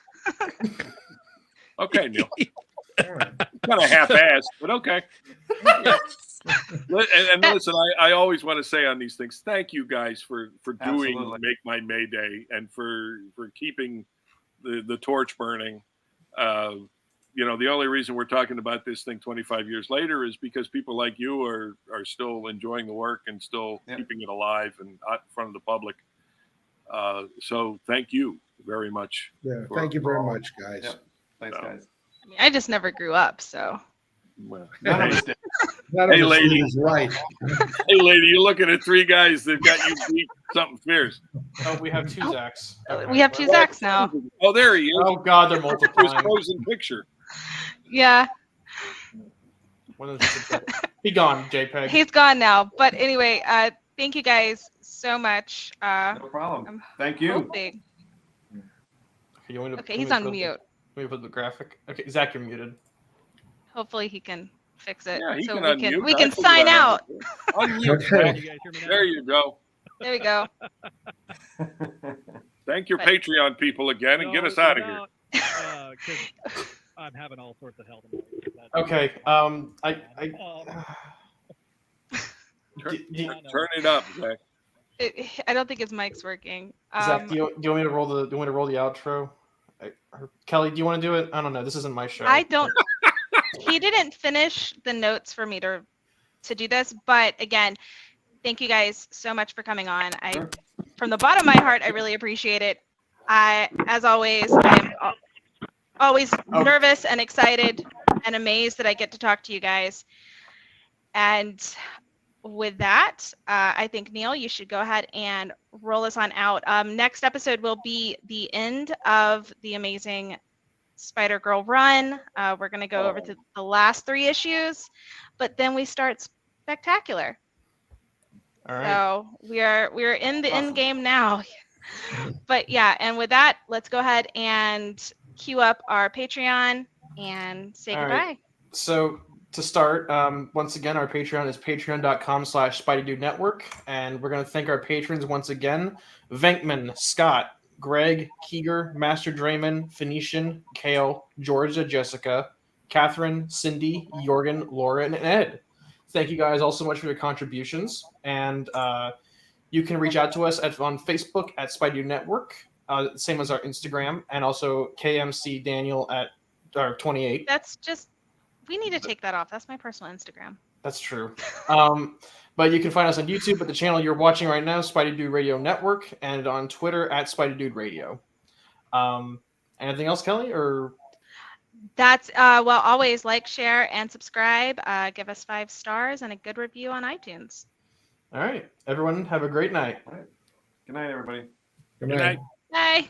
Okay, Neil. Kind of half-assed, but okay. And listen, I always want to say on these things, thank you guys for doing Make My Mayday and for keeping the torch burning. The only reason we're talking about this thing 25 years later is because people like you are still enjoying the work and still keeping it alive and out in front of the public. So thank you very much. Yeah, thank you very much, guys. Yep. Thanks, guys. I just never grew up, so. Well, None of us did. None of Hey, us lady. is right. hey, lady, you're looking at three guys that got you beat something fierce. Oh, we have two Zachs. Okay. We have two Zachs now. Oh, there he is. Oh God, they're His multiplying. frozen picture. Yeah, One of them be gone, JPEG. he's gone now. But anyway, thank you guys so much. No problem. I'm Thank you. hoping. Okay, you want me to, Okay, you he's want on me to mute. Let me put the graphic. Okay, Zach, you're muted. Hopefully he can fix it. Yeah, he so can we can unmute. we I can figured sign out out. Unmute. Okay. Can you guys hear me now? There you go. There we go. Thank your But- Patreon people again and get us out of here. Because I'm having all sorts of hell tonight. Okay. Turn it up, Zach. I don't think his mic's working. Zach, do you want me to roll the outro? Kelly, do you want to do it? I don't know. This isn't my show. I don't. He didn't finish the notes for me to do this, but again, thank you guys so much for coming on. Sure. From the bottom of my heart, I really appreciate it. As always, I'm always nervous and excited and amazed that I get to talk to you guys. And with that, I think, Neil, you should go ahead and roll us on out. Next episode will be the end of the amazing Spider-Girl run. We're going to go over to the last 3 issues, but then we start Spectacular. All right. So we're in the end game now. But yeah, and with that, let's go ahead and queue up our Patreon and say All goodbye. right. So to start, once again, our Patreon is patreon.com/SpideyDudeNetwork, and we're going to thank our patrons once again: Venkman, Scott, Greg, Keeger, Master Draymond, Phoenician, Kale, Georgia, Jessica, Catherine, Cindy, Jorgen, Laura, and Ed. Thank you guys all so much for your contributions, and you can reach out to us on Facebook at Spidey Network, same as our Instagram, and also KMC Daniel at 28. That's just, we need to take that off. That's my personal Instagram. That's true. But you can find us on YouTube at the channel you're watching right now, Spidey Dude Radio Network, and on Twitter at Spidey Dude Radio. Anything else, Kelly? Or That's well, always like, share, and subscribe. Give us 5 stars and a good review on iTunes. all right, everyone, have a great night. All right. Good night, everybody. Good Good night. night. Bye.